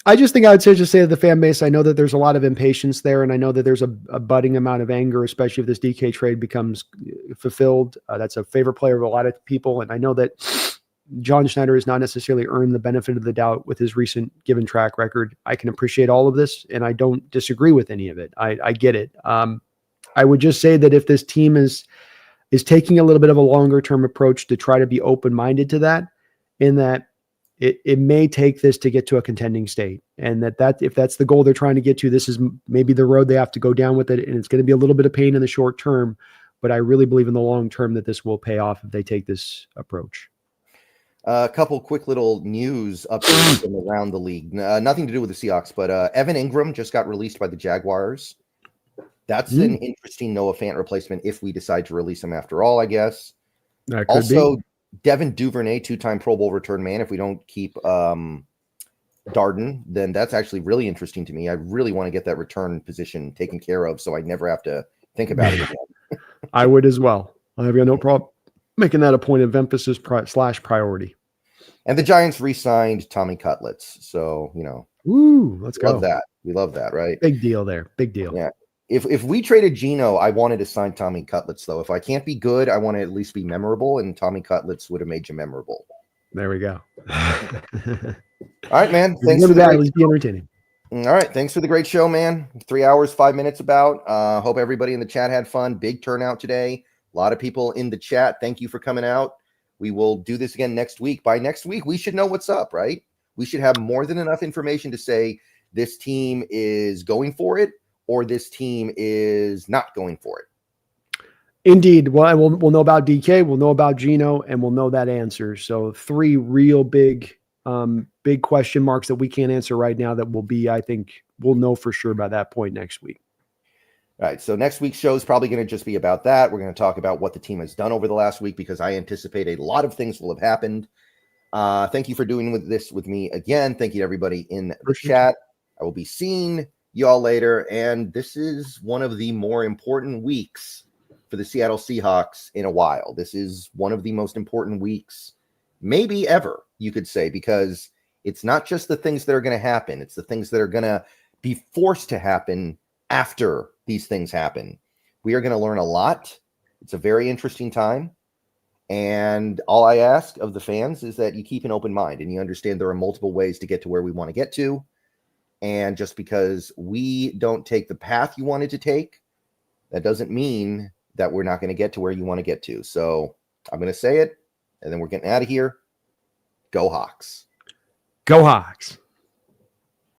I just think I would say to the fan base, I know that there's a lot of impatience there, and I know that there's a budding amount of anger, especially if this DK trade becomes fulfilled. That's a favorite player of a lot of people, and I know that John Schneider has not necessarily earned the benefit of the doubt with his recent given track record. I can appreciate all of this, and I don't disagree with any of it. I get it. I would just say that if this team is taking a little bit of a longer term approach to try to be open-minded to that, in that it may take this to get to a contending state, and that if that's the goal they're trying to get to, this is maybe the road they have to go down with it. And it's going to be a little bit of pain in the short term, but I really believe in the long term that this will pay off if they take this approach. A couple quick little news updates from around the league. Nothing to do with the Seahawks, but Evan Ingram just got released by the Jaguars. That's an interesting Noah Fant replacement if we decide to release him after all, I guess. That could Also, be. Devin Duvernay, 2-time Pro Bowl return man. If we don't keep Darden, then that's actually really interesting to me. I really want to get that return position taken care of so I never have to think about it again. I would as well. I have no problem making that a point of emphasis / priority. And the Giants re-signed Tommy Cutlets. So, Let's go. Love that. We love that, right? Big deal there. Big deal. Yeah. If we traded Geno, I wanted to sign Tommy Cutlets, though. If I can't be good, I want to at least be memorable, and Tommy Cutlets would have made you memorable. There we go. All right, man. Thanks for that. At least be entertaining. All right. Thanks for the great show, man. 3 hours, 5 minutes about. Hope everybody in the chat had fun. Big turnout today. A lot of people in the chat. Thank you for coming out. We will do this again next week. By next week, we should know what's up, right? We should have more than enough information to say this team is going for it, or this team is not going for it. Indeed. Well, we'll know about DK, we'll know about Geno, and we'll know that answer. So 3 real big question marks that we can't answer right now that will be, I think, we'll know for sure by that point next week. All right. So next week's show is probably going to just be about that. We're going to talk about what the team has done over the last week, because I anticipate a lot of things will have happened. Thank you for doing this with me again. Thank you to everybody in the chat. I will be seeing y'all later. And this is one of the more important weeks for the Seattle Seahawks in a while. This is one of the most important weeks, maybe ever, you could say, because it's not just the things that are going to happen. It's the things that are going to be forced to happen after these things happen. We are going to learn a lot. It's a very interesting time. And all I ask of the fans is that you keep an open mind and you understand there are multiple ways to get to where we want to get to. And just because we don't take the path you wanted to take, that doesn't mean that we're not going to get to where you want to get to. So I'm going to say it, and then we're getting out of here. Go Hawks. Go Hawks.